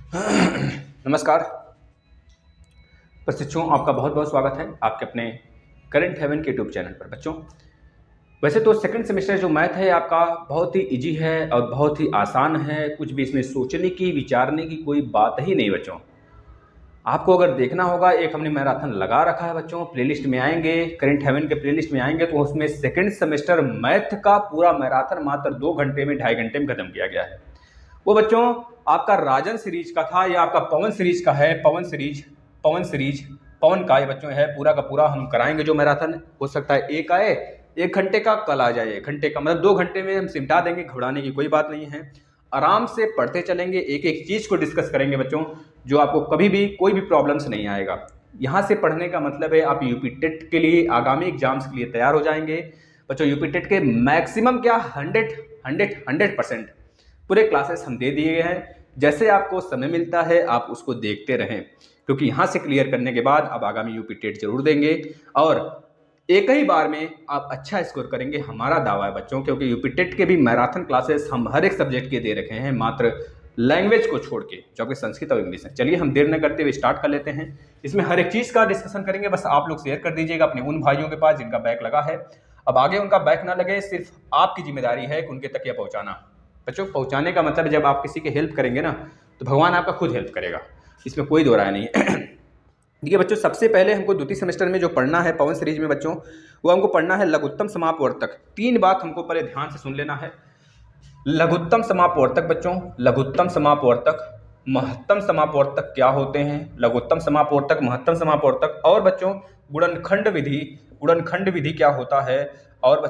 नमस्कार प्रशिक्षुओं, आपका बहुत बहुत स्वागत है आपके अपने करंट हेवन के यूट्यूब चैनल पर। बच्चों, वैसे तो सेकंड सेमेस्टर जो मैथ है आपका बहुत ही इजी है और बहुत ही आसान है। कुछ भी इसमें सोचने की विचारने की कोई बात ही नहीं बच्चों। आपको अगर देखना होगा, एक हमने मैराथन लगा रखा है बच्चों। प्लेलिस्ट में आएंगे, करंट हेवन के प्लेलिस्ट में आएंगे तो उसमें सेकंड सेमेस्टर मैथ का पूरा मैराथन मात्र 2 घंटे में 2.5 घंटे में खत्म किया गया है। वो बच्चों आपका राजन सीरीज का था या आपका पवन सीरीज का है। पवन का ये बच्चों है, पूरा का पूरा हम कराएंगे जो मैराथन। हो सकता है एक आए 1 घंटे का, कल आ जाए 1 घंटे का, मतलब 2 घंटे में हम सिमटा देंगे। घबराने की कोई बात नहीं है, आराम से पढ़ते चलेंगे, एक एक चीज को डिस्कस करेंगे बच्चों, जो आपको कभी भी कोई भी प्रॉब्लम्स नहीं आएगा। यहाँ से पढ़ने का मतलब है आप यूपी टेट के लिए, आगामी एग्जाम्स के लिए तैयार हो जाएंगे बच्चों। यूपी टेट के मैक्सिमम क्या 100% पूरे क्लासेस हम दे दिए हैं। जैसे आपको समय मिलता है आप उसको देखते रहें, क्योंकि यहाँ से क्लियर करने के बाद आप आगामी यूपी टेट जरूर देंगे और एक ही बार में आप अच्छा स्कोर करेंगे, हमारा दावा है बच्चों। क्योंकि यूपी टेट के भी मैराथन क्लासेस हम हर एक सब्जेक्ट के दे रखे हैं, मात्र लैंग्वेज को छोड़ के, जो कि संस्कृत और इंग्लिश है। चलिए हम देर न करते हुए स्टार्ट कर लेते हैं। इसमें हर एक चीज़ का डिस्कशन करेंगे, बस आप लोग शेयर कर दीजिएगा अपने उन भाइयों के पास जिनका बैक लगा है। अब आगे उनका बैक ना लगे, सिर्फ आपकी जिम्मेदारी है कि उनके तक यह पहुँचाना। बच्चों, पहुँचाने का मतलब जब आप किसी के हेल्प करेंगे ना, तो भगवान आपका खुद हेल्प करेगा, इसमें कोई दो राय नहीं है। देखिए बच्चों, सबसे पहले हमको द्वितीय सेमेस्टर में जो पढ़ना है पवन सीरीज में बच्चों, वो हमको पढ़ना है लघुत्तम समापवर्तक। 3 बात हमको पहले ध्यान से सुन लेना है। लघुत्तम समापवर्तक बच्चों, लघुत्तम समापवर्तक, महत्तम समापवर्तक क्या होते हैं, लघुत्तम समापवर्तक, महत्तम समापवर्तक, और बच्चों गुणनखंड विधि क्या होता है, और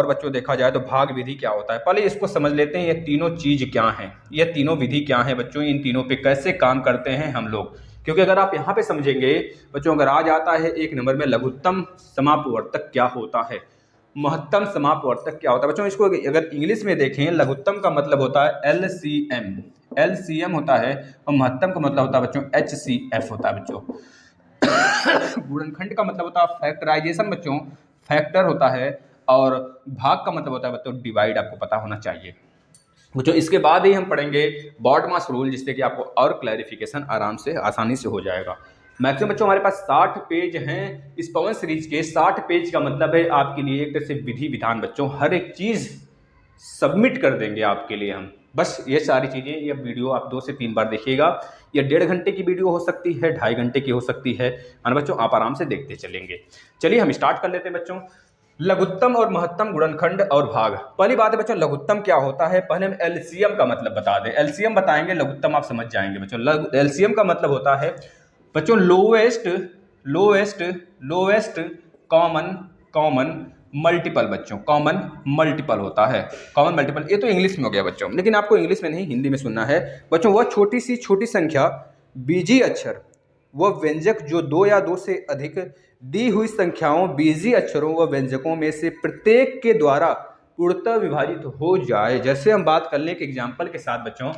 बच्चों देखा जाए तो भाग विधि क्या होता है। पहले इसको समझ लेते हैं, ये तीनों चीज क्या हैं, ये तीनों विधि क्या है बच्चों, इन तीनों पे कैसे काम करते हैं हम लोग। क्योंकि अगर आप यहाँ पे समझेंगे बच्चों, अगर आ जाता है 1 नंबर में लघुत्तम समापवर्तक क्या होता है, महत्तम समापवर्तक क्या होता है बच्चों। इसको अगर इंग्लिश में देखें, लघुत्तम का मतलब होता है LCM होता है, और महत्तम का मतलब होता है बच्चों HCF होता है बच्चों। गुणनखंड का मतलब होता है फैक्टराइजेशन बच्चों, फैक्टर होता है, और भाग का मतलब होता है बच्चों डिवाइड, आपको पता होना चाहिए बच्चों। इसके बाद ही हम पढ़ेंगे बॉडमास रूल, जिससे कि आपको और क्लैरिफिकेशन आराम से आसानी से हो जाएगा। मैक्सिमम बच्चों हमारे पास 60 पेज हैं इस पवन सीरीज के। 60 पेज का मतलब है आपके लिए एक तरह से विधि विधान बच्चों, हर एक चीज सबमिट कर देंगे आपके लिए हम। बस ये सारी चीजें, ये वीडियो आप 2 से 3 बार देखिएगा। ये 1.5 घंटे की वीडियो हो सकती है, 2.5 घंटे की हो सकती है बच्चों, आप आराम से देखते चलेंगे। चलिए हम स्टार्ट कर लेते हैं बच्चों। लघुत्तम और महत्तम, गुणनखंड और भाग। पहली बात है बच्चों, लघुत्तम क्या होता है, पहले हम एलसीएम का मतलब बता दें। एलसीएम बताएंगे, लघुत्तम आप समझ जाएंगे बच्चों। एलसीएम का मतलब होता है बच्चों लोवेस्ट कॉमन मल्टीपल बच्चों, कॉमन मल्टीपल होता है, कॉमन मल्टीपल। ये तो इंग्लिश में हो गया बच्चों, लेकिन आपको इंग्लिश में नहीं हिंदी में सुनना है बच्चों। वह छोटी संख्या बीजी अक्षर, वह व्यंजक जो 2 या 2 से अधिक दी हुई संख्याओं बीजी अक्षरों व व्यंजकों में से प्रत्येक के द्वारा पूर्णतः विभाजित हो जाए। जैसे हम बात कर लें एक एग्जाम्पल के साथ बच्चों,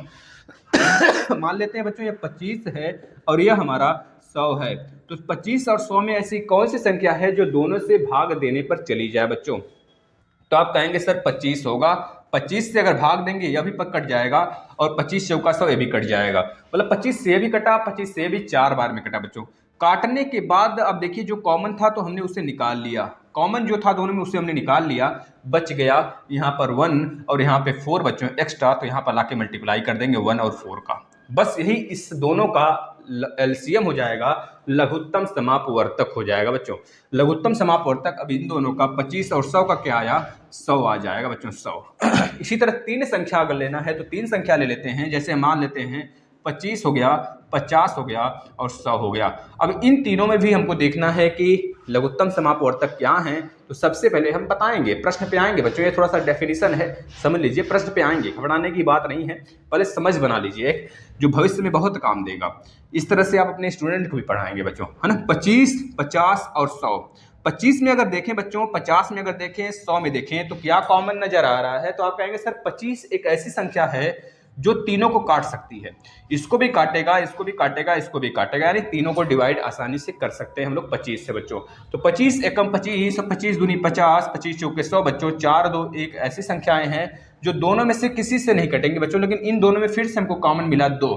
मान लेते हैं बच्चों ये 25 है और यह हमारा 100 है, तो 25 और 100 में ऐसी कौन सी संख्या है जो दोनों से भाग देने पर चली जाए बच्चों। तो आप कहेंगे सर 25 होगा, 25 से अगर भाग देंगे यह भी कट जाएगा, और 25 चौका 100 ये भी कट जाएगा। मतलब 25 से भी कटा, 25 से भी 4 बार में कटा बच्चों। काटने के बाद अब देखिए, जो कॉमन था तो हमने उसे निकाल लिया, कॉमन जो था दोनों में उसे हमने निकाल लिया, बच गया यहाँ पर 1 और यहाँ पे 4 बच्चों एक्स्ट्रा, तो यहाँ पर लाके मल्टीप्लाई कर देंगे 1 और 4 का। बस यही इस दोनों का एलसीएम हो जाएगा, लघुत्तम समापवर्तक हो जाएगा बच्चों। लघुत्तम समापवर्तक अब इन दोनों का 25 और 100 का क्या आया, 100 आ जाएगा बच्चों, 100। इसी तरह 3 संख्या अगर लेना है तो 3 संख्या ले लेते हैं। जैसे मान लेते हैं 25 हो गया, 50 हो गया और 100 हो गया। अब इन तीनों में भी हमको देखना है कि लघुत्तम समापवर्तक क्या हैं। तो सबसे पहले हम बताएंगे, प्रश्न पे आएंगे बच्चों, ये थोड़ा सा डेफिनेशन है, समझ लीजिए, प्रश्न पे आएंगे, घबराने की बात नहीं है, पहले समझ बना लीजिए, जो भविष्य में बहुत काम देगा। इस तरह से आप अपने स्टूडेंट को भी पढ़ाएंगे बच्चों, है ना। 25, 50 और 100। 25 में अगर देखें बच्चों, 50 में अगर देखें, 100 में देखें, तो क्या कॉमन नजर आ रहा है। तो आप कहेंगे सर 25 एक ऐसी संख्या है जो तीनों को काट सकती है, इसको भी काटेगा, इसको भी काटेगा, इसको भी काटेगा, यानी तीनों को डिवाइड आसानी से कर सकते हैं हम लोग 25 से बच्चों। तो 25 एकम 25, 25 दूनी 50, 25 चौके 100 बच्चों। 4, 2, 1 ऐसी संख्याएं हैं जो दोनों में से किसी से नहीं कटेंगी बच्चों, लेकिन इन दोनों में फिर से हमको कॉमन मिला 2।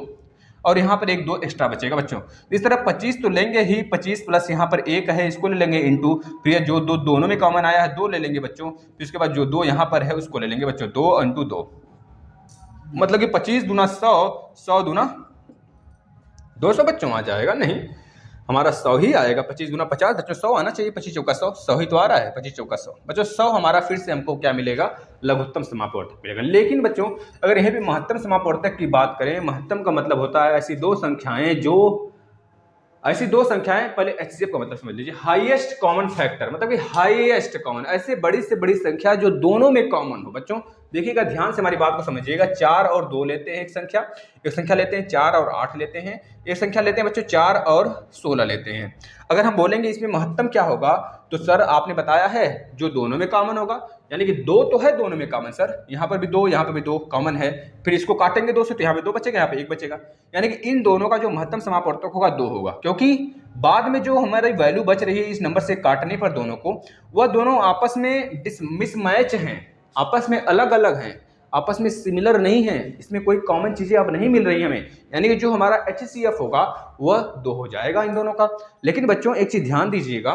और यहाँ पर एक 2 एक्स्ट्रा बचेगा बच्चों। इस तरह 25 तो लेंगे ही, 25 प्लस यहाँ पर 1 है इसको ले लेंगे इंटू, फिर जो 2 दोनों में कॉमन आया है 2 ले लेंगे बच्चों, फिर उसके बाद जो 2 यहाँ पर है उसको ले लेंगे बच्चों, 2 इंटू 2, मतलब कि 25 दूना 100, 100 दूना 200 बच्चों आ जाएगा, नहीं हमारा 100 ही आएगा, 25 दूना 50 बच्चों, 100 आना चाहिए, 25 चौका 100, 100 ही तो आ रहा है, 25 चौका 100 बच्चों, 100 हमारा फिर से हमको क्या मिलेगा, लघुत्तम समापवर्तक मिलेगा। लेकिन बच्चों अगर यहीं पे महत्तम समापवर्तक की बात करें, महत्तम का मतलब होता है ऐसी दो संख्याएं, पहले HCF का मतलब समझ लीजिए, हाईएस्ट कॉमन फैक्टर, मतलब कि हाईएस्ट कॉमन, ऐसे बड़ी से बड़ी संख्या जो दोनों में कॉमन हो। बच्चों देखिएगा, ध्यान से हमारी बात को समझिएगा, 4 और 2 लेते हैं एक संख्या लेते हैं, 4 और 8 लेते हैं एक संख्या लेते हैं बच्चों, 4 और 16 लेते हैं। अगर हम बोलेंगे इसमें महत्तम क्या होगा, तो सर आपने बताया है जो दोनों में कॉमन होगा, यानी कि 2 तो है दोनों में कॉमन सर, यहाँ पर भी 2 यहाँ पर भी 2 कॉमन है, फिर इसको काटेंगे 2 से तो यहाँ पे 2 बचेगा, यहाँ पे 1 बचेगा, यानी कि इन दोनों का जो महत्तम समापवर्तक होगा 2 होगा, क्योंकि बाद में जो हमारी वैल्यू बच रही है इस नंबर से काटने पर दोनों को, वह दोनों आपस में मिसमैच हैं, आपस में अलग अलग हैं, आपस में सिमिलर नहीं है, इसमें कोई कॉमन चीजें अब नहीं मिल रही हमें, यानी कि जो हमारा HCF होगा वह 2 हो जाएगा इन दोनों का। लेकिन बच्चों एक चीज ध्यान दीजिएगा,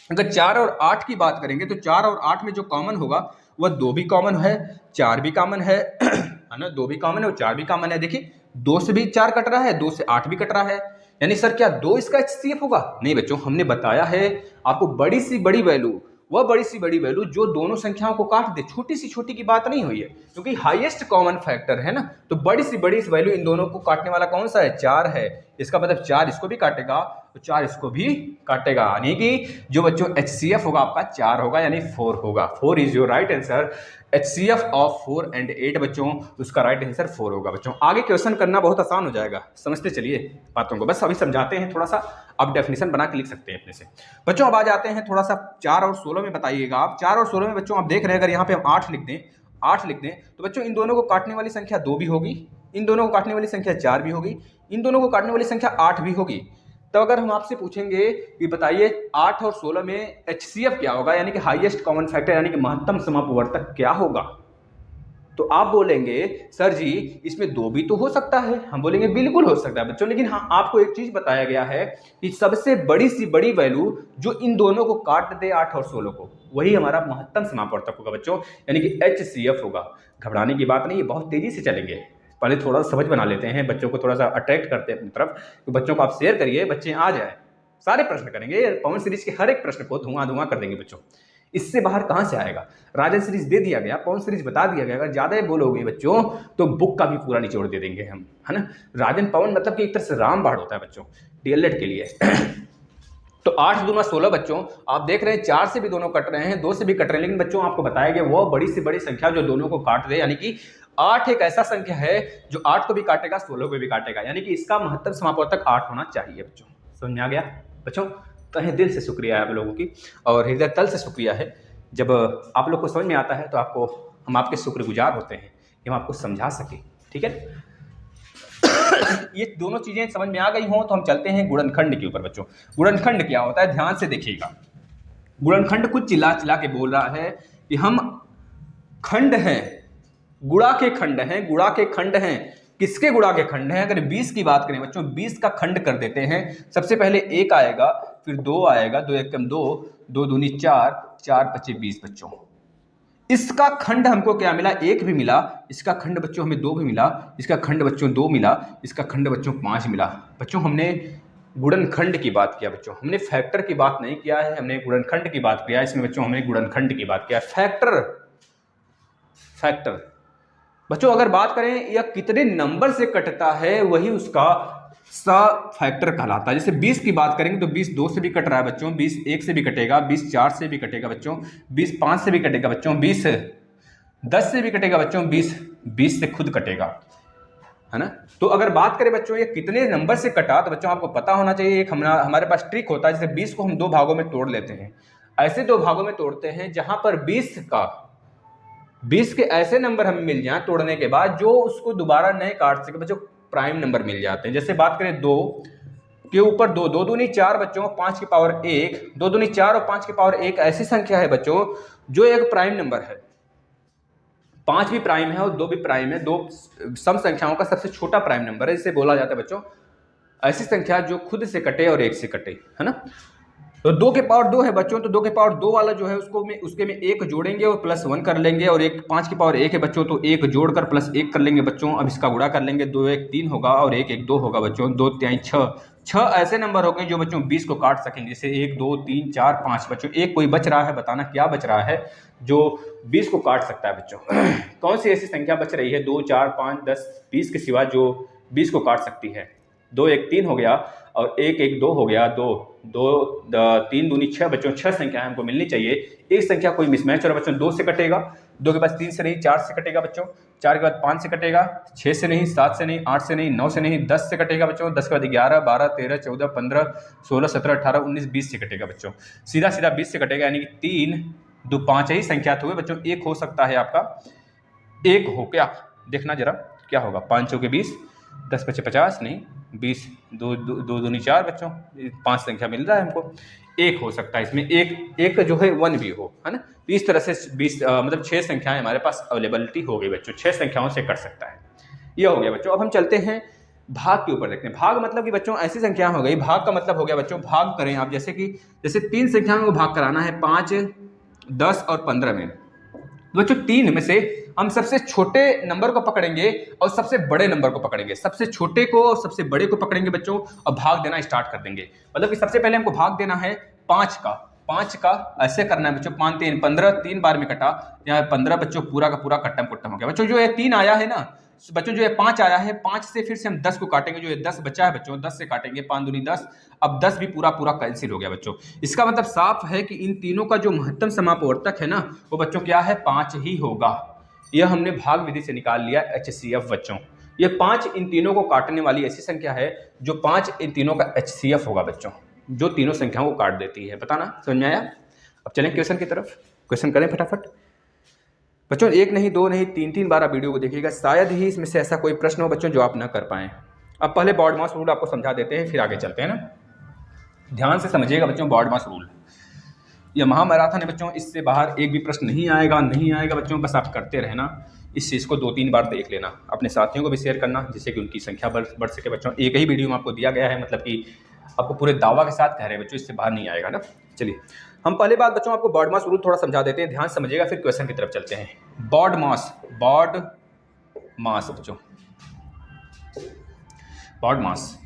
अगर 4 और 8 की बात करेंगे तो 4 और 8 में जो कॉमन होगा वह 2 भी कॉमन है, 4 भी कॉमन है ना, 2 भी कॉमन है और 4 भी कॉमन है। देखिए 2 से भी 4 कट रहा है, 2 से 8 भी कट रहा है, यानी सर क्या 2 इसका HCF होगा? नहीं बच्चों, हमने बताया है आपको बड़ी सी बड़ी वैल्यू, वह बड़ी सी बड़ी वैल्यू जो दोनों संख्याओं को काट दे, छोटी सी छोटी की बात नहीं हुई है, क्योंकि हाईएस्ट कॉमन फैक्टर है ना, तो बड़ी सी बड़ी वैल्यू इन दोनों को काटने वाला कौन सा है, 4 है, इसका मतलब 4 इसको भी काटेगा तो 4 इसको भी काटेगा, यानी कि जो बच्चों HCF होगा आपका 4 होगा, यानी 4 होगा। 4 is your right answer. HCF of 4 and 8 बच्चों, उसका राइट आंसर 4 होगा बच्चों। आगे क्वेश्चन करना बहुत आसान हो जाएगा, समझते चलिए बातों को, बस अभी समझाते हैं थोड़ा सा, आप डेफिनेशन बना के लिख सकते हैं अपने से। बच्चों अब आ जाते हैं थोड़ा सा 4 और 16 में, बताइएगा आप 4 और 16 में बच्चों आप देख रहे हैं, अगर यहाँ पे हम 8 लिख दें तो बच्चों इन दोनों को काटने वाली संख्या 2 भी होगी, इन दोनों को काटने वाली संख्या 4 भी होगी, इन दोनों को काटने वाली संख्या 8 भी होगी। तो अगर हम आपसे पूछेंगे कि बताइए 8 और 16 में HCF क्या होगा, यानी कि हाईएस्ट कॉमन फैक्टर, यानी कि महत्तम समापवर्तक क्या होगा, तो आप बोलेंगे सर जी इसमें 2 भी तो हो सकता है, हम बोलेंगे बिल्कुल हो सकता है बच्चों, लेकिन हाँ आपको एक चीज बताया गया है कि सबसे बड़ी सी बड़ी वैल्यू जो इन दोनों को काट दे 8 और 16 को, वही हमारा महत्तम समापवर्तक होगा बच्चों, यानी कि HCF होगा। घबराने की बात नहीं है, बहुत तेजी से चलेंगे, पहले थोड़ा सा समझ बना लेते हैं, बच्चों को थोड़ा सा अट्रैक्ट करते हैं अपनी तरफ, तो बच्चों को आप शेयर करिए, बच्चे आ जाए, सारे प्रश्न करेंगे, पवन सीरीज के हर एक प्रश्न को धुआं कर देंगे बच्चों, इससे बाहर कहां से आएगा। राजन सीरीज दे दिया गया, पवन सीरीज बता दिया गया, अगर ज्यादा बोलोगे बच्चों तो बुक का भी पूरा निचोड़ दे देंगे हम, है ना। राजन पवन मतलब कि एक तरह से रामबाण होता है बच्चों DLED के लिए तो 8 दूना 16 बच्चों, आप देख रहे हैं 4 से भी दोनों कट रहे हैं, 2 से भी कट रहे हैं, लेकिन बच्चों आपको बताया गया वो बड़ी से बड़ी संख्या जो दोनों को काट दे, यानी कि 8 एक ऐसा संख्या है जो 8 को भी काटेगा 16 को भी काटेगा, यानी कि इसका महत्तम समापवर्तक 8 होना चाहिए बच्चों। समझ में आ गया बच्चों? तहे दिल से शुक्रिया है आप लोगों की, और हृदय तल से शुक्रिया है, जब आप लोग को समझ में आता है तो आपको हम आपके शुक्रगुजार होते हैं कि हम आपको समझा सके, ठीक है। ये दोनों चीजें समझ में आ गई हों तो हम चलते हैं गुणनखंड के ऊपर बच्चों। गुणनखंड क्या होता है, ध्यान से देखिएगा। गुणनखंड कुछ चिल्ला चिल्ला के बोल रहा है कि हम खंड हैं, गुणा के खंड हैं, गुणा के खंड हैं। किसके गुणा के खंड हैं? अगर 20 की बात करें बच्चों, 20 का खंड कर देते हैं। सबसे पहले 1 आएगा, फिर 2 आएगा, 2 एकम 2, 2 दूनी 4, 4 पचे 20 बच्चों। इसका खंड हमको क्या मिला? 1 भी मिला। इसका खंड बच्चों हमें 2 भी मिला। इसका खंड बच्चों 2 मिला। इसका खंड बच्चों 5 मिला। बच्चों हमने गुणनखंड की बात किया बच्चों, हमने फैक्टर की बात नहीं किया है, हमने गुणनखंड की बात किया। इसमें बच्चों हमने गुणनखंड की बात किया। फैक्टर बच्चों अगर बात करें यह कितने नंबर से कटता है, वही उसका सा फैक्टर कहलाता है। जैसे 20 की बात करेंगे तो 20 2 से भी कट रहा है बच्चों, 20 1 से भी कटेगा, 20 4 से भी कटेगा बच्चों, 20 5 से भी कटेगा बच्चों, 20 10 से भी कटेगा बच्चों, 20 से खुद कटेगा, है ना। तो अगर बात करें बच्चों ये कितने नंबर से कटा, तो बच्चों आपको पता होना चाहिए। एक हमारे पास ट्रिक होता है, जैसे 20 को हम 2 भागों में तोड़ लेते हैं। ऐसे 2 भागों में तोड़ते हैं जहां पर 20 के ऐसे नंबर हमें मिल जाए तोड़ने के बाद जो उसको दोबारा नहीं काट सके बच्चों, प्राइम नंबर मिल जाते हैं। जैसे बात करें 2 के ऊपर 2, 2 दूनी 4 बच्चों, 5 की पावर 1, 2 दूनी 4 और 5 की पावर 1 ऐसी संख्या है बच्चों जो एक प्राइम नंबर है। 5 भी प्राइम है और 2 भी प्राइम है, दो सम संख्याओं का सबसे छोटा प्राइम नंबर है, इसे बोला जाता है बच्चों ऐसी संख्या जो खुद से कटे और 1 से कटे, है ना। तो 2 के पावर 2 है बच्चों, तो 2 के पावर 2 वाला जो है उसके में 1 जोड़ेंगे और +1 कर लेंगे, और 5 की पावर 1 है बच्चों, तो 1 जोड़कर +1 कर लेंगे बच्चों। अब इसका गुणा कर लेंगे, 2 1 3 होगा और 1 1 2 होगा बच्चों, 2 3 6 6 ऐसे नंबर हो गए जो बच्चों 20 को काट सकेंगे, जैसे 1 2 3 4 5 बच्चों। एक कोई बच रहा है, बताना क्या बच रहा है जो 20 को काट सकता है बच्चों। कौन सी ऐसी संख्या बच रही है 2 4 5 10 20 के सिवा जो 20 को काट सकती है? 2 1 3 हो गया और 1 1 2 हो गया, 2 2 3 दूनी 6 बच्चों, 6 संख्याएं हमको मिलनी चाहिए। एक संख्या कोई मिसमैच हो रहा है बच्चों, 2 से कटेगा, 2 के बाद 3 से नहीं 4 से कटेगा बच्चों, 4 के बाद 5 से कटेगा, 6 से नहीं 7 से नहीं 8 से नहीं 9 से नहीं 10 से कटेगा बच्चों, 10 के बाद 11 12 13 14 15 16 17 18 19 20 से कटेगा बच्चों, सीधा सीधा 20 से कटेगा, यानी कि 3 2 5 ही संख्या हुए बच्चों। एक हो सकता है आपका, एक हो क्या देखना जरा क्या होगा, 5 चौके 20 10 बचे 50 नहीं 20 2 दूनी 4 बच्चों, 5 संख्या मिल रहा है हमको, एक हो सकता है इसमें, एक जो है 1 भी हो, है ना। तो इस तरह से 20 मतलब 6 संख्याएं हमारे पास अवेलेबिलिटी हो गई बच्चों, 6 संख्याओं से कर सकता है, ये हो गया बच्चों। अब हम चलते हैं भाग के ऊपर, देखते हैं भाग मतलब कि बच्चों ऐसी संख्या हो गई, भाग का मतलब हो गया बच्चों भाग करें आप, जैसे 3 संख्याओं को भाग कराना है 5 10 और 15 में, बच्चों 3 में से हम सबसे छोटे नंबर को पकड़ेंगे और सबसे बड़े नंबर को पकड़ेंगे, सबसे छोटे को और सबसे बड़े को पकड़ेंगे बच्चों और भाग देना स्टार्ट कर देंगे। मतलब कि सबसे पहले हमको भाग देना है 5 का ऐसे करना है बच्चों, 5 3 15 3 बार में कटा, यहाँ 15 बच्चों पूरा का पूरा कट्टम कुट्टम हो गया बच्चों। जो ये 3 आया है ना बच्चों, जो ये 5 आया है, 5 से फिर से हम 10 को काटेंगे, जो ये 10 बचा है बच्चों 10 से काटेंगे, 5 दूनी 10, अब 10 भी पूरा पूरा कैंसिल हो गया बच्चों। इसका मतलब साफ है कि इन तीनों का जो महत्तम समापवर्तक है ना वो बच्चों क्या है, 5 ही होगा। यह हमने भाग विधि से निकाल लिया HCF बच्चों। ये 5 इन तीनों को काटने वाली ऐसी संख्या है जो 5 इन तीनों का HCF होगा बच्चों, जो तीनों संख्याओं को काट देती है। बताना समझ में आया? अब चलें क्वेश्चन की तरफ, क्वेश्चन करें फटाफट बच्चों। 1 नहीं 2 नहीं 3 बार वीडियो को देखिएगा, शायद ही इसमें से ऐसा कोई प्रश्न हो बच्चों जो आप ना कर पाएं। अब पहले बॉड मास रूल आपको समझा देते हैं, फिर आगे चलते हैं ना। ध्यान से समझिएगा बच्चों, बॉड मास रूल यह महामैराथन है बच्चों, इससे बाहर एक भी प्रश्न नहीं आएगा बच्चों, बस आप करते रहना, इस चीज़ को 2-3 बार देख लेना, अपने साथियों को भी शेयर करना जिससे कि उनकी संख्या बढ़ सके बच्चों। एक ही वीडियो में आपको दिया गया है, मतलब कि आपको पूरे दावा के साथ कह रहे हैं बच्चों, इससे बाहर नहीं आएगा ना। चलिए हम पहले बात बच्चों आपको बॉड मास रूल थोड़ा समझा देते हैं, ध्यान समझिएगा, फिर क्वेश्चन की तरफ चलते हैं। बॉड मास बच्चों, बॉड मास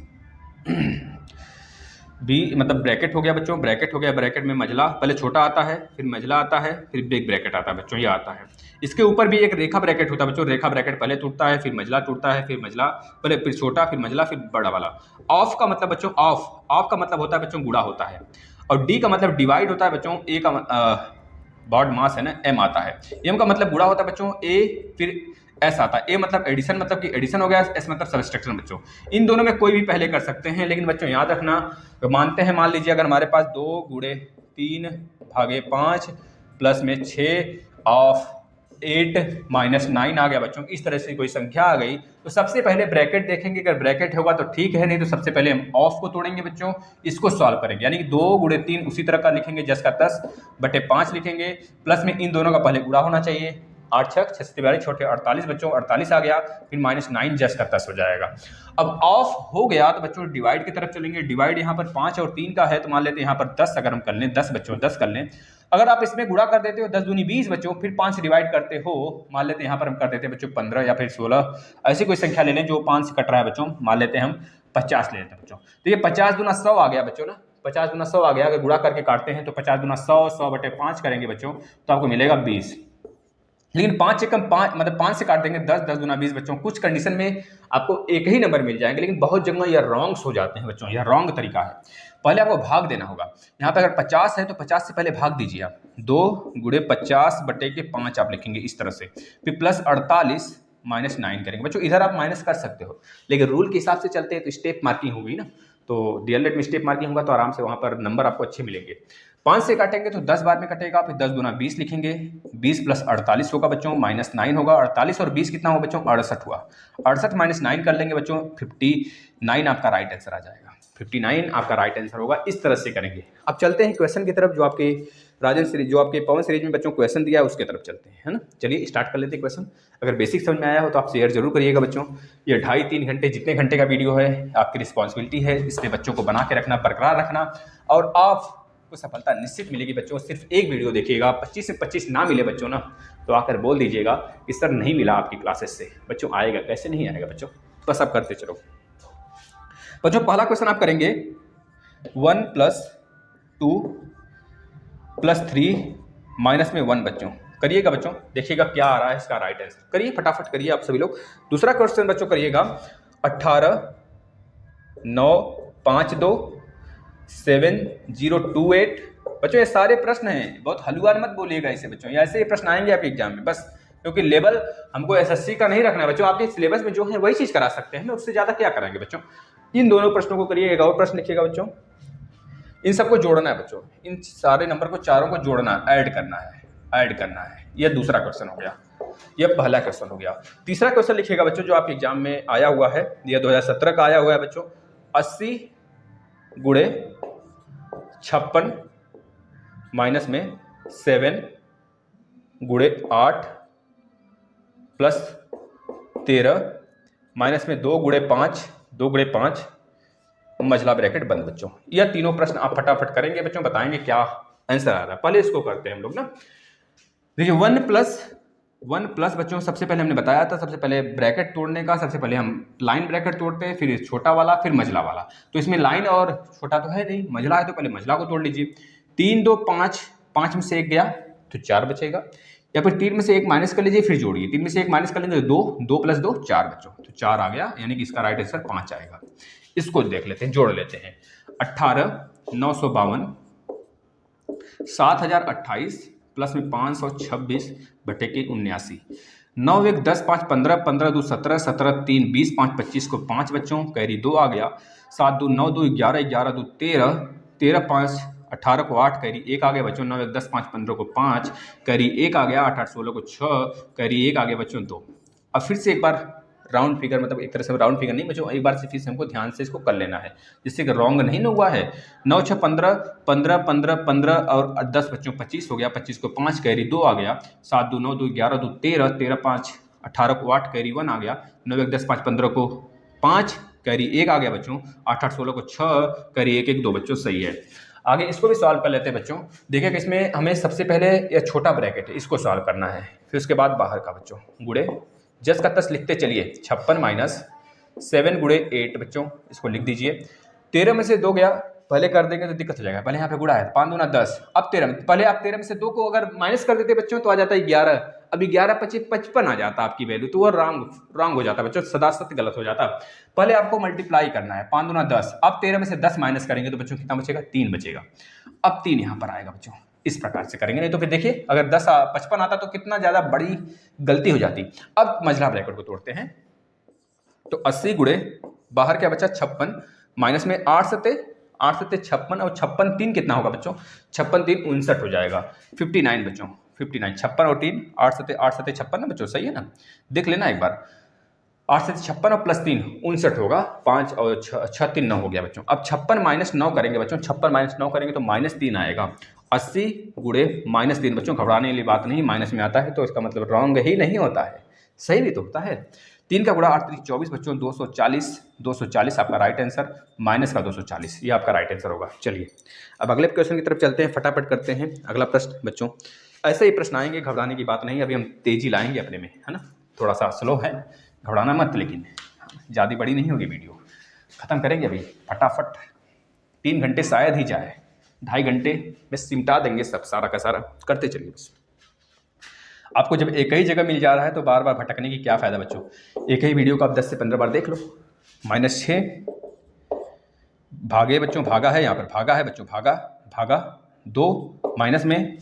बी मतलब ब्रैकेट हो गया बच्चों, ब्रैकेट हो गया, ब्रैकेट में मजला पहले छोटा आता है, फिर मजला आता है, फिर बिग ब्रैकेट आता है बच्चों, ये आता है। इसके ऊपर भी एक रेखा ब्रैकेट होता है बच्चों, रेखा ब्रैकेट पहले टूटता है, फिर मजला टूटता है, फिर मजला पहले, फिर छोटा, फिर मजला, फिर बड़ा वाला। ऑफ का मतलब बच्चों, ऑफ का मतलब होता है बच्चों गुणा होता है, और डी का मतलब डिवाइड होता है बच्चों, ए का बॉड मास है ना, एम आता है, एम का मतलब गुणा होता है बच्चों, ए फिर एस आता है, ए मतलब एडिशन, मतलब कि एडिशन हो गया, एस मतलब सब्सट्रैक्शन बच्चों। इन दोनों में कोई भी पहले कर सकते हैं, लेकिन बच्चों याद रखना, मानते हैं मान लीजिए अगर हमारे पास 2 गुणे 3 भागे 5 प्लस में 6 ऑफ 8 माइनस 9 आ गया बच्चों, इस तरह से कोई संख्या आ गई तो सबसे पहले ब्रैकेट देखेंगे, अगर ब्रैकेट होगा तो ठीक है, नहीं तो सबसे पहले हम ऑफ को तोड़ेंगे बच्चों, इसको सॉल्व करेंगे, यानी कि 2 गुणे 3 उसी तरह का लिखेंगे, 10 का 10 बटे 5 लिखेंगे, प्लस में इन दोनों का पहले गुणा होना चाहिए, 8 6 42 छोटे 48 बच्चों, 48 आ गया, फिर -9 10 का 10 हो जाएगा। अब ऑफ हो गया तो बच्चों डिवाइड की तरफ चलेंगे, डिवाइड यहाँ पर 5 और 3 का है, तो मान लेते हैं यहाँ पर 10 अगर हम कर लें, 10 बच्चों 10 कर लें, अगर आप इसमें गुणा कर देते हो 10 दूनी 20 बच्चों, फिर 5 से डिवाइड करते हो, मान लेते हैं यहाँ पर हम कर देते हैं बच्चों 15 या फिर 16, ऐसी कोई संख्या ले लें जो 5 से कट रहा है बच्चों, मान लेते हैं हम 50 ले लेते हैं बच्चों, तो ये 50 दूना 100 आ गया बच्चों ना, 50 दूना 100 आ गया, अगर गुणा करके काटते हैं तो 50 दूना 100 100 बटे 5 करेंगे बच्चों तो आपको मिलेगा 20, लेकिन 5 से कम 5 मतलब 5 से काट देंगे 10 10 दूना 20 बच्चों, कुछ कंडीशन में आपको एक ही नंबर मिल जाएंगे, लेकिन बहुत जगह यह रॉन्ग्स हो जाते हैं बच्चों, यह रॉन्ग तरीका है। पहले आपको भाग देना होगा, यहाँ पे अगर 50 है तो 50 से पहले भाग दीजिए आप, 2 गुणे 50 बटे के 5 आप लिखेंगे इस तरह से, फिर प्लस 48 -9 करेंगे बच्चों, इधर आप माइनस कर सकते हो, लेकिन रूल के हिसाब से चलते हैं तो स्टेप मार्किंग होगी ना, तो डीएलएड में स्टेप मार्किंग होगा तो आराम से वहाँ पर नंबर आपको अच्छे मिलेंगे। 5 से काटेंगे तो 10 बार में कटेगा, फिर 10 दूना 20 लिखेंगे, 20 प्लस 48 होगा बच्चों, -9 होगा, 48 और 20 कितना होगा बच्चों, 68 हुआ, 68 -9 कर लेंगे बच्चों, 59 आपका राइट आंसर आ जाएगा, 59 आपका राइट आंसर होगा, इस तरह से करेंगे। अब चलते हैं क्वेश्चन की तरफ जो आपके राजन सीरीज जो आपके पवन सीरीज में बच्चों क्वेश्चन दिया है उसके तरफ चलते हैं, है ना। चलिए स्टार्ट कर लेते हैं क्वेश्चन। अगर बेसिक समझ में आया हो तो आप शेयर जरूर करिएगा बच्चों। ये 2.5-3 घंटे जितने घंटे का वीडियो है आपकी रिस्पॉन्सिबिलिटी है इसमें बच्चों को बना के रखना, बरकरार रखना, और आपको सफलता निश्चित मिलेगी बच्चों। सिर्फ एक वीडियो देखिएगा, 25 से 25 ना मिले बच्चों ना तो आकर बोल दीजिएगा कि सर नहीं मिला आपकी क्लासेस से। बच्चों आएगा कैसे नहीं आएगा बच्चों, बस आप करते चलो बच्चों। पहला क्वेश्चन आप करेंगे 1 + 2 + 3 -1 बच्चों। करिएगा बच्चों, देखिएगा क्या आ रहा है इसका राइट आंसर। करिए फटाफट करिए आप सभी लोग। दूसरा क्वेश्चन बच्चों करिएगा 18 9 5 2 7 0 2 8। बच्चों ये सारे प्रश्न हैं, बहुत हलुआन मत बोलिएगा इसे बच्चों, ऐसे ही प्रश्न आएंगे आपके एग्जाम में बस, क्योंकि लेवल हमको एसएससी का नहीं रखना है बच्चों। आपके सिलेबस में जो है वही चीज करा सकते हैं ना, उससे ज्यादा क्या कराएंगे बच्चों। इन दोनों प्रश्नों को करिए, एक और प्रश्न लिखिएगा बच्चों। इन सबको जोड़ना है बच्चों, इन सारे नंबर को चारों को जोड़ना, ऐड करना है। यह दूसरा क्वेश्चन हो गया, यह पहला क्वेश्चन हो गया। तीसरा क्वेश्चन लिखिएगा बच्चों जो आपके एग्जाम में आया हुआ है, यह 2017 का आया हुआ है बच्चों। 80 × 56 -7 × 8 + 13 -2 × 5 मझला ब्रैकेट बंद बच्चों। यह तीनों प्रश्न आप फटाफट करेंगे बच्चों, बताएंगे क्या आंसर आ रहा है। पहले इसको करते हैं हम लोग ना। देखिए 1 + बच्चों, सबसे पहले हमने बताया था, सबसे पहले ब्रैकेट तोड़ने का, सबसे पहले हम लाइन ब्रैकेट तोड़ते हैं, फिर छोटा वाला, फिर मझला वाला। तो इसमें लाइन और छोटा तो है नहीं, मझला है तो पहले मझला को तोड़ लीजिए। 3 2 5, 5 में से 1 गया तो 4 बचेगा, या फिर 3 में से 1 माइनस कर लीजिए फिर जोड़िए। 3 में से 1 माइनस कर लेंगे तो 2, 2 + 2 4 बच्चों, तो 4 आ गया, यानी कि इसका राइट आंसर 5 आएगा। इसको देख लेते हैं, जोड़ लेते हैं। 18 952 7028 प्लस में 526 बटे के 79। 9 1 10 5 15 15 2 17 17 3 20 5 25 को 5 बच्चों, कैरी 2 आ गया। 7 2 9 2 11 11 2 13 13 5 18 को 8, कैरी 1 आ गया बच्चों। 9 1 10 5 15 को 5, कैरी 1 आ गया। 8 8 16 को 6, कैरी 1 आ गया बच्चों 2। अब फिर से एक बार राउंड फिगर, मतलब एक तरह से राउंड फिगर नहीं बच्चों, एक बार से फिर से हमको ध्यान से इसको कर लेना है जिससे कि रॉन्ग नहीं ना हुआ है। 9 6 15 15 15 15 और 10 बच्चों 25 हो गया। 25 को 5, कैरी 2 आ गया। 7 2 9 2 11 2 13 13 5 18 को 8, कैरी 1 आ गया। 9 1 10 5 15 को 5, कैरी 1 आ गया बच्चों। 8 8 16 को 6, कैरी 1 1 2 बच्चों, सही है। आगे इसको भी सॉल्व कर लेते हैं बच्चों। देखिए कि इसमें हमें सबसे पहले यह छोटा ब्रैकेट है, इसको सॉल्व करना है, फिर उसके बाद बाहर का बच्चों गुड़े जस का तस लिखते चलिए। 56 - 7 × 8 बच्चों, इसको लिख दीजिए। 13 में से 2 गया, पहले कर देंगे तो दिक्कत हो जाएगा। पहले यहाँ पे गुड़ा है, 5 दूना 10। अब 13 में, पहले आप 13 में से 2 को अगर माइनस कर देते बच्चों तो आ जाता है 11। अभी 11 25 55 आ जाता आपकी वैल्यू, तो वो रॉन्ग हो जाता बच्चों, सदासत गलत हो जाता। पहले आपको मल्टीप्लाई करना है, 5 दूना 10। अब 13 में से 10 माइनस करेंगे तो बच्चों कितना बचेगा, 3 बचेगा। अब 3 यहाँ पर आएगा बच्चों, इस प्रकार से करेंगे, नहीं तो फिर देखिए अगर 10 55 आता तो कितना ज्यादा बड़ी गलती हो जाती। अब मझला ब्रैकेट को तोड़ते हैं, तो 80 × बाहर क्या बचा 56, माइनस में 8 सते 56, और 56 3 कितना होगा बच्चों, 56 3 59 हो जाएगा। 59 बच्चों, 59 56 और 3 8 सते 56 ना बच्चों, सही है ना, देख लेना एक बार। 8 से 56 और प्लस 3 59 होगा। 5 और 6 3 9 हो गया बच्चों। अब 56 - 9 करेंगे बच्चों, 56 - 9 करेंगे तो -3 आएगा। 80 × -3 बच्चों, घबराने वाली बात नहीं, माइनस में आता है तो इसका मतलब रॉन्ग ही नहीं होता है, सही भी तो होता है। 3 का गुणा 8 3 24 बच्चों, 240 आपका राइट आंसर, माइनस का 240, ये आपका राइट आंसर होगा। चलिए अब अगले क्वेश्चन की तरफ चलते हैं, फटाफट करते हैं अगला प्रश्न बच्चों। ऐसे ही प्रश्न आएंगे, घबराने की बात नहीं, अभी हम तेजी लाएंगे अपने में, है ना, थोड़ा सा स्लो है, घबराना मत, लेकिन ज़्यादा बड़ी नहीं होगी वीडियो, खत्म करेंगे अभी फटाफट। 3 घंटे शायद ही जाए, 2.5 घंटे में सिमटा देंगे सब, सारा का सारा करते चलिए बस। आपको जब एक ही जगह मिल जा रहा है तो बार बार भटकने की क्या फ़ायदा बच्चों, एक ही वीडियो को आप 10 से 15 बार देख लो। -6 भागे बच्चों, भागा है यहाँ पर, भागा है बच्चों, भागा 2, माइनस में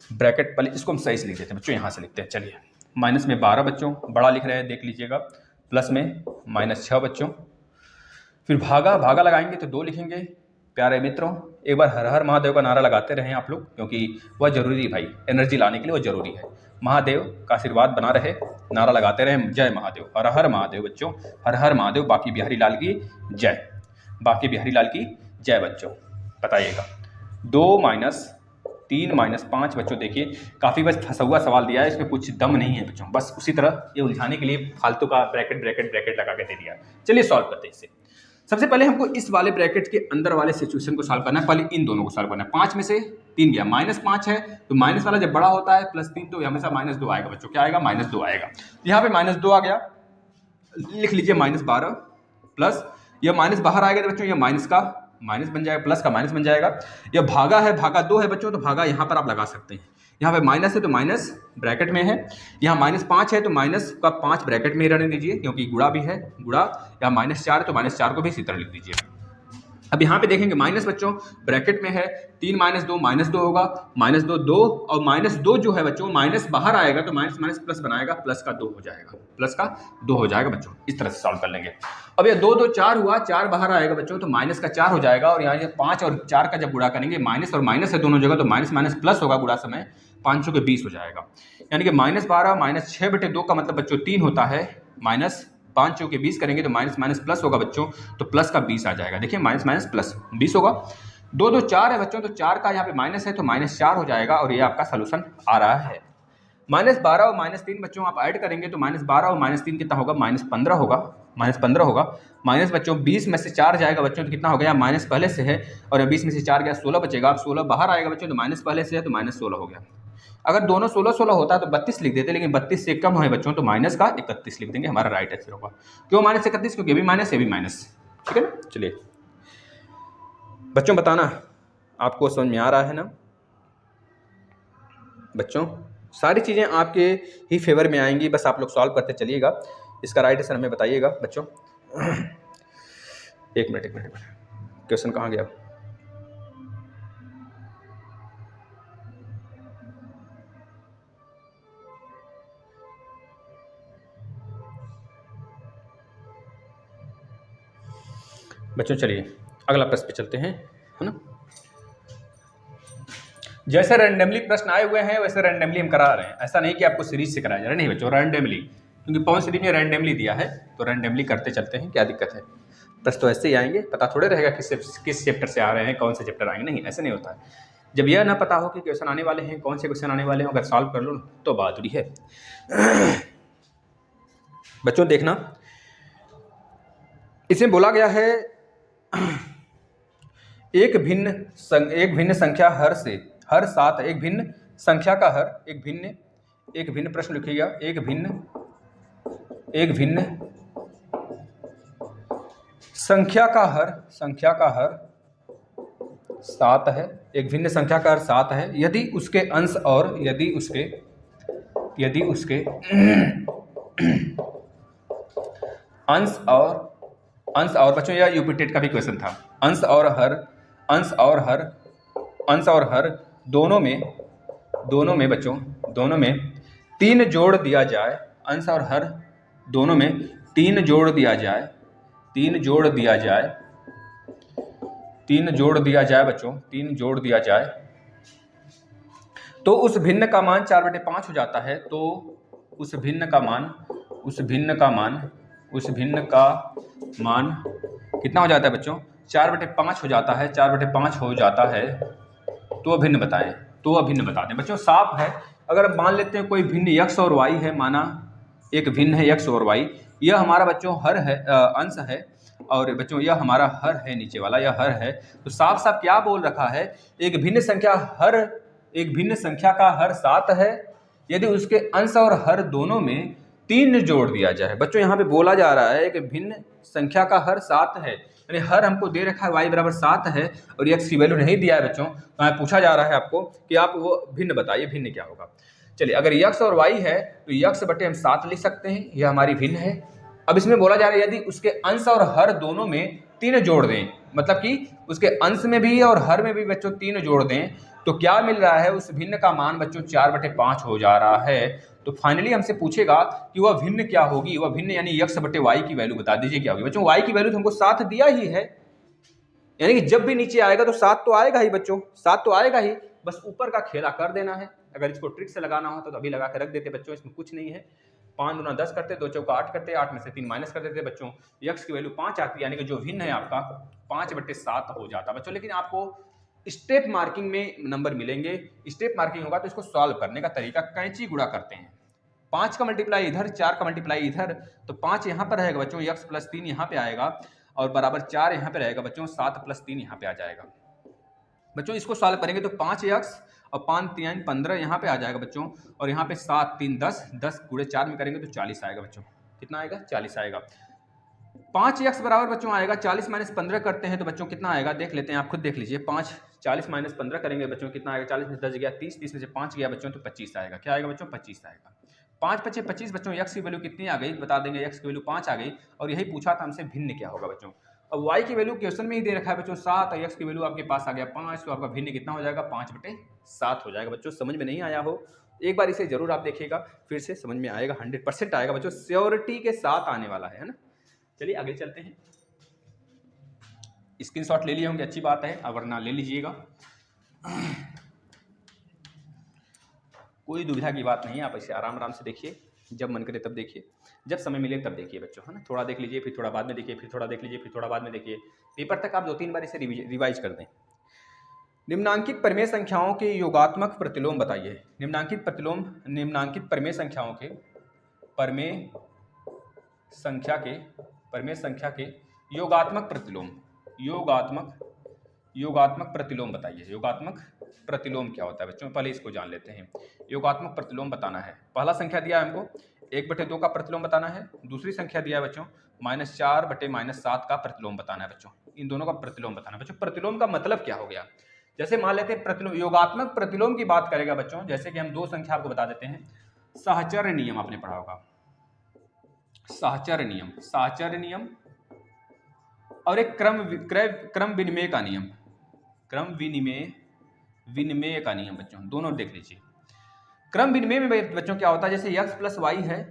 ब्रैकेट, पहले इसको हम सही से लिख देते हैं बच्चों, यहाँ से लिखते हैं। चलिए माइनस में 12 बच्चों, बड़ा लिख रहे हैं देख लीजिएगा, प्लस में -6 बच्चों, फिर भागा लगाएंगे तो 2 लिखेंगे। प्यारे मित्रों एक बार हर हर महादेव का नारा लगाते रहें आप लोग, क्योंकि वह जरूरी है भाई, एनर्जी लाने के लिए वह जरूरी है। महादेव का आशीर्वाद बना रहे, नारा लगाते रहें, जय महादेव, हर हर महादेव बच्चों, हर हर महादेव, बाकी बिहारी लाल की जय, बाकी बिहारी लाल की जय बच्चों। बताइएगा 2 - 3 माइनस 5 बच्चों देखिए काफ़ी बस फंसा हुआ सवाल दिया है, इसमें कुछ दम नहीं है बच्चों, बस उसी तरह ये उलझाने के लिए फालतू का ब्रैकेट ब्रैकेट ब्रैकेट लगा के दे दिया। चलिए सॉल्व करते हैं इसे। सबसे पहले हमको इस वाले ब्रैकेट के अंदर वाले सिचुएशन को सॉल्व करना है, पहले इन दोनों को सॉल्व करना है। 5 में से 3 गया, -5 है तो माइनस वाला जब बड़ा होता है +3 तो हमेशा -2 आएगा बच्चों, क्या आएगा -2 आएगा। यहाँ पे -2 आ गया, लिख लीजिए -12 प्लस यह माइनस बाहर आएगा तो बच्चों ये माइनस का माइनस बन जाएगा, प्लस का माइनस बन जाएगा। यह भागा है, भागा 2 है बच्चों तो भागा यहाँ पर आप लगा सकते हैं। यहाँ पे माइनस है तो माइनस ब्रैकेट में है, यहाँ -5 है तो माइनस का 5 ब्रैकेट में ही रहने दीजिए क्योंकि गुणा भी है, गुणा। यहाँ -4 है तो -4 को भी इसी तरह लिख दीजिए। अब यहाँ पे देखेंगे माइनस बच्चों ब्रैकेट में है, 3 - 2 -2 होगा, -2 2 और -2 जो है बच्चों माइनस बाहर आएगा तो माइनस माइनस प्लस बनाएगा, प्लस का 2 हो जाएगा, प्लस का 2 हो जाएगा बच्चों। इस तरह से सॉल्व कर लेंगे। अब ये 2 2 4 हुआ, 4 बाहर आएगा बच्चों तो माइनस का 4 हो जाएगा और यहाँ 5 और 4 का जब गुणा करेंगे माइनस और माइनस है दोनों जगह तो माइनस माइनस प्लस होगा, गुणा समय 5 के 20 हो जाएगा। यानी कि -12 -6/2 का मतलब बच्चों 3 होता है, माइनस 5 चौके 20 करेंगे तो माइनस माइनस प्लस होगा बच्चों, तो प्लस का 20 आ जाएगा। देखिए माइनस माइनस प्लस 20 होगा। 2 2 4 है बच्चों तो 4 का यहाँ पे माइनस है तो -4 हो जाएगा और ये आपका सोल्यूशन आ रहा है। -12 और -3 बच्चों आप ऐड करेंगे तो -12 और -3 कितना होगा, -15 होगा, -15 होगा। माइनस बच्चों 20 में से 4 जाएगा बच्चों तो कितना हो गया, माइनस पहले से है और 20 में से 4 गया 16 बचेगा। अब 16 बाहर आएगा बच्चों तो माइनस पहले से है तो -16 हो गया। अगर दोनों 16 16 होता तो 32 लिख देते, लेकिन 32 से कम है बच्चों तो माइनस का 31 लिख देंगे, हमारा राइट आंसर होगा। क्यों -31? क्योंकि ये भी माइनस ये भी माइनस, ठीक है ना। चलिए बच्चों बताना आपको समझ में आ रहा है ना बच्चों, सारी चीज़ें आपके ही फेवर में आएंगी, बस आप लोग सॉल्व करते चलिएगा। इसका राइट आंसर हमें बताइएगा बच्चों। एक मिनट क्वेश्चन कहाँ गया। बच्चों चलिए अगला प्रश्न पे चलते हैं, है ना। जैसे रैंडमली प्रश्न आए हुए हैं वैसे रैंडमली हम करा रहे हैं, ऐसा नहीं कि आपको सीरीज से कराया जा रहा है, नहीं बच्चों रैंडमली, क्योंकि पवन सीरीज में रैंडमली दिया है तो रैंडमली करते चलते हैं, क्या दिक्कत है। प्रश्न तो ऐसे ही आएंगे, पता थोड़े रहेगा किस चैप्टर से आ रहे हैं, कौन से चैप्टर आएंगे, नहीं ऐसे नहीं होता है। जब यह ना पता हो कि क्वेश्चन आने वाले हैं, कौन से क्वेश्चन आने वाले हैं, अगर सॉल्व कर लो तो बहादुरी है। बच्चों देखना इसमें बोला गया है एक भिन्न संख्या हर से हर 7 एक भिन्न संख्या का हर एक भिन्न प्रश्न लिखिएगा, एक भिन्न संख्या का हर 7 है, एक भिन्न संख्या का हर 7 है यदि उसके अंश और यदि उसके अंश और बच्चों यह यूपी टेट का भी क्वेश्चन था। अंश और हर दोनों में बच्चों 3 जोड़ दिया जाए, अंश और हर दोनों में 3 जोड़ दिया जाए बच्चों, 3 जोड़ दिया जाए तो उस भिन्न का मान 4/5 हो जाता है। तो उस भिन्न का मान कितना हो जाता है बच्चों, 4/5 हो जाता है, 4/5 हो जाता है। तो वह भिन्न बताएं, तो वह भिन्न बता दें बच्चों। साफ है, अगर मान लेते हैं कोई भिन्न x और y है, माना एक भिन्न है x और y, यह हमारा बच्चों हर है, अंश है, और बच्चों यह हमारा हर है, नीचे वाला यह हर है। तो साफ साफ क्या बोल रखा है, एक भिन्न संख्या का हर 7 है यदि उसके अंश और हर दोनों में 3 जोड़ दिया जाए। बच्चों यहाँ पे बोला जा रहा है कि भिन्न संख्या का हर 7 है, यानी हर हमको दे रखा है y बराबर 7 है और x की वैल्यू नहीं दिया है बच्चों, तो पूछा जा रहा है आपको कि आप वो भिन्न बताइए, भिन्न क्या होगा। चलिए अगर x और y है तो x बटे हम 7 लिख सकते हैं, यह हमारी भिन्न है। अब इसमें बोला जा रहा है यदि उसके अंश और हर दोनों में 3 जोड़ दें, मतलब कि उसके अंश में भी और हर में भी बच्चों 3 जोड़ दें, तो क्या मिल रहा है, उस भिन्न का मान बच्चों 4/5 हो जा रहा है। तो फाइनली हमसे पूछेगा कि वह भिन्न क्या होगी, वह भिन्न यानी x बटे y की वैल्यू बता दीजिए क्या होगी। बच्चों y की वैल्यू तो हमको 7 दिया ही है, यानी कि जब भी नीचे आएगा तो 7 तो आएगा ही बच्चों, 7 तो आएगा ही, बस ऊपर का खेला कर देना है। अगर इसको ट्रिक से लगाना हो तो अभी लगा के रख देते बच्चों, इसमें कुछ नहीं है। 5 दूना 10 करते, 2 चौका 8 करते, 8 में से 3 माइनस कर देते बच्चों, x की वैल्यू 5 आती है, यानी कि जो भिन्न है आपका 5/7 हो जाता बच्चों। लेकिन आपको स्टेप मार्किंग में नंबर मिलेंगे। स्टेप मार्किंग होगा तो इसको सॉल्व करने का तरीका कैंची गुणा करते हैं। 5 का मल्टीप्लाई इधर, 4 का मल्टीप्लाई इधर, तो 5 यहाँ पर रहेगा बच्चों, x प्लस 3 यहाँ पे आएगा और बराबर 4 यहाँ पे रहेगा बच्चों, 7 प्लस 3 यहाँ पे आ जाएगा। बच्चों इसको सॉल्व करेंगे तो 5x और 5 3 15 यहाँ पे आ जाएगा बच्चों, और यहाँ पे 7 3 10, 10 गुणे 4 में करेंगे तो 40 आएगा बच्चों। कितना आएगा? 40 आएगा। 5x बराबर बच्चों आएगा 40 माइनस 15 करते हैं तो बच्चों कितना आएगा देख लेते हैं, आप खुद देख लीजिए। 5 40 माइनस 15 करेंगे बच्चों कितना आएगा, 40 में 10 गया 30, 30 में से 5 गया बच्चों तो 25 आएगा। क्या आएगा बच्चों? 25 आएगा। 5 5 25 बच्चों, x की वैल्यू कितनी आ गई बता देंगे, x की वैल्यू 5 आ गई। और यही पूछा था हमसे भिन्न क्या होगा बच्चों। अब y की वैल्यू क्वेश्चन में ही दे रखा है बच्चों 7 और x की वैल्यू आपके पास आ गया 5, तो आपका भिन्न कितना हो जाएगा? 5/7 हो जाएगा। बच्चों समझ में नहीं आया हो एक बार इसे जरूर आप देखिएगा, फिर से समझ में आएगा, 100% आएगा बच्चों, श्योरिटी के साथ आने वाला है ना। चलिए आगे चलते हैं। स्क्रीनशॉट ले लिए होंगे, अच्छी बात है, वरना ले लीजिएगा। कोई दुविधा की बात नहीं है, आप इसे आराम आराम से देखिए, जब मन करे तब देखिए, जब समय मिले तब देखिए बच्चों, है ना। थोड़ा देख लीजिए, फिर थोड़ा बाद में देखिए, फिर थोड़ा देख लीजिए, फिर थोड़ा बाद में देखिए। पेपर तक आप 2-3 बार इसे रिवाइज कर दें। निम्नांकित परिमेय संख्याओं के योगात्मक प्रतिलोम बताइए। निम्नांकित परिमेय संख्याओं के परिमेय संख्या के योगात्मक प्रतिलोम बताइए। योगात्मक प्रतिलोम क्या होता है बच्चों? पहले इसको जान लेते हैं। योगात्मक प्रतिलोम बताना है। पहला संख्या दिया है हमको 1/2 का प्रतिलोम बताना है। दूसरी संख्या दिया है बच्चों -4/-7 का प्रतिलोम बताना है बच्चों। इन दोनों का प्रतिलोम बताना है बच्चों। प्रतिलोम का मतलब क्या हो गया? जैसे मान लेते हैं प्रतिलोम, योगात्मक प्रतिलोम की बात करेगा बच्चों, जैसे कि हम 2 संख्या आपको बता देते हैं। साहचर्य नियम आपने पढ़ा होगा, साहचर्य नियम और एक क्रम विनिमय का नियम, विनिमय का नियम बच्चों, दोनों देख लीजिए। क्रम विनिमय में बच्चों क्या होता है, जैसे x प्लस वाई है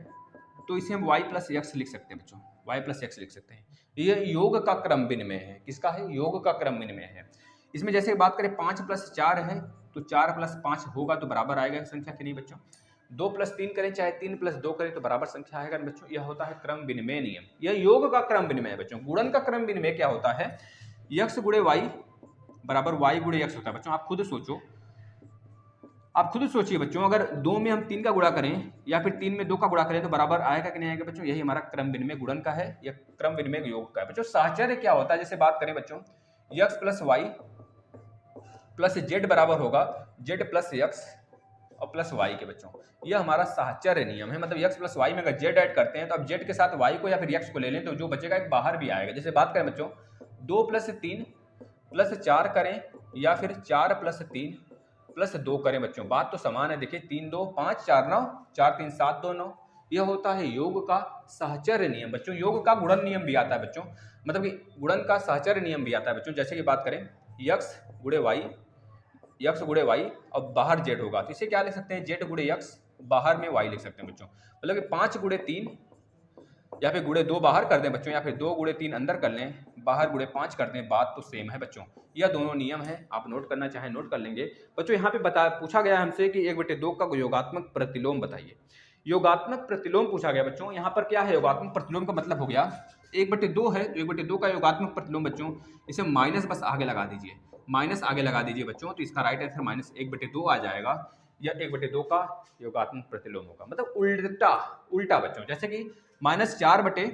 तो इसे हम y प्लस एक्स लिख सकते हैं बच्चों, y प्लस एक्स लिख सकते हैं। ये योग का क्रम विनिमय है। किसका है? योग का क्रम विनिमय है। इसमें जैसे बात करें 5 + 4 है तो 4 + 5 होगा तो बराबर आएगा संख्या कि नहीं बच्चों। 2 + 3 करें चाहे 3 + 2 करें तो बराबर संख्या आएगा ना बच्चों। यह होता है क्रम विनिमय नियम। यह योग का क्रम विनिमय है बच्चों। गुणन का क्रम विनिमय क्या होता है? x गुणे वाई बराबर y गुणे x होता है बच्चों। आप खुद सोचिए बच्चों, अगर 2 में हम 3 का गुणा करें या फिर 3 में 2 का गुणा करें तो बराबर आएगा कि नहीं आएगा बच्चों। यही हमारा क्रम विनिमय गुणन का है या क्रम विनिमय योग का है बच्चों। साहचर्य क्या होता है? जैसे बात करें बच्चों, x + y + z बराबर होगा z + x और प्लस y के बच्चों। यह हमारा साहचर्य नियम है। मतलब x + y में अगर z ऐड करते हैं तो अब z के साथ y को या फिर x को ले लें तो जो बचेगा एक बाहर भी आएगा। जैसे बात करें बच्चों 2 + 3 + 4 करें या फिर 4 + 3 + 2 करें बच्चों, बात तो समान है। देखिए 3 2 5 4 9, 4 3 7 2 9। यह होता है योग का साहचर्य नियम बच्चों। योग का गुणन नियम भी आता है बच्चों, मतलब कि गुणन का साहचर्य नियम भी आता है बच्चों। जैसे कि बात करें x गुणे y और बाहर z होगा तो इसे क्या लिख सकते हैं? z गुणे x, बाहर में y लिख सकते हैं बच्चों। मतलब कि 5 गुणे 3 या फिर गुणे 2 बाहर कर दें बच्चों, या फिर 2 गुणे 3 अंदर कर लें, बाहर गुणे 5 कर दें, बात तो सेम है बच्चों। यह दोनों नियम है, आप नोट करना चाहें नोट कर लेंगे बच्चों। यहाँ पे पूछा गया हमसे कि 1/2 का योगात्मक प्रतिलोम बताइए। योगात्मक प्रतिलोम पूछा गया बच्चों। यहाँ पर क्या है? योगात्मक प्रतिलोम का मतलब हो गया 1/2 है तो 1/2 का योगात्मक प्रतिलोम बच्चों, इसे माइनस बस आगे लगा दीजिए, माइनस आगे लगा दीजिए बच्चों, तो इसका राइट आंसर -1/2 आ जाएगा। या 1/2 का योगात्मक प्रतिलोम होगा, मतलब उल्टा बच्चों। जैसे कि -4 बटे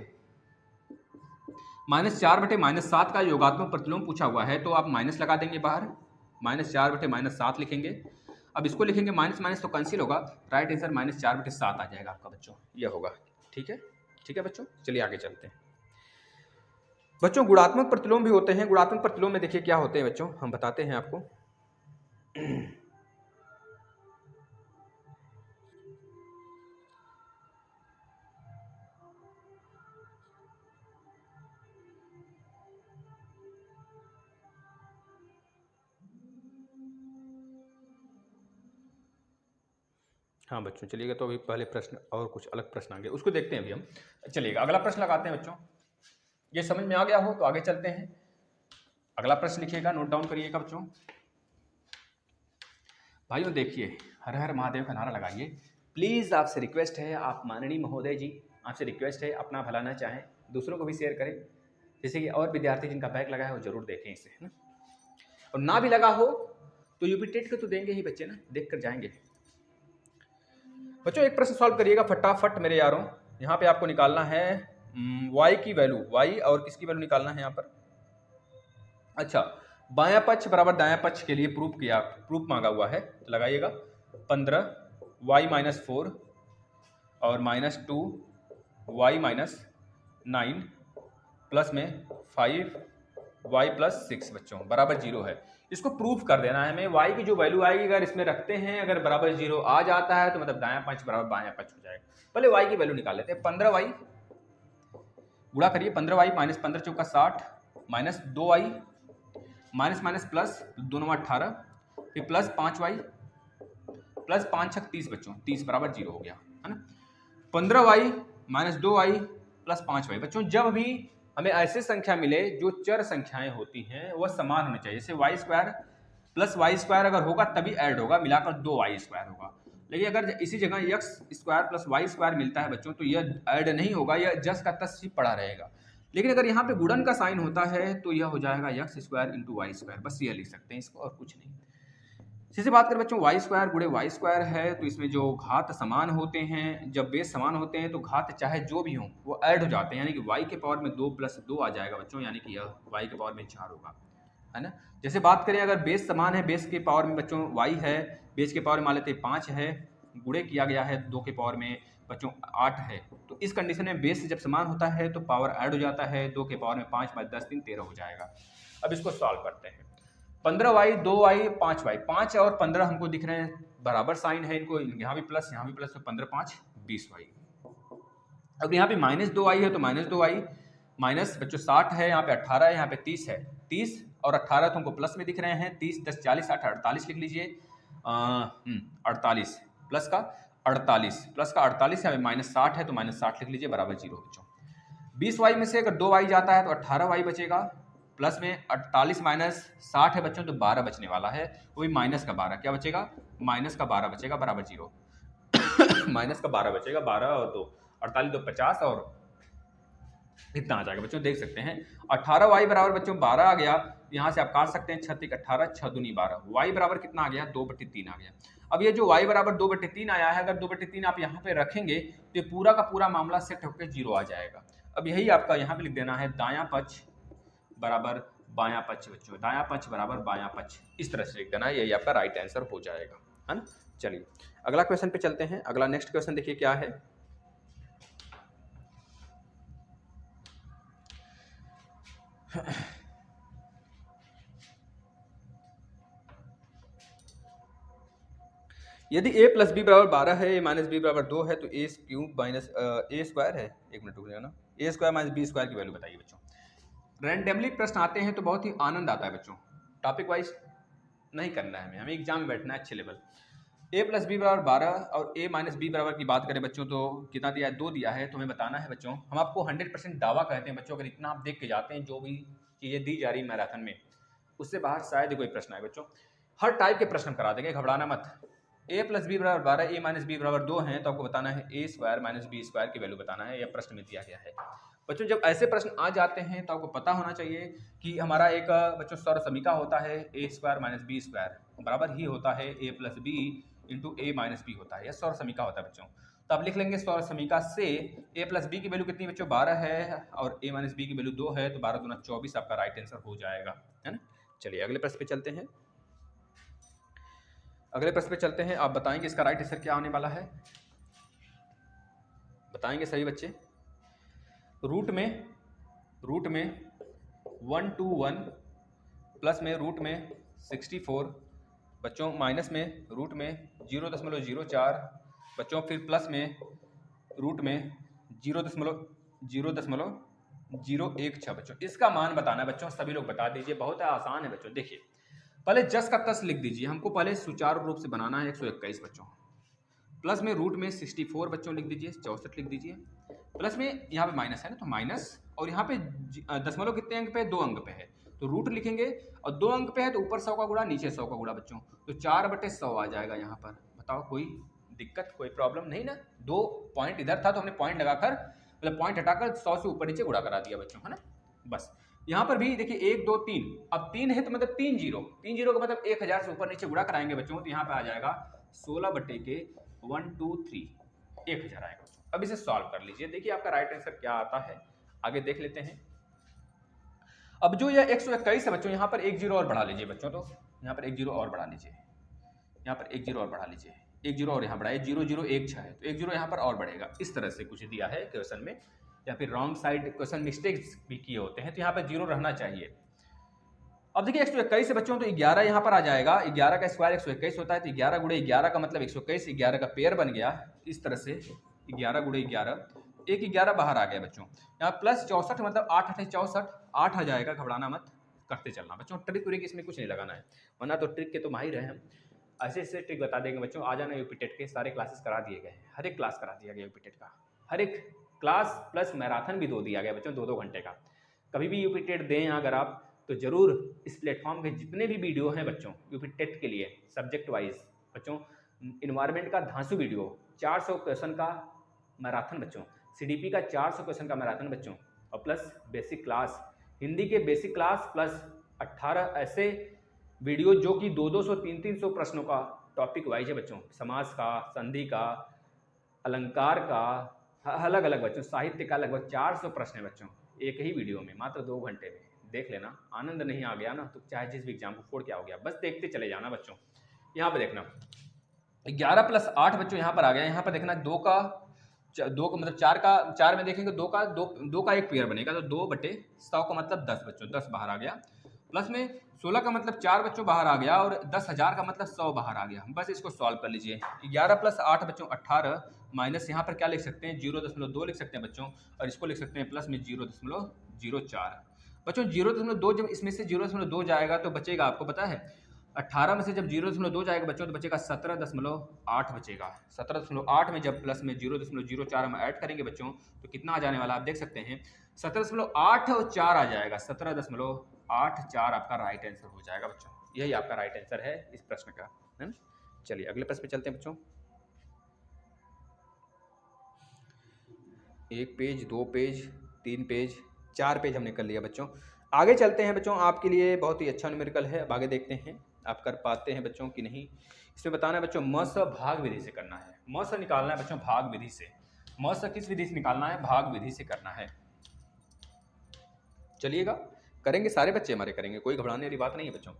-7 का योगात्मक प्रतिलोम पूछा हुआ है तो आप माइनस लगा देंगे बाहर, -4 बटे -7 लिखेंगे। अब इसको लिखेंगे माइनस माइनस तो कैंसिल होगा, राइट आंसर -4/7 आ जाएगा आपका बच्चों, यह होगा। ठीक है बच्चों, चलिए आगे चलते हैं। बच्चों गुणात्मक प्रतिलोम भी होते हैं। गुणात्मक प्रतिलोम में देखिए क्या होते हैं बच्चों, हम बताते हैं आपको। हाँ बच्चों चलिएगा, तो अभी पहले प्रश्न और कुछ अलग प्रश्न आ गए, उसको देखते हैं अभी हम। चलिएगा अगला प्रश्न लगाते हैं बच्चों। ये समझ में आ गया हो तो आगे चलते हैं। अगला प्रश्न लिखिएगा, नोट डाउन करिएगा बच्चों। भाइयों देखिए, हर हर महादेव का नारा लगाइए। प्लीज़ आपसे रिक्वेस्ट है, आप माननीय महोदय जी, आपसे रिक्वेस्ट है, अपना भला ना चाहें, दूसरों को भी शेयर करें, जैसे कि और विद्यार्थी जिनका बैक लगा है वो जरूर देखें इसे, है ना। और ना भी लगा हो तो यूपी टेट के तो देंगे ही बच्चे ना, देख कर जाएंगे। बच्चों एक प्रश्न सॉल्व करिएगा फटाफट मेरे यारों। यहाँ पे आपको निकालना है y की वैल्यू, y और किसकी वैल्यू निकालना है यहाँ पर। अच्छा, बायां पक्ष बराबर दायां पक्ष के लिए प्रूफ मांगा हुआ है, तो लगाइएगा 15 y माइनस 4 और माइनस 2 y माइनस 9 प्लस में 5 y प्लस 6 बच्चों बराबर 0 है। इसको प्रूफ कर देना है हमें। y की जो वैल्यू आएगी अगर इसमें रखते हैं, अगर बराबर 0 आ जाता है तो मतलब दायां पक्ष बराबर बायां पक्ष हो जाएगा। पहले y की वैल्यू निकाल लेते हैं। 15y गुणा करिए, 15y माइनस 15 चौका 60 minus 2y minus minus plus 2 9 18 फिर प्लस 5y प्लस 5 6 30 बच्चों 30 बराबर 0 हो गया है ना। 15y minus 2y plus 5y बच्चों जब भी हमें ऐसे संख्या मिले जो चर संख्याएं होती हैं वह समान होनी चाहिए। जैसे y square plus y square अगर होगा तभी ऐड होगा, मिलाकर 2y स्क्वायर होगा। लेकिन अगर इसी जगह x square plus y square मिलता है बच्चों तो यह ऐड नहीं होगा, यह जस का तस ही पड़ा रहेगा। लेकिन अगर यहाँ पे गुणन का साइन होता है तो यह हो जाएगा x square into y square, बस यह लिख सकते हैं इसको और कुछ नहीं। सीधे बात करें बच्चों, वाई स्क्वायर गुणे वाई स्क्वायर है तो इसमें जो घात समान होते हैं, जब बेस समान होते हैं तो घात चाहे जो भी हो वो ऐड हो जाते हैं, यानी कि y के पावर में 2 प्लस 2 आ जाएगा बच्चों, यानी कि यह y के पावर में 4 होगा, है ना। जैसे बात करें अगर बेस समान है, बेस के पावर में बच्चों y है, बेस के पावर में मान लेते हैं 5 है, गुणे किया गया है 2 के पावर में बच्चों 8 है, तो इस कंडीशन में बेस जब समान होता है तो पावर ऐड हो जाता है, 2 के पावर में 5 5 10 3 13 हो जाएगा। अब इसको सॉल्व करते हैं। 15y 2y 5y, 5 और 15 हमको दिख रहे हैं बराबर साइन है, इनको यहाँ भी प्लस तो 15 5 20y। अब यहाँ पे माइनस 2y है तो माइनस 2y माइनस बच्चों 60 है, यहाँ पे 18 है, यहाँ पे 30 है, 30 और 18 तो हमको प्लस में दिख रहे हैं, 30 10 40 8 48 लिख लीजिए। 48 प्लस का 48 है, माइनस 60 है तो माइनस 60 लिख लीजिए बराबर 0 बच्चों। 20y में से अगर 2y जाता है तो 18y बचेगा, प्लस में 48 माइनस 60 है बच्चों तो 12 बचने वाला है, वही माइनस का 12 क्या बचेगा, माइनस का 12 बचेगा बराबर 0। माइनस का 12 बचेगा, 12 और 2 48 2 50 और इतना आ जाएगा बच्चों, देख सकते हैं 18y बराबर बच्चों 12 आ गया। यहाँ से आप काट सकते हैं 6 18 6 दूनी 12, y बराबर कितना आ गया 2/3 आ गया। अब ये जो y बराबर 2/3 आया है, अगर 2/3 आप यहाँ पे रखेंगे तो ये पूरा का पूरा मामला सेट होकर 0 आ जाएगा। अब यही आपका यहाँ पे लिख देना है दायां पक्ष बराबर बायां पक्ष बच्चों, दायां पक्ष बराबर बायां पक्ष, इस तरह से लिख देना है, यही आपका राइट आंसर हो जाएगा, है ना। चलिए अगला क्वेश्चन पे चलते हैं। अगला नेक्स्ट क्वेश्चन देखिए क्या है। यदि a प्लस बी बराबर 12 है, a माइनस बी बराबर 2 है तो a cube minus a square है, एक मिनट रुक ना, a square minus b square की वैल्यू बताइए बच्चों। रैंडमली प्रश्न आते हैं तो बहुत ही आनंद आता है बच्चों, टॉपिक वाइज नहीं करना है हमें एग्जाम में बैठना है अच्छे लेवल। a प्लस बी बराबर 12 और a माइनस बी बराबर की बात करें बच्चों तो कितना दिया है, 2 दिया है, तो हमें बताना है बच्चों। हम आपको 100% दावा कहते हैं बच्चों, अगर इतना आप देख के जाते हैं जो भी चीज़ें दी जा रही मैराथन में, उससे बाहर शायद कोई प्रश्न आए बच्चों। हर टाइप के प्रश्न करा देंगे, घबराना मत। a प्लस बी बराबर 12, a माइनस बी बराबर 2 हैं तो आपको बताना है a square minus b square की वैल्यू बताना है, यह प्रश्न में दिया गया है बच्चों। जब ऐसे प्रश्न आ जाते हैं तो आपको पता होना चाहिए कि हमारा एक बच्चों सौर समीका होता है a square minus b square बराबर ही होता है a plus b into a minus b होता है, यह सौर समीका होता है बच्चों। तो आप लिख लेंगे सौर समीका से a प्लस बी की वैल्यू कितनी बच्चों 12 है और a माइनस बी की वैल्यू 2 है, तो 12 दूना 24 आपका राइट आंसर हो जाएगा, है ना। चलिए अगले प्रश्न पे चलते हैं। अगले प्रश्न पे चलते हैं, आप बताएंगे इसका राइट आंसर क्या होने वाला है, बताएंगे सभी बच्चे। रूट में 1 2 1 प्लस में रूट में 64 बच्चों, माइनस में रूट में 0.04 बच्चों, फिर प्लस में रूट में 0.016 बच्चों। इसका मान बताना है बच्चों, सभी लोग बता दीजिए, बहुत आसान है बच्चों। देखिए पहले जस का तस लिख दीजिए, हमको पहले सुचारू रूप से बनाना है 121 बच्चों। प्लस में रूट में 64 बच्चों लिख दीजिए, 64 लिख दीजिए, प्लस में यहाँ पे माइनस है ना तो माइनस, और यहाँ पे दशमलव कितने अंक पे है, 2 अंक पे है तो रूट लिखेंगे, और 2 अंक पे है तो ऊपर 100 का गुणा नीचे 100 का गुणा बच्चों, तो 4/100 आ जाएगा यहाँ पर। बताओ कोई दिक्कत कोई प्रॉब्लम नहीं ना। 2 पॉइंट इधर था तो हमने पॉइंट लगाकर मतलब पॉइंट हटाकर 100 से ऊपर नीचे गुणा करा दिया बच्चों, है ना। बस यहाँ पर भी देखिए 1 2 3, अब 3 है तो मतलब 3 जीरो, 3 जीरो का मतलब 1000 से ऊपर नीचे गुणा कराएंगे बच्चों तो यहाँ पे आ जाएगा 16 बटे के 1 2 3, 1000 आएगा बच्चों। अब इसे सॉल्व कर लीजिए, देखिए आपका राइट आंसर क्या आता है, आगे देख लेते हैं। अब जो यह 121 है बच्चों, यहाँ पर एक जीरो और बढ़ा लीजिए बच्चों, तो यहाँ पर एक जीरो और बढ़ा लीजिए, यहाँ पर एक जीरो और बढ़ा लीजिए, एक जीरो और यहाँ बढ़ाइए, 0 0 1 6 है तो एक जीरो यहाँ पर और बढ़ेगा। इस तरह से कुछ दिया है क्वेश्चन में, या फिर रॉन्ग साइड क्वेश्चन मिस्टेक्स भी किए होते हैं तो यहाँ पर जीरो रहना चाहिए। अब देखिए 121 है बच्चों, तो 11 यहाँ पर आ जाएगा, 11 का स्क्वायर 121 होता है, तो 11 गुणे 11 का मतलब 121, 11 का पेयर बन गया इस तरह से, 11 गुणे 11, एक 11 बाहर आ गया बच्चों। यहाँ प्लस 64 मतलब 8 8 64, 8 आ जाएगा, घबराना मत, करते चलना बच्चों। ट्रिक व्रिक इसमें कुछ नहीं लगाना है, वरना तो ट्रिक के तो माहिर हैं हम, ऐसे ऐसे ट्रिक बता देंगे बच्चों। आ जाना यूपी टेट के सारे क्लासेस करा दिए गए, हर एक क्लास करा दिया गया यूपी टेट का, हर एक क्लास प्लस मैराथन भी दिया गया बच्चों, 2 घंटे का। कभी भी यूपी टेट दें अगर आप, तो जरूर इस प्लेटफॉर्म के जितने भी वीडियो हैं बच्चों यूपी टेट के लिए सब्जेक्ट वाइज बच्चों, इन्वायरमेंट का धांसू वीडियो, 400 क्वेश्चन का मैराथन बच्चों, सीडीपी का 400 क्वेश्चन का मैराथन बच्चों, और प्लस बेसिक क्लास, हिंदी के बेसिक क्लास प्लस 18 ऐसे वीडियो जो कि 200 300 प्रश्नों का टॉपिक वाइज है बच्चों, समास का, संधि का, अलंकार का, अलग अलग बच्चों, साहित्य का, लगभग 400 प्रश्न है बच्चों एक ही वीडियो में, मात्र 2 घंटे में। देख लेना, आनंद नहीं आ गया ना तो चाहे जिस भी एग्जाम को फोड़ के आ गया, बस देखते चले जाना बच्चों। यहाँ पे देखना 11 प्लस 8 बच्चों यहाँ पर आ गया, यहाँ पर देखना 2 का मतलब 4 में देखेंगे 2 का एक पेयर बनेगा, तो 2 बटे 100 का मतलब 10 बच्चों, 10 बाहर आ गया। प्लस में 16 का मतलब 4 बच्चों बाहर आ गया, और 10,000 का मतलब 100 बाहर आ गया। बस इसको सॉल्व कर लीजिए। 11 प्लस 8 बच्चों 18, माइनस यहाँ पर क्या लिख सकते हैं 0.2 लिख सकते हैं बच्चों, और इसको लिख सकते हैं प्लस में 0.04 बच्चों। 0.2 जब इसमें से 0.2 जाएगा तो बचेगा, आपको पता है 18 में से जब 0.2 जाएगा बच्चों तो बचेगा 17.8 बचेगा। 17.8 में जब प्लस में 0.04 हम ऐड करेंगे बच्चों तो कितना आ जाने वाला आप देख सकते हैं 17.8 और 4 आ जाएगा, 17.84 आपका राइट आंसर हो जाएगा बच्चों। यही आपका राइट आंसर है इस प्रश्न का, है ना। चलिए अगले प्रश्न पे चलते हैं बच्चों। 1 पेज 2 पेज 3 पेज 4 पेज हमने कर लिया बच्चों। आगे चलते हैं बच्चों, आपके लिए बहुत ही अच्छा न्यूमेरिकल है, अब आगे देखते हैं आप कर पाते हैं बच्चों कि नहीं। इसमें बताना है बच्चों म स भाग विधि से करना है, म स निकालना है बच्चों भाग विधि से। म स किस विधि से निकालना है, भाग विधि से करना है। चलिएगा करेंगे, सारे बच्चे हमारे करेंगे, कोई घबराने वाली बात नहीं है बच्चों।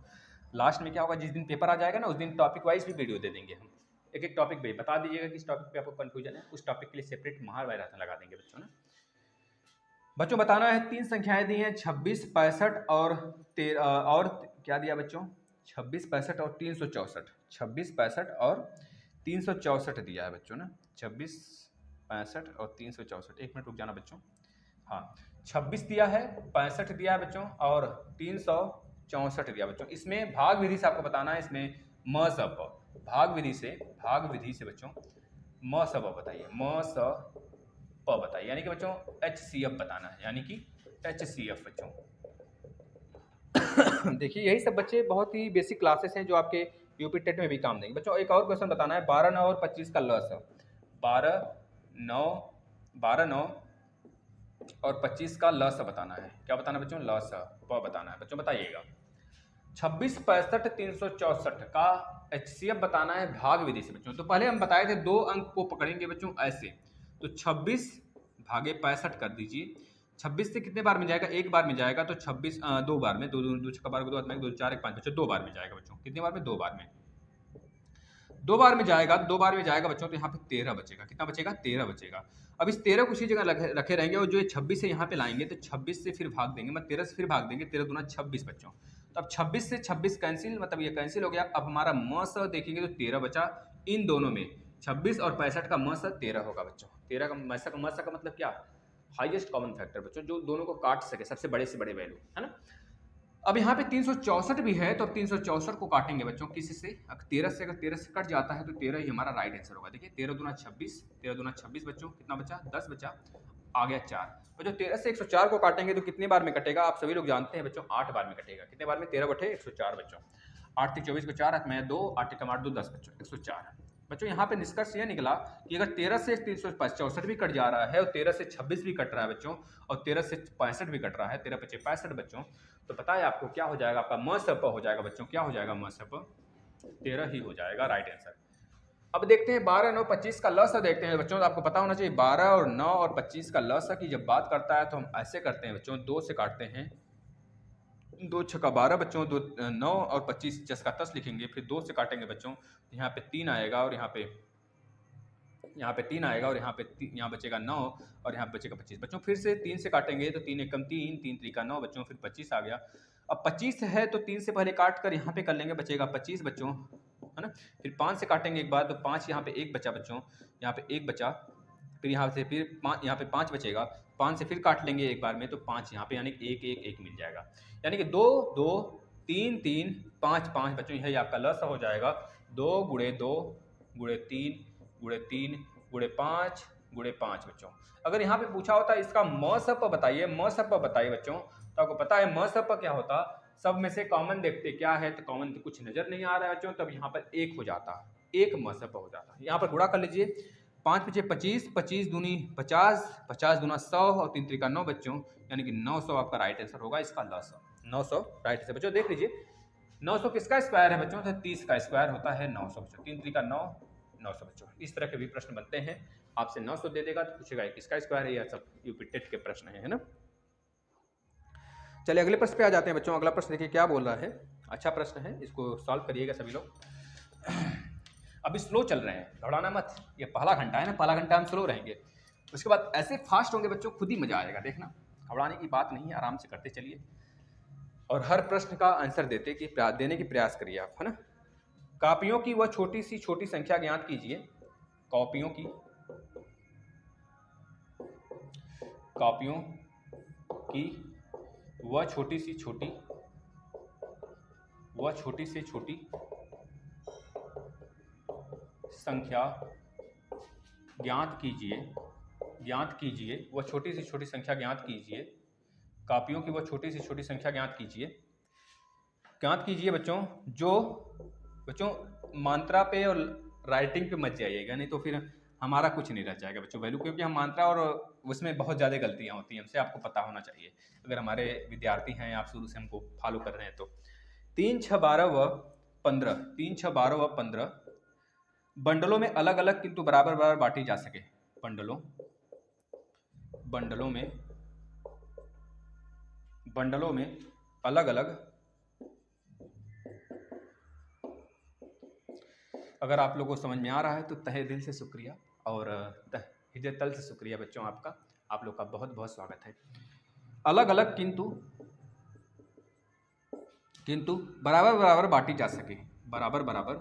लास्ट में क्या होगा, जिस दिन पेपर आ जाएगा ना उस दिन टॉपिक वाइज भी वीडियो दे देंगे हम, एक एक टॉपिक पे बता दीजिएगा किस टॉपिक पे आपको कंफ्यूजन है, उस टॉपिक के लिए सेपरेट महाभारत लगा देंगे बच्चों ना। बच्चों बताना है 3 संख्याएं दी हैं 26 65 और क्या दिया बच्चों 26 65 और 364, 26 65 और 364 दिया है बच्चों ना, 26 65 और 364। 1 मिनट रुक जाना बच्चों। हाँ 26 दिया है, 65 दिया है बच्चों और 364 दिया बच्चों। इसमें भाग विधि से आपको बताना है, इसमें म स प भाग विधि से बच्चों म स प बताइए, म स प बताइए, यानी कि बच्चों HCF बताना है, यानी कि HCF बच्चों। देखिए यही सब बच्चे बहुत ही बेसिक क्लासेस हैं जो आपके यूपी टेट में भी काम देंगे बच्चों। एक और क्वेश्चन बताना है 12 9 और 25 का लस, 12 9 और 25 का लस बताना है। क्या बताना है बच्चों, लस प बताना है बच्चों, बताइएगा। 26 65 364 का HCF बताना है भाग विधि से बच्चों। तो पहले हम बताए थे 2 अंक को पकड़ेंगे बच्चों ऐसे, तो 26 भागे 65 कर दीजिए। 26 से कितने बार में जाएगा, एक बार में जाएगा, तो 26 2 बार में, 2 2 6 बार 2 2 4 1 5 बच्चों 2 बार में जाएगा बच्चों। कितने बार में, 2 बार में, 2 बार में जाएगा, 2 बार में जाएगा बच्चों, तो यहाँ पे 13 बचेगा। कितना बचेगा, 13 बचेगा। अब इस 13 को उसी जगह रखे रहेंगे, और जो 26 है यहाँ पे लाएंगे तो 26 से फिर भाग देंगे, मतलब 13 से फिर भाग देंगे, 13 दूना 26 बच्चों। तो अब 26 से 26 कैंसिल, मतलब ये कैंसिल हो गया। अब हमारा म स देखेंगे तो 13 बचा, इन दोनों में 26 और 65 का म स 13 होगा बच्चों। 13 का म स का मतलब क्या, हाईएस्ट कॉमन फैक्टर बच्चों, जो दोनों को काट सके, सबसे बड़े से बड़े वैल्यू, है ना। अब यहाँ पे 364 भी है, तो अब 364 को काटेंगे बच्चों किसी से, अगर 13 से कट जाता है तो 13 ही हमारा राइट आंसर होगा। देखिए 13 दूना 26, 13 दूना 26 बच्चों, कितना बचा, 10 बचा, आ गया 4 बच्चों। 13 से 104 को काटेंगे तो कितने बार में कटेगा, आप सभी लोग जानते हैं बच्चों, 8 बार में कटेगा। कितने बार में, 13 बटे 104 बच्चों, 8 से 24 को 4 में 2, 8 8 2 10 बच्चों, 104। बच्चों यहाँ पे निष्कर्ष ये निकला कि अगर 13 से 364 भी कट जा रहा है और 13 से 26 भी कट रहा है बच्चों, और 13 से 65 भी कट रहा है, 13 पचे 65 बच्चों, तो पता है आपको क्या हो जाएगा, आपका मसप हो जाएगा बच्चों, क्या हो जाएगा मसप, 13 ही हो जाएगा राइट आंसर। अब देखते हैं 12, 9, 25 का लसा देखते हैं बच्चों। तो आपको पता होना चाहिए 12 और 9 और 25 का लसा की जब बात करता है तो हम ऐसे करते हैं बच्चों, 2 से काटते हैं, 2 छक्का 12 बच्चों, 2 9 और 25 10 का 10 लिखेंगे, फिर 2 से काटेंगे बच्चों, यहाँ पे 3 आएगा और यहाँ पे 3 आएगा और यहाँ बचेगा 9 और यहाँ बचेगा 25 बच्चों। फिर से 3 से काटेंगे तो 3 एकम 3, 3 त्रिका 9 बच्चों, फिर 25 आ गया। अब 25 है तो 3 से पहले काट कर यहाँ पे कर लेंगे, बचेगा 25 बच्चों, है ना। फिर 5 से काटेंगे एक बार तो 5 यहाँ पे 1 बचा बच्चों, यहाँ पे 1 बचा, फिर यहाँ से फिर 5 यहाँ पे 5 बचेगा, 5 से फिर काट लेंगे एक बार में तो 5 यहाँ पे, यानी कि 1 1 1 मिल जाएगा, यानी कि 2 2 3 3 5 5 बच्चों, यही आपका लस हो जाएगा। 2 गुणे 2 गुणे 3 गुणे 3 गुणे 5 गुणे 5 बच्चों। अगर यहाँ पे पूछा होता है इसका मसप बताइए, मसप बताइए बच्चों, तो आपको पता है मसप क्या होता, सब में से कॉमन देखते क्या है, तो कॉमन तो कुछ नजर नहीं आ रहा है बच्चों, तब यहाँ पर 1 हो जाता, 1 मसप हो जाता। यहाँ पर गुणा कर लीजिए, 5 पचे 25, 25 दूनी 50, 50 दूना 100 और 3 त्रिका 9 बच्चों, यानी कि 900 आपका राइट आंसर होगा इसका लस, 900 राइट आंसर बच्चों। देख लीजिए 900 किसका स्क्वायर है बच्चों, तो 30 का स्क्वायर होता है 900 बच्चों, 3 त्रिका 9, 900 बच्चों। इस तरह के भी प्रश्न बनते हैं, आपसे 900 दे देगा तो पूछेगा किसका स्क्वायर है, यह सब यूपी टेट के प्रश्न है ना। चलिए अगले प्रश्न पे आ जाते हैं बच्चों। अगला प्रश्न देखिए क्या बोल रहा है, अच्छा प्रश्न है, इसको सॉल्व करिएगा सभी लोग। अभी स्लो चल रहे हैं, घबराना मत, ये पहला घंटा है ना, पहला घंटा हम स्लो रहेंगे, उसके बाद ऐसे फास्ट होंगे बच्चों, खुद ही मजा आएगा, देखना, घबराने की बात नहीं है, आराम से करते चलिए और हर प्रश्न का आंसर देने की प्रयास करिए आप, है ना। कॉपियों की वह छोटी संख्या ज्ञात कीजिए, कॉपियों की वह छोटी से छोटी संख्या ज्ञात कीजिए, वह छोटी से छोटी संख्या ज्ञात कीजिए, कॉपियों की वह छोटी से छोटी संख्या ज्ञात कीजिए बच्चों। जो बच्चों मात्रा पे और राइटिंग पे मत जाइएगा, नहीं तो फिर हमारा कुछ नहीं रह जाएगा बच्चों वैल्यू, क्योंकि हम मात्रा और उसमें बहुत ज़्यादा गलतियाँ होती हैं हमसे, आपको पता होना चाहिए अगर हमारे विद्यार्थी हैं, आप शुरू से हमको फॉलो कर रहे हैं तो। 3 6 12 व 15, 3 6 12 व 15 बंडलों में अलग अलग किंतु बराबर बराबर बांटी जा सके, बंडलों में अलग अलग, अगर आप लोगों को समझ में आ रहा है तो तहे दिल से शुक्रिया और हृदय तल से शुक्रिया बच्चों आपका, आप लोग का बहुत बहुत स्वागत है। अलग अलग किंतु बराबर बराबर बांटी जा सके, बराबर बराबर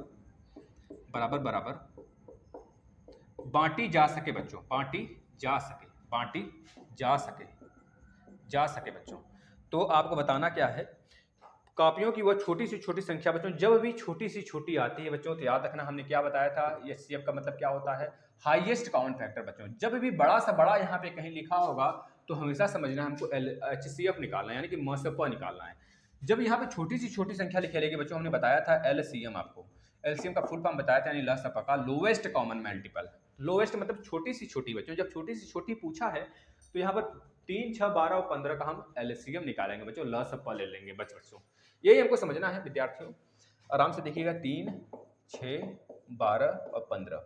बांटी जा सके बच्चों, बांटी जा सके बच्चों। तो आपको बताना क्या है, कॉपियों की वह छोटी से छोटी संख्या बच्चों, जब भी छोटी से छोटी आती है बच्चों तो याद रखना हमने क्या बताया था, एचसीएफ का मतलब क्या होता है, हाईएस्ट कॉमन फैक्टर बच्चों। जब भी बड़ा सा बड़ा यहाँ पे कहीं लिखा होगा तो हमेशा समझना हमको एचसीएफ निकालना है, यानी कि मसप निकालना है। जब यहाँ पे छोटी सी छोटी संख्या लिखे रहेगी बच्चों, हमने बताया था एलसीएम, आपको एलसीएम का फुल फॉर्म बताया था, यानी लसप का लोवेस्ट कॉमन मल्टीपल। लोवेस्ट मतलब छोटी सी छोटी बच्चों, जब छोटी सी छोटी पूछा है तो यहाँ पर 3 6 12 और 15 का हम एलसीएम निकालेंगे बच्चों, लसप ले लेंगे बच्चों, यही हमको समझना है विद्यार्थियों। आराम से देखिएगा, 3 6 12 और 15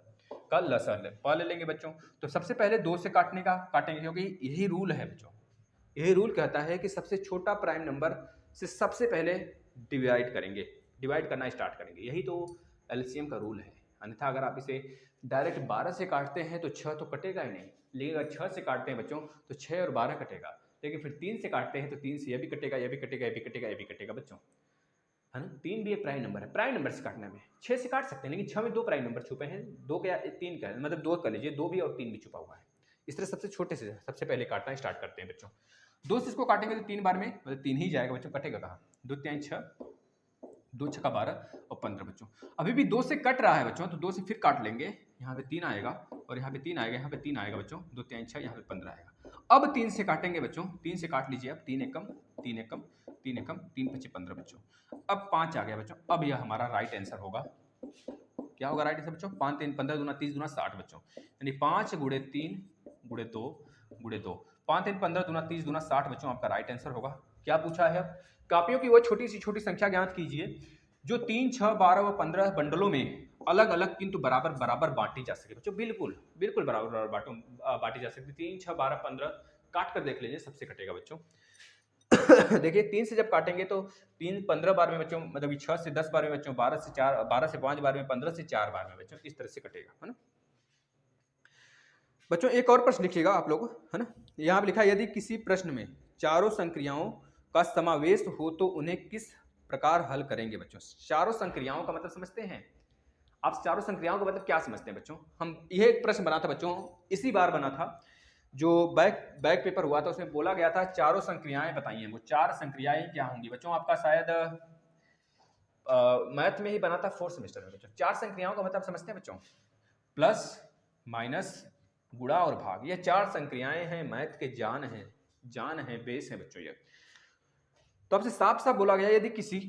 का लसा ले लेंगे बच्चों। तो सबसे पहले 2 से काटेंगे, क्योंकि यही रूल है बच्चों, यही रूल कहता है कि सबसे छोटा प्राइम नंबर से सबसे पहले डिवाइड करना स्टार्ट करेंगे, यही तो एलसीएम का रूल है। अन्यथा अगर आप इसे डायरेक्ट 12 से काटते हैं तो 6 तो कटेगा ही नहीं, लेकिन अगर 6 से काटते हैं बच्चों तो 6 और 12 कटेगा, लेकिन फिर 3 से काटते हैं तो 3 से ये भी कटेगा, ये भी कटेगा, ये भी कटेगा, ये भी कटेगा बच्चों, है ना। 3 भी एक प्राइम नंबर है, प्राइम नंबर से काटने में 6 से काट सकते हैं, लेकिन 6 में 2 प्राइम नंबर छुपे हैं, 2 क्या 3 का, मतलब 2 कर लीजिए, 2 भी और 3 भी छुपा हुआ है। इस तरह सबसे छोटे से सबसे पहले काटना स्टार्ट करते हैं बच्चों। 2 से इसको काटेंगे तो 3 बार में मतलब 3 ही जाएगा बच्चों, कटेगा कहाँ, 2 3 6, 2 6 12 और 15 बच्चों। अभी भी 2 से कट रहा है बच्चों, तो 2 से फिर काट लेंगे, यहाँ पे 3 आएगा और यहाँ पे 3 आएगा, यहाँ पे 3 आएगा बच्चों, 2 3 6, यहाँ पे 15 आएगा। अब 3 से काटेंगे बच्चों, 3 से काट लीजिए, अब 3 एकम 3 एकम 3 एकम 3 5 15 बच्चों। अब 5 आ गया बच्चों, अब यह हमारा राइट आंसर होगा, क्या होगा राइट आंसर बच्चों? 5 3 15 दूना 30 दूना 60 बच्चों, यानी 5 गुणे 3 गुणे 2 गुणे 2, 5 3 15 दूना 30 दूना 60 बच्चों आपका राइट आंसर होगा। क्या पूछा है? अब कापियों की वो छोटी सी छोटी संख्या ज्ञात कीजिए जो 3 6 12 व 15 बंडलों में अलग अलग किंतु बराबर बराबर बांटी जा सके बच्चों। बिल्कुल बिल्कुल बराबर बराबर बांटी जा सकती। 3 6 12 15 काट कर देख लीजिए, सबसे कटेगा बच्चों। देखिए 3 से जब काटेंगे तो 3 15 बार में बच्चों, मतलब 6 से 10 बार में बच्चों, 12 से 4 12 से 5 बार में, 15 से 4 बार में बच्चों, इस तरह से कटेगा, है ना बच्चों। एक और प्रश्न लिखिएगा आप लोग, है ना। यहाँ पे लिखा है यदि किसी प्रश्न में चारों संक्रियाओं का समावेश हो तो उन्हें किस प्रकार हल करेंगे बच्चों। चारों संक्रियाओं का मतलब समझते हैं आप? चारों संक्रियाओं का मतलब क्या समझते हैं बच्चों? हम यह एक प्रश्न बना था बच्चों, इसी बार बना था, जो बैक पेपर हुआ था, उसमें बोला गया था चारों संक्रियाएं बताइए। वो 4 संक्रियाएं क्या होंगी बच्चों? आपका शायद मैथ में ही बना था 4th सेमेस्टर में बच्चों। 4 संक्रियाओं का मतलब समझते हैं बच्चों? प्लस माइनस गुणा और भाग, ये 4 संक्रियाएं हैं, मैथ के जान है बेस है बच्चों ये। तो आपसे साफ साफ बोला गया यदि किसी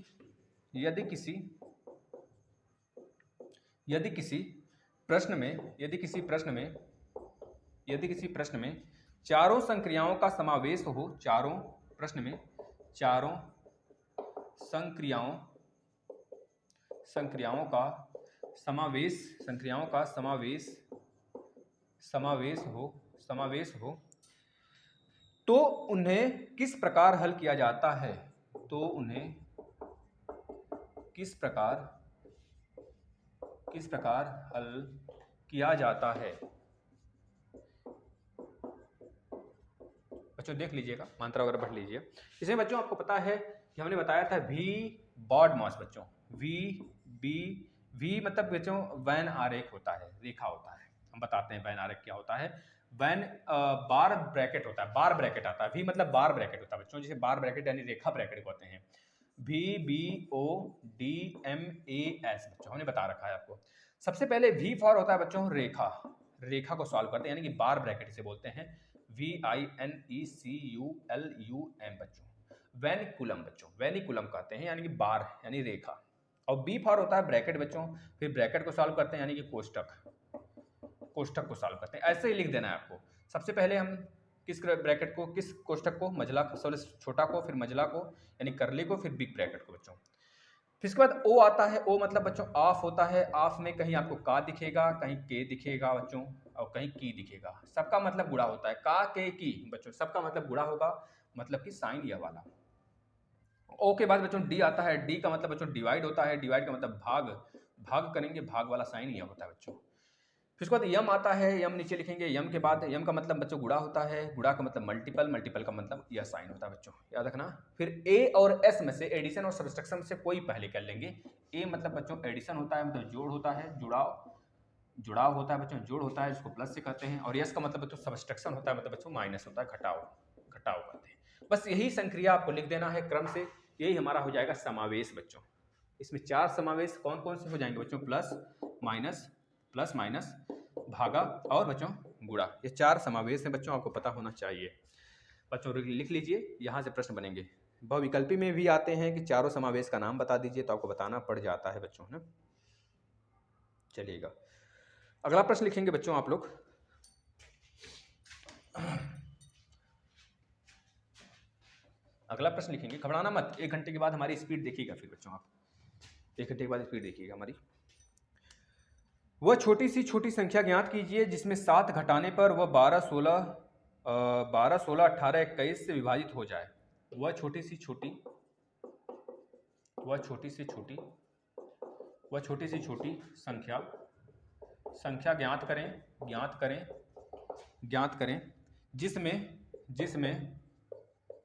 प्रश्न में चारों संक्रियाओं का समावेश हो, चारों संक्रियाओं का समावेश हो तो उन्हें किस प्रकार हल किया जाता है? हल किया जाता है बच्चों? देख लीजिएगा, मात्रा वगैरह पढ़ लीजिए। इसमें बच्चों आपको पता है कि हमने बताया था वी बॉड मॉस बच्चों, वी मतलब बच्चों वैन आरेख होता है, रेखा होता है। हम बताते हैं वैन आरेख क्या होता है। वैन बार ब्रैकेट होता है, बार ब्रैकेट आता है। वी मतलब बार ब्रैकेट होता है बच्चों, जिसे बार ब्रैकेट यानी रेखा ब्रैकेट कहते हैं। VBODMAS बच्चों हमने बता रखा है आपको। सबसे पहले वी फॉर होता है बच्चों रेखा को सॉल्व करते हैं, यानी कि बार ब्रैकेट इसे बोलते हैं। VINECULUM बच्चों, वेनिकुलम बच्चों, वेनिकुलम कहते हैं, यानी कि बार यानी रेखा। और बी फॉर होता है ब्रैकेट बच्चों, फिर ब्रैकेट को सॉल्व करते हैं यानी कि कोष्ठक को सॉल्व करते हैं। ऐसे ही लिख देना है आपको। सबसे पहले हम किस ब्रैकेट को, किस कोष्ठक को, मझला छोटा को, फिर मझला को यानी करली को, फिर बिग ब्रैकेट को बच्चों। फिर इसके बाद ओ आता है। ओ मतलब बच्चों ऑफ होता है। ऑफ में कहीं आपको का दिखेगा, कहीं के दिखेगा बच्चों, और कहीं की दिखेगा। सबका मतलब गुणा होता है, का के की बच्चों, सबका मतलब गुणा होगा, मतलब कि साइन यह वाला। ओ के बाद बच्चों डी आता है। डी का मतलब बच्चों डिवाइड होता है। डिवाइड का मतलब भाग करेंगे, भाग वाला साइन यह होता है बच्चों। फिर उसके बाद यम आता है। यम नीचे लिखेंगे। यम के बाद यम का मतलब बच्चों गुणा होता है। गुणा का मतलब मल्टीपल का मतलब यह साइन होता है बच्चों, याद रखना। फिर ए और एस में से एडिशन और सब्सट्रैक्शन से कोई पहले कर लेंगे। ए मतलब बच्चों एडिशन होता है, मतलब जोड़ होता है, जुड़ाव होता है बच्चों, जोड़ होता है, इसको प्लस से कहते हैं। और यस का मतलब बच्चों सब्सट्रैक्शन होता है, मतलब बच्चों माइनस होता है, घटाव कहते हैं। बस यही संक्रिया आपको लिख देना है क्रम से। यही हमारा हो जाएगा समावेश बच्चों। इसमें 4 समावेश कौन कौन से हो जाएंगे बच्चों? प्लस माइनस भागा और बच्चों गुणा, ये 4 समावेश हैं बच्चों, आपको पता होना चाहिए बच्चों। लिख लीजिए, यहाँ से प्रश्न बनेंगे। बहुविकल्पी में भी आते हैं कि चारों समावेश का नाम बता दीजिए, तो आपको बताना पड़ जाता है बच्चों, है ना। चलिएगा, अगला प्रश्न लिखेंगे बच्चों आप लोग। अगला प्रश्न लिखेंगे, घबराना मत। 1 घंटे के बाद हमारी स्पीड देखिएगा फिर बच्चों, आप 1 घंटे के बाद स्पीड देखिएगा हमारी। वह छोटी सी छोटी संख्या ज्ञात कीजिए जिसमें 7 घटाने पर वह 12 16 18 21 से विभाजित हो जाए। वह छोटी सी छोटी संख्या ज्ञात करें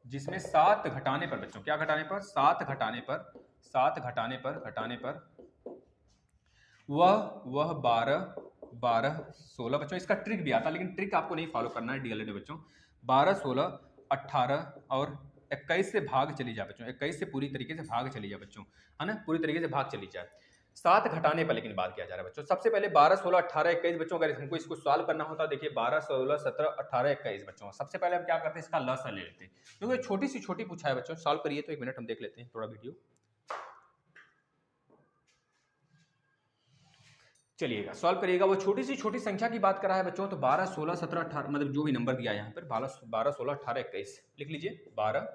जिसमें 7 घटाने पर बच्चों, क्या घटाने पर? 7 घटाने पर वह 12 16 बच्चों। इसका ट्रिक भी आता है, लेकिन ट्रिक आपको नहीं फॉलो करना है डीएलएड में बच्चों। 12 16 18 और 21 से भाग चली जाए बच्चों, 21 से पूरी तरीके से भाग चली जाए बच्चों, है ना, पूरी तरीके से भाग चली जाए। 7 घटाने पर लेकिन बात किया जा रहा है बच्चों। सबसे पहले 12 16 18 21 बच्चों, अगर हमको इसको सॉल्व करना होता है, देखिए 12 16 17 18 21 बच्चों। सबसे पहले हम क्या करते हैं, इसका लसा ले लेते हैं, क्योंकि छोटी सी छोटी पूछा है बच्चों। सॉल्व करिए तो 1 मिनट हम देख लेते हैं थोड़ा वीडियो। चलिएगा सॉल्व करिएगा। वो छोटी सी छोटी संख्या की बात करा है बच्चों, तो 12, 16, 17, 18 मतलब जो भी नंबर दिया है यहाँ पर 12, 16, 18, 21 लिख लीजिए। 12,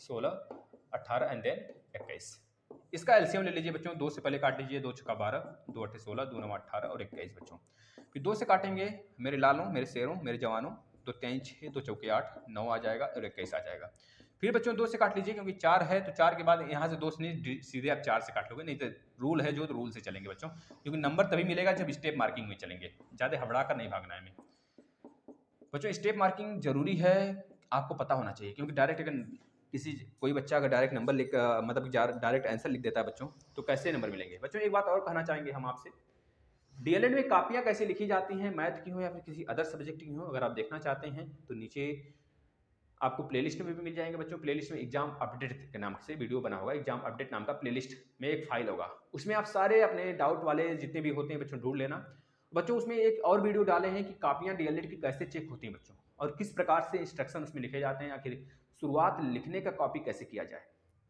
16, 18 एंड देन 21। इसका एलसीएम ले लीजिए बच्चों। 2 से पहले काट लीजिए। 2 छक्का 12, 2 अट्ठे 16, 2 नौ 18 और 21 बच्चों। फिर 2 से काटेंगे मेरे लालों, मेरे शेरों, मेरे जवानों। 2 3 6, 2 चौके 8, 9 आ जाएगा और 21 आ जाएगा। फिर बच्चों 2 से काट लीजिए, क्योंकि 4 है तो 4 के बाद यहाँ से 2 से नहीं, सीधे आप 4 से काट लोगे। नहीं तो रूल है जो, तो रूल से चलेंगे बच्चों, क्योंकि नंबर तभी मिलेगा जब स्टेप मार्किंग में चलेंगे। ज़्यादा हबड़ा कर नहीं भागना है हमें बच्चों। स्टेप मार्किंग जरूरी है, आपको पता होना चाहिए, क्योंकि डायरेक्ट अगर कोई बच्चा अगर डायरेक्ट नंबर लिख मतलब डायरेक्ट आंसर लिख देता है बच्चों, तो कैसे नंबर मिलेंगे बच्चों। एक बात और कहना चाहेंगे हम आपसे, डीएलएड में कापियाँ कैसे लिखी जाती हैं, मैथ की हो या फिर किसी अदर सब्जेक्ट की हो, अगर आप देखना चाहते हैं तो नीचे आपको प्लेलिस्ट में भी मिल जाएंगे बच्चों। प्लेलिस्ट में एग्जाम अपडेट के नाम से वीडियो बना होगा। एग्जाम अपडेट नाम का प्लेलिस्ट में एक फाइल होगा, उसमें आप सारे अपने डाउट वाले जितने भी होते हैं बच्चों ढूंढ लेना बच्चों। उसमें एक और वीडियो डाले हैं कि कापियाँ डीएलएड की कैसे चेक होती हैं बच्चों, और किस प्रकार से इंस्ट्रक्शन उसमें लिखे जाते हैं। आखिर शुरुआत लिखने का कॉपी कैसे किया जाए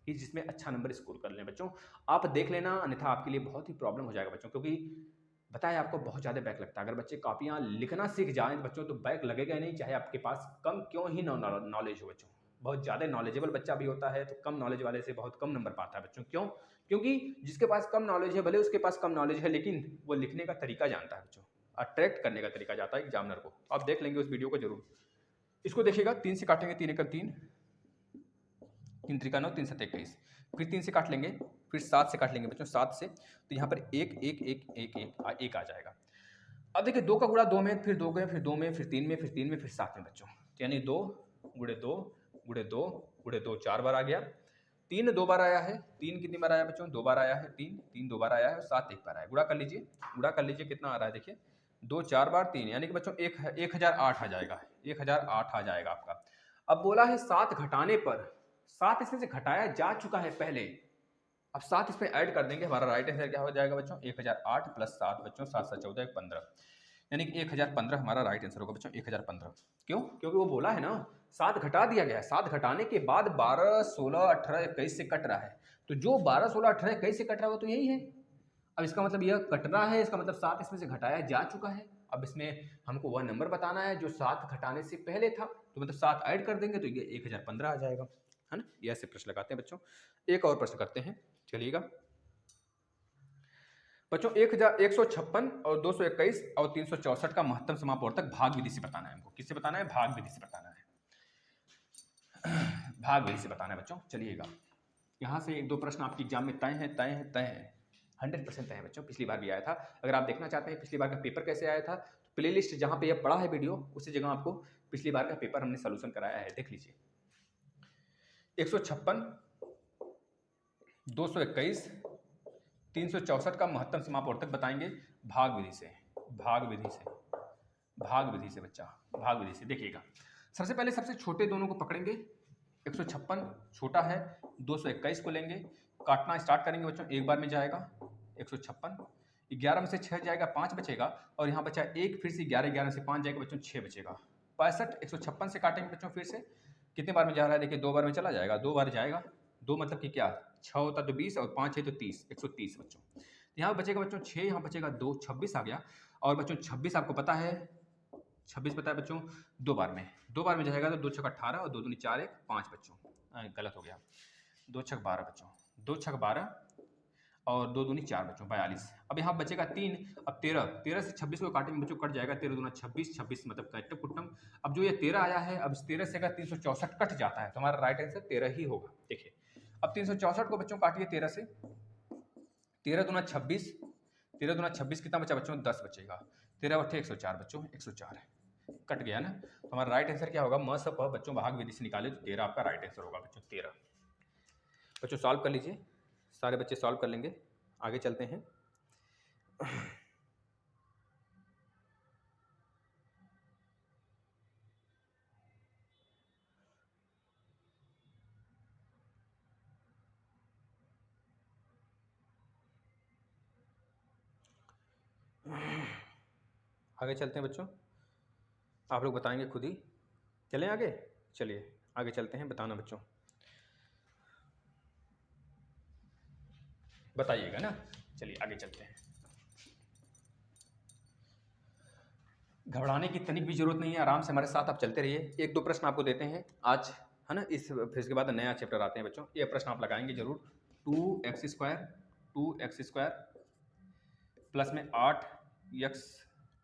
कि जिसमें अच्छा नंबर स्कोर कर लें बच्चों। आप देख लेना, अन्यथा आपके लिए बहुत ही प्रॉब्लम हो जाएगा बच्चों, क्योंकि बताया आपको बहुत ज़्यादा बैक लगता है। अगर बच्चे कॉपियाँ लिखना सीख जाएं बच्चों तो बैक लगेगा ही नहीं, चाहे आपके पास कम क्यों ही नॉलेज हो बच्चों। बहुत ज़्यादा नॉलेजेबल बच्चा भी होता है तो कम नॉलेज वाले से बहुत कम नंबर पाता है बच्चों। क्यों? क्योंकि जिसके पास कम नॉलेज है, भले उसके पास कम नॉलेज है, लेकिन वो लिखने का तरीका जानता है बच्चों, अट्रैक्ट करने का तरीका जाता है एग्जामिनर को। आप देख लेंगे उस वीडियो को जरूर। इसको देखिएगा। 3 से काटेंगे, 3 एकम 3, 3 त्रिका 9, 3 7 21। फिर 3 से काट लेंगे, फिर 7 से काट लेंगे बच्चों। 7 से तो यहाँ पर 1 1 1 1 1 1 आ जाएगा। अब देखिए 2 का गुणा 2 में, फिर 2 में, फिर 2 में, फिर 3 में, फिर 3 में, फिर 7 में बच्चों। यानी 2 गुणे 2 गुणे 2 गुणे 2 4 बार आ गया। 3 2 बार आया है। 3 कितनी बार आया बच्चों? 2 बार आया है। 3 2 बार आया है और 7 1 बार आया। गुणा कर लीजिए, गुणा कर लीजिए, कितना आ रहा है देखिए। 2 4 बार 3, यानी कि बच्चों 1008 आ जाएगा। 1008 आ जाएगा आपका। अब बोला है 7 घटाने पर, 7 इसमें से घटाया जा चुका है पहले, अब 7 इसमें ऐड कर देंगे। हमारा राइट आंसर क्या हो जाएगा बच्चों? 1008 प्लस 7 बच्चों, 7 7 14 15, यानी कि 1015 हमारा राइट आंसर होगा बच्चों। 1015 क्यों? क्योंकि वो बोला है ना 7 घटा दिया गया है। 7 घटाने के बाद 12 16 18 21 से कट रहा है, तो जो 12 16 18 21 से कट रहा है वो तो यही है। अब इसका मतलब यह कट रहा है, इसका मतलब 7 इसमें से घटाया जा चुका है। अब इसमें हमको वह नंबर बताना है जो 7 घटाने से पहले था, तो मतलब 7 ऐड कर देंगे तो ये 1015 आ जाएगा, है ना। ये ऐसे प्रश्न लगाते हैं बच्चों। एक और प्रश्न करते हैं, चलिएगा बच्चों। 1156 और 221 और 364 का महत्तम समापवर्तक भाग विधि से बताना है हमको। किससे बताना है? भाग विधि से बताना है। भाग विधि से बताना है बच्चों। चलिएगा, यहाँ से 1 2 प्रश्न आपके एग्जाम में तय है, तय है, तय है, 100% तय है बच्चों। पिछली बार भी आया था। अगर आप देखना चाहते हैं पिछली बार का पेपर कैसे आया था, तो प्ले लिस्ट जहाँ पे यह पड़ा है वीडियो, उसी जगह आपको पिछली बार का पेपर हमने सोल्यूशन कराया है, देख लीजिए। 156, 221, 364 का महत्तम समापवर्तक बताएंगे भाग विधि से। भाग विधि से, भाग विधि से बच्चा, भाग विधि से। देखिएगा, सबसे पहले सबसे छोटे दोनों को पकड़ेंगे। 156 छोटा है, 221 को लेंगे, काटना स्टार्ट करेंगे बच्चों। एक बार में जाएगा 156, 11 में से 6 जाएगा, 5 बचेगा, और यहाँ बचा 1, फिर से 11, 11 से 5 जाएगा बच्चों, 6 बचेगा। 65 156 से काटेंगे बच्चों। फिर से कितने बार में जा रहा है देखिए, 2 बार में चला जाएगा, 2 बार जाएगा। 2 मतलब कि क्या, 6 होता तो 20 और 5 है तो 30, 130 बच्चों। यहाँ बचेगा बच्चों 6, यहाँ बचेगा 2, 26 आ गया। और बच्चों 26 आपको पता है, 26 पता है बच्चों, 2 बार में, 2 बार में जाएगा तो 2 छक 18 और 2 दूनी 4 1 5 बच्चों। गलत हो गया, 2 छक 12 बच्चों, 2 छक 12 और 2 दूनी 4 बच्चों, 42। अब यहाँ बचेगा 3। अब 13 से 26 को काटेंगे बच्चों, कट जाएगा। 13 दूना 26, 26 मतलब कैट्टम कुट्टम। अब जो ये 13 आया है, अब इस 13 से अगर 364 कट जाता है तो हमारा राइट आंसर 13 ही होगा। देखिए, अब 364 को बच्चों काटिए 13 से। 13 दूना 26, 13 दूना 26 कितना बचा बच्चों? 10 बचेगा। 13 बटे 104 बच्चों, 104 कट गया ना। तो हमारा राइट आंसर क्या होगा? म स प बच्चों भाग विधि से निकाले तो 13 आपका राइट आंसर होगा बच्चों। 13 बच्चों सॉल्व कर लीजिए, सारे बच्चे सॉल्व कर लेंगे। आगे चलते हैं। आगे चलते हैं बच्चों, आप लोग बताएंगे खुद ही। चलें आगे, चलिए आगे चलते हैं, बताना बच्चों, बताइएगा ना। चलिए आगे चलते हैं। घबराने की तनिक भी जरूरत नहीं है, आराम से हमारे साथ आप चलते रहिए। एक दो प्रश्न आपको देते हैं आज, है ना, फिर इसके बाद नया चैप्टर आते हैं बच्चों। ये प्रश्न आप लगाएंगे जरूर। 2x² प्लस में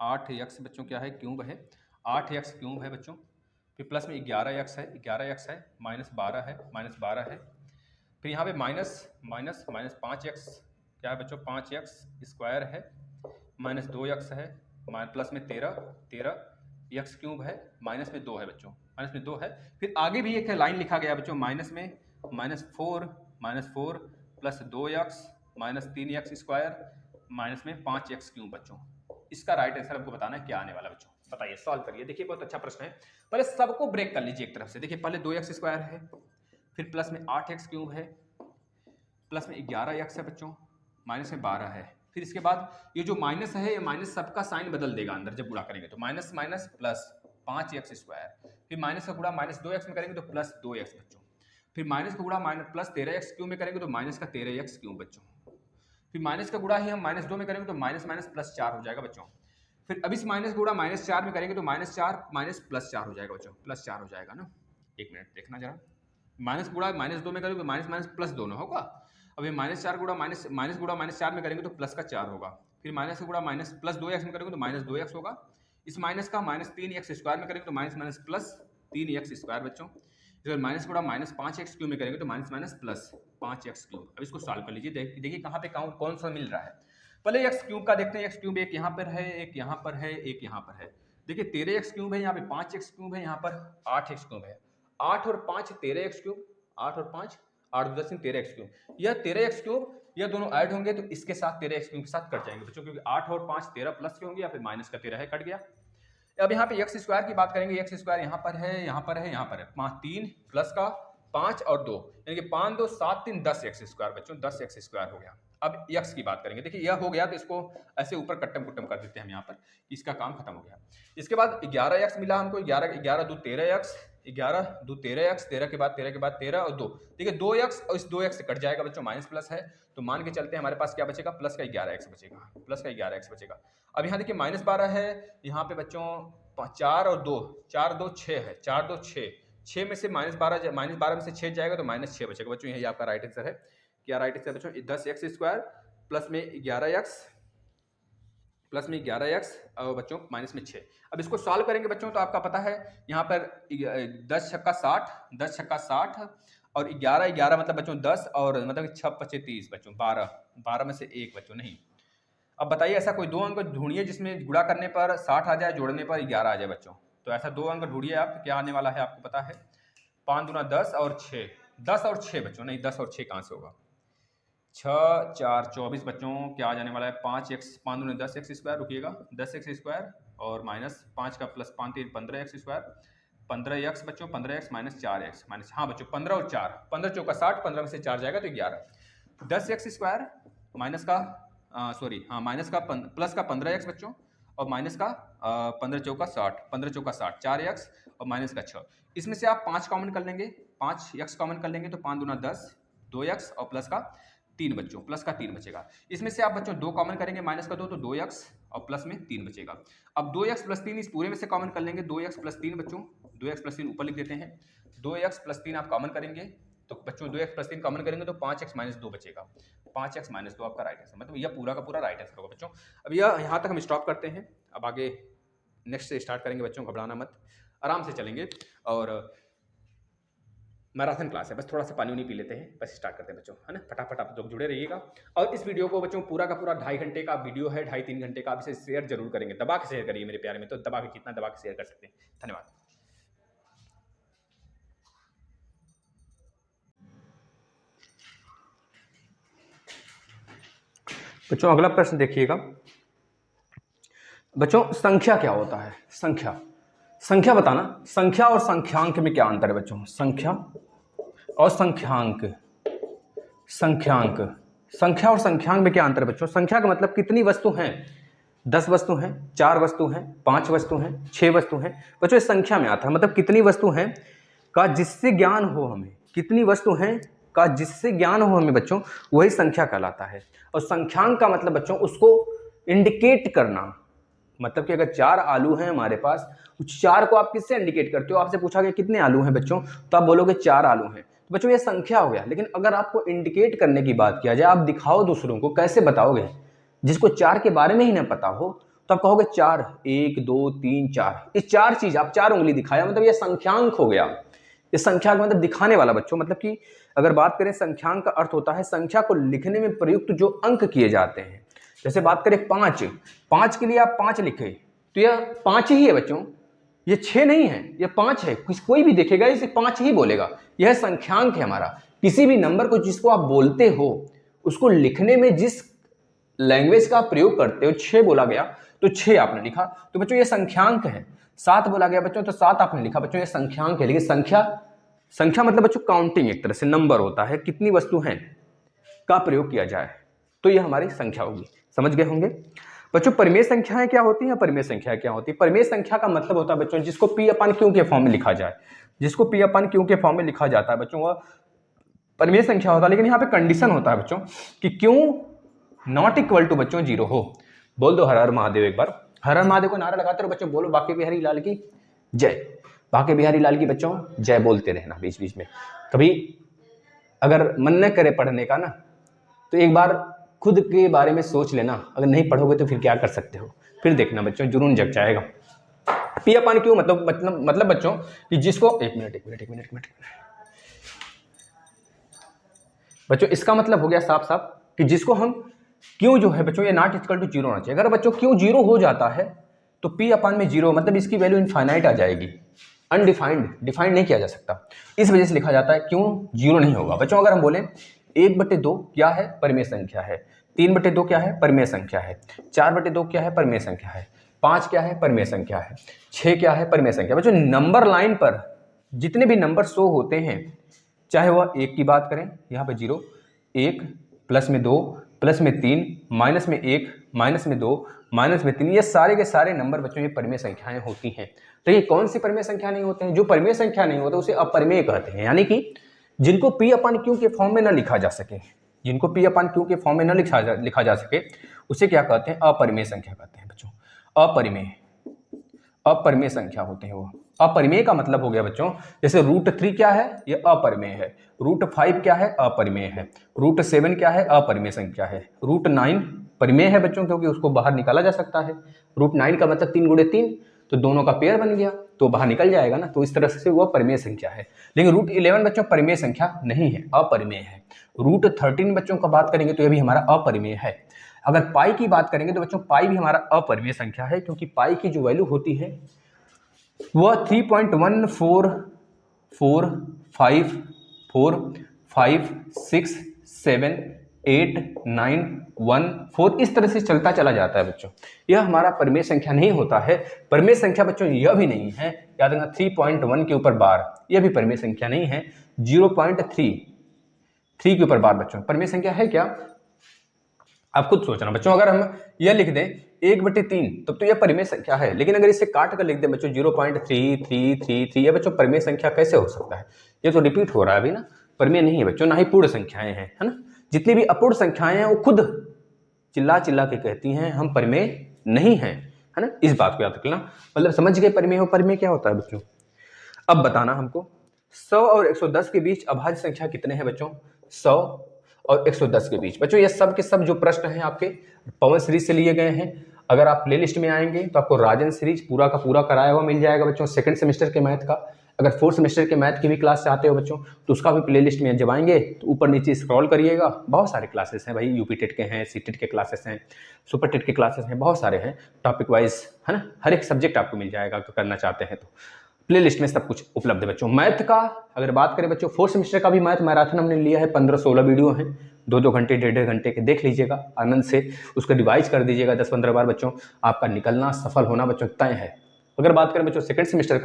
8x बच्चों क्या है, क्यूब है, 8x क्यूब है बच्चों। फिर प्लस में 11x है, 11x है, -12 है, -12 है। फिर यहाँ पे माइनस 5x क्या है बच्चों, 5x² है, -2x है, प्लस में 13 x क्यूब है, माइनस में 2 है बच्चों, माइनस में 2 है। फिर आगे भी एक लाइन लिखा गया बच्चों, माइनस में -4 प्लस 2x -3x² माइनस में 5x क्यूब बच्चों। इसका राइट आंसर आपको बताना है क्या आने वाला बच्चों, बताइए, सॉल्व करिए। देखिए बहुत अच्छा प्रश्न है। पहले सबको ब्रेक कर लीजिए एक तरफ से। देखिए पहले 2x² है, फिर प्लस में 8x क्यूब है, प्लस में 11x है बच्चों, माइनस में 12 है। फिर इसके बाद ये जो माइनस है, ये माइनस सबका साइन बदल देगा अंदर जब गुणा करेंगे तो, माइनस माइनस प्लस 5x²। फिर माइनस का गुणा -2x में करेंगे तो प्लस 2x बच्चों। फिर माइनस का गुणा प्लस 13x क्यूब में करेंगे तो माइनस का 13x क्यूब बच्चों। फिर माइनस का गुणा ही हम -2 में करेंगे तो माइनस माइनस प्लस 4 हो जाएगा बच्चों। फिर अब इस माइनस का गुणा -4 में करेंगे तो -4 माइनस प्लस 4 हो जाएगा बच्चों, प्लस 4 हो जाएगा ना। एक मिनट देखना जरा, माइनस गुणा -2 में करेंगे तो माइनस माइनस प्लस दोनों होगा। अब ये -4 गुणा माइनस गुणा -4 में करेंगे तो प्लस का 4 होगा। फिर माइनस का गुणा माइनस प्लस 2x में करेंगे तो -2x होगा। इस माइनस का -3x² में करेंगे तो माइनस प्लस 3x² बच्चों। फिर माइनस गुणा -5x क्यूब में करेंगे तो माइनस प्लस 5x क्यूब। अब इसको सॉल्व कर लीजिए, देखिए कहाँ पे कौन सा मिल रहा है। पहले x क्यूब का देखते हैं। x क्यूब एक यहाँ पर है, एक यहाँ पर है, एक यहाँ पर है। देखिए 13x क्यूब है, यहाँ पे 5x क्यूब है, यहाँ पर 8x क्यूब है। 8 और 5 13x क्यूब, 8 और 5 8 10 13x क्यूब। यह 13x क्यूब, यह दोनों ऐड होंगे तो इसके साथ 13x क्यूब के साथ कट जाएंगे बच्चों, क्योंकि 8 और 5 13 प्लस के होंगे, या फिर माइनस का 13 है, कट गया। अब यहाँ पे x² की बात करेंगे। x² यहाँ पर है, यहाँ पर है, यहाँ पर है। 3 प्लस का 5 और 2, यानी कि 5 2 7 3 10x² बच्चों, 10x² हो गया। अब x की बात करेंगे। देखिए यह हो गया तो इसको ऐसे ऊपर कट्टम कुट्टम कर देते हैं हम यहाँ पर, इसका काम खत्म हो गया। इसके बाद 11x मिला हमको, 11 2 13x, 11 2 13x, 13 के बाद 13 और 2। देखिए 2x और इस 2x से कट जाएगा बच्चों, माइनस प्लस है तो मान के चलते हैं हमारे पास क्या बचेगा, प्लस का 11x बचेगा, प्लस का 11x बचेगा। अब यहाँ देखिए -12 है, यहाँ पे बच्चों 4 और 2, 4 2 6 है, 4 2 6, 6 में से -12 में से 6 जाएगा तो -6 बचेगा बच्चों। यही आपका राइट आंसर है। क्या राइट आंसर बच्चों, 10x² प्लस में 11x और बच्चों माइनस में 6। अब इसको सॉल्व करेंगे बच्चों तो आपका पता है यहाँ पर 10 छक्का 60 और 11 मतलब बच्चों 10 और मतलब 6 5 30 बच्चों, 12 में से 1 बच्चों नहीं। अब बताइए ऐसा कोई 2 अंक ढूंढिए जिसमें गुणा करने पर 60 आ जाए, जोड़ने पर 11 आ जाए बच्चों। तो ऐसा 2 अंक ढूंढिए आप, क्या आने वाला है आपको पता है। 5 दूना 10 और 6, 10 और 6 बच्चों, नहीं 10 और 6 कहाँ से होगा, 6 4 24 बच्चों। क्या आ जाने वाला है, 5 दूना 10x², रुकिएगा 10x² और माइनस 5 का प्लस 5 3 15x², 15x बच्चों, 15x माइनस 4x माइनस, हाँ बच्चों 15 और 4, 15 चौका 60, 15 में से 4 जाएगा तो 11। 10x² माइनस का माइनस का प्लस का 15x बच्चों, और माइनस का 15 चौका 60, 4x और माइनस का 6। इसमें से आप 5 कॉमन कर लेंगे, 5x कॉमन कर लेंगे तो 5 दूना 10, 2x और प्लस का 3 बच्चों, प्लस का 3 बचेगा। इसमें से आप बच्चों 2 कॉमन करेंगे, माइनस का 2 तो 2x और प्लस में 3 बचेगा। अब 2x प्लस 3 इस पूरे में से कॉमन कर लेंगे, 2x प्लस 3 बच्चों, 2x प्लस 3 ऊपर लिख देते हैं। 2x प्लस 3 आप कॉमन करेंगे तो बच्चों 2x प्लस 3 कॉमन करेंगे तो 5x माइनस 2 बचेगा, 5x माइनस 2 आपका राइट आंसर, मतलब यह पूरा का पूरा राइट आंसर होगा बच्चों। अब यह यहाँ तक हम स्टॉप करते हैं, अब आगे नेक्स्ट से स्टार्ट करेंगे बच्चों, घबराना मत, आराम से चलेंगे। और मैराथन क्लास है, बस थोड़ा सा पानी पी लेते हैं, बस स्टार्ट करते हैं बच्चों, है ना। फटाफट आप लोग जुड़े रहिएगा। और इस वीडियो को बच्चों पूरा का पूरा 2.5 घंटे का वीडियो है, 2.5-3 घंटे का, आप इसे शेयर जरूर करेंगे, दबा के शेयर करिए मेरे प्यारे में, तो दबा के कितना दबा के शेयर कर सकते हैं। धन्यवाद बच्चों। अगला प्रश्न देखिएगा बच्चों, संख्या क्या होता है, संख्या बताना। संख्या और संख्यांक में क्या अंतर है बच्चों, संख्या और संख्यांक संख्या और संख्यांक में क्या अंतर है बच्चों। संख्या का मतलब कितनी वस्तु हैं, 10 वस्तु हैं, 4 वस्तु हैं, 5 वस्तु हैं, 6 वस्तु हैं बच्चों, इस संख्या में आता है। मतलब कितनी वस्तु हैं का जिससे ज्ञान हो हमें, कितनी वस्तु हैं का जिससे ज्ञान हो हमें बच्चों, वही संख्या कहलाता है। और संख्यांक का मतलब बच्चों उसको इंडिकेट करना, मतलब कि अगर 4 आलू हैं हमारे पास, उस 4 को आप किससे इंडिकेट करते हो? आपसे पूछा गया कितने आलू हैं बच्चों, तो आप बोलोगे 4 आलू हैं। तो बच्चों ये संख्या हो गया। लेकिन अगर आपको इंडिकेट करने की बात किया जाए, आप दिखाओ दूसरों को, कैसे बताओगे? जिसको 4 के बारे में ही ना पता हो तो आप कहोगे 4, 1 2 3 4, ये 4 चीज, आप 4 उंगली दिखाया, मतलब ये संख्यांक हो गया। ये संख्या का मतलब दिखाने वाला बच्चों, मतलब कि अगर बात करें संख्यांक का अर्थ होता है संख्या को लिखने में प्रयुक्त जो अंक किए जाते हैं। जैसे बात करें 5 के लिए आप 5 लिखे तो यह 5 ही है बच्चों, ये 6 नहीं है, ये 5 है। कोई भी देखेगा इसे 5 ही बोलेगा। यह संख्यांक है हमारा। किसी भी नंबर को जिसको आप बोलते हो उसको लिखने में जिस लैंग्वेज का प्रयोग करते हो, 6 बोला गया तो 6 आपने लिखा, तो बच्चों ये संख्यांक है। 7 बोला गया बच्चों तो 7 आपने लिखा, बच्चों ये संख्यांक है। लेकिन संख्या मतलब बच्चों काउंटिंग, एक तरह से नंबर होता है, कितनी वस्तु हैं का प्रयोग किया जाए, तो ये हमारी संख्या होगी। समझ गए होंगे बच्चों? परिमेय संख्याएं क्या होती हैं, परिमेय संख्या क्या होती है? परिमेय संख्या का मतलब होता है बच्चों जिसको P अपन Q के फॉर्म में लिखा जाए। जिसको P अपन Q के फॉर्म में लिखा जाता है बच्चों वह परिमेय संख्या होता है। लेकिन यहाँ पे कंडीशन होता है बच्चों कि Q नॉट इक्वल टू बच्चों 0 हो। बोल दो हर हर महादेव एक बार। हर हर महादेव को नारा लगाते रहो बच्चों, बोलो बांके बिहारी लाल की जय। बांके बिहारी लाल की बच्चों जय बोलते रहना बीच बीच में। कभी अगर मन न करे पढ़ने का ना तो एक बार खुद के बारे में सोच लेना, अगर नहीं पढ़ोगे तो फिर क्या कर सकते हो, फिर देखना बच्चों जुनून जग जाएगा। P अपन Q मतलब बच्चों कि जिसको एक मिनट बच्चों, इसका मतलब हो गया साफ साफ कि जिसको हम Q जो है बच्चों ये नॉट इक्वल टू 0 होना चाहिए। अगर बच्चों Q 0 हो जाता है तो P अपन में 0 मतलब इसकी वैल्यू इनफाइनाइट आ जाएगी, अनडिफाइंड, डिफाइंड नहीं किया जा सकता। इस वजह से लिखा जाता है Q 0 नहीं होगा बच्चों। अगर हम बोले 1/2 क्या है, परिमेय संख्या है। 3/2 क्या है, परिमेय संख्या है। 4/2 क्या है, परिमेय संख्या है। 5 क्या है, परिमेय संख्या है। 6 क्या है, परिमेय संख्या। बच्चों नंबर लाइन पर जितने भी नंबर शो होते हैं, चाहे वह 1 की बात करें, यहाँ पे 0, 1 प्लस में 2 प्लस में 3 माइनस में 1 माइनस में 2 माइनस में 3, ये सारे के सारे नंबर बच्चों ये परिमेय संख्याएं होती हैं। तो ये कौन सी परिमेय संख्या नहीं होते हैं? जो परिमेय संख्या नहीं होते उसे अपरिमेय कहते हैं। यानी कि जिनको P अपन Q के फॉर्म में न लिखा जा सके, जिनको P अपन Q के फॉर्म में न लिखा जा सके उसे क्या कहते हैं? अपरिमेय संख्या कहते हैं बच्चों। अपरिमेय संख्या होते हैं वो। अपरिमेय का मतलब हो गया बच्चों जैसे √3 क्या है, ये अपरिमेय है। √5 क्या है, अपरिमेय है। √7 क्या है, अपरिमेय संख्या है। √9 परिमेय है बच्चों क्योंकि उसको बाहर निकाला जा सकता है। √9 का मतलब 3 × 3, तो दोनों का पेयर बन गया तो बाहर निकल जाएगा ना, तो इस तरह से वह परिमेय संख्या है। लेकिन √11 बच्चों परिमेय संख्या नहीं है, अपरिमेय है। √13 बच्चों का बात करेंगे तो यह भी हमारा अपरिमेय है। अगर पाई की बात करेंगे तो बच्चों पाई भी हमारा अपरिमेय संख्या है, क्योंकि पाई की जो वैल्यू होती है वह 3.1445678914 इस तरह से चलता चला जाता है बच्चों। यह हमारा परिमेय संख्या नहीं होता है। परिमेय संख्या बच्चों यह भी नहीं है, याद रखना 3.1 के ऊपर बार, यह भी परिमेय संख्या नहीं है। 0.3 के ऊपर बार बच्चों परिमेय संख्या है क्या? आप खुद सोचना बच्चों। अगर हम यह लिख दें 1/3 तब तो यह परिमेय संख्या है, लेकिन अगर इसे काट कर लिख दें बच्चों 0.3333, यह बच्चों परिमेय संख्या कैसे हो सकता है? ये तो रिपीट हो रहा है अभी ना, परिमेय नहीं है बच्चों, ना ही पूर्ण संख्याएं हैं, है ना। जितनी भी अपूर्ण संख्याएं हैं वो खुद चिल्ला चिल्ला के कहती हैं हम परिमेय नहीं है, है ना। इस बात को याद रखना, मतलब समझ गए परिमेय हो। परिमेय क्या होता है बच्चों? अब बताना हमको 100 और 110 के बीच अभाज्य संख्या कितने हैं बच्चों? 100 और 110 के बीच। बच्चों ये सब के सब जो प्रश्न हैं आपके पवन सीरीज से लिए गए हैं। अगर आप प्लेलिस्ट में आएंगे तो आपको राजन सीरीज पूरा का पूरा कराया हुआ मिल जाएगा बच्चों, सेकंड सेमेस्टर के मैथ का। अगर फोर्थ सेमेस्टर के मैथ की भी क्लास चाहते हो बच्चों तो उसका भी प्लेलिस्ट में जब आएंगे तो ऊपर नीचे स्क्रॉल करिएगा, बहुत सारे क्लासेस हैं भाई। यूपी टेट के हैं, सीटेट के क्लासेस हैं, सुपर टेट के क्लासेस हैं, बहुत सारे हैं टॉपिक वाइज, है ना। हर एक सब्जेक्ट आपको मिल जाएगा तो करना चाहते हैं तो प्ले लिस्ट में सब कुछ उपलब्ध है बच्चों। मैथ का अगर बात करें बच्चों, फोर्थ सेमेस्टर का भी मैथ मैराथन हमने लिया है, 15-16 वीडियो हैं, 2-2 घंटे 1.5 घंटे के, देख लीजिएगा आनंद से, उसको रिवाइज कर दीजिएगा 10-15 बार बच्चों। आपका निकलना सफल होना बच्चों तय है। अगर बात करें बच्चों सेकंड सेमेस्टर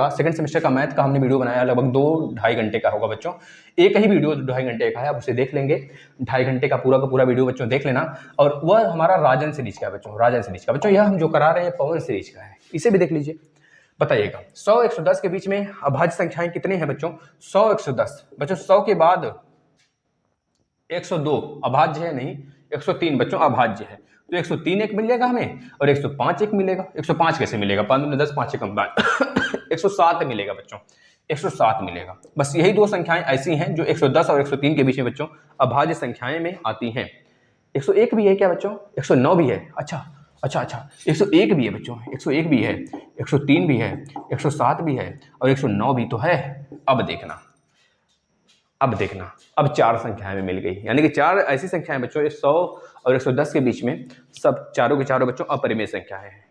का मैथ का हमने वीडियो बनाया, लगभग 2-2.5 घंटे का होगा बच्चों। एक ही वीडियो 2.5 घंटे का है, आप उसे देख लेंगे। 2.5 घंटे का पूरा वीडियो बच्चों देख लेना। और वह हमारा राजन सीरीज का बच्चों, राजन सीरीज का बच्चों। यह हम जो करा रहे हैं पवन सीरीज का है, इसे भी देख लीजिए। बताइएगा 100-110 के बीच में अभाज्य संख्याएं कितने हैं बच्चों? 100-110 बच्चों। 100 के बाद 102 अभाज्य है नहीं, 103 बच्चों अभाज्य है। तो 103 एक मिलेगा हमें और 105 एक मिलेगा। 105 कैसे मिलेगा, 5 दूनी 10, 5 एकम 5, 107 मिलेगा बच्चों, 107 मिलेगा। बस यही दो संख्याएं ऐसी हैं जो 110 और 103 के बीच में बच्चों अभाज्य संख्याएं में आती हैं। 101 भी है क्या बच्चों, 109 भी है, अच्छा 101 भी है बच्चों, 101 भी है, 103 भी है, 107 भी है और 109 भी तो है। अब देखना अब 4 संख्याएं में मिल गई, यानी कि 4 ऐसी संख्याएं बच्चों 100 और 110 के बीच में, सब चारों के चारों बच्चों अपरिमेय संख्याएं हैं।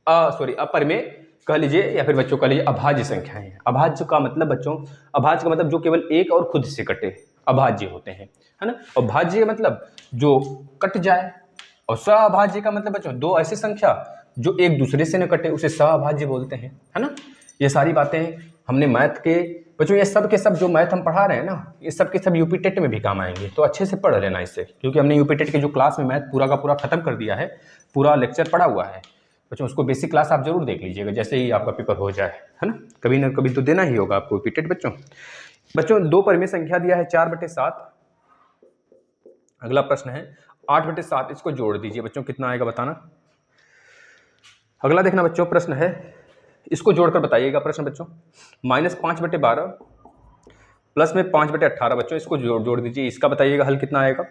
अपरिमेय कह लीजिए या फिर बच्चों कह लीजिए अभाज्य संख्याएं हैं। अभाज्य का मतलब बच्चों, अभाज्य का मतलब जो केवल एक और खुद से कटे, अभाज्य होते हैं, है ना। और भाज्य मतलब जो कट जाए, और सअभाज्य का मतलब बच्चों दो ऐसी संख्या जो एक दूसरे से न कटे, उसे सअभाज्य बोलते हैं, है ना। ये सारी बातें हमने मैथ के बच्चों, ये सब के सब जो मैथ हम पढ़ा रहे हैं ना, ये सब के सब यूपी टेट में भी काम आएंगे, तो अच्छे से पढ़ लेना इससे, क्योंकि हमने यूपी टेट के जो क्लास में मैथ पूरा का पूरा खत्म कर दिया है, पूरा लेक्चर पढ़ा हुआ है बच्चों। उसको बेसिक क्लास आप जरूर देख लीजिएगा जैसे ही आपका पेपर हो जाए, है ना। कभी ना कभी तो देना ही होगा आपको यूपी टेट बच्चों। दो परिमेय संख्या दिया है 4/7। अगला प्रश्न है 8/7, इसको जोड़ दीजिए बच्चों, कितना आएगा बताना। अगला देखना बच्चों, प्रश्न है, इसको जोड़कर बताइएगा प्रश्न बच्चों। -5/12 प्लस में 5/18 बच्चों, इसको जोड़ दीजिए, इसका बताइएगा हल कितना आएगा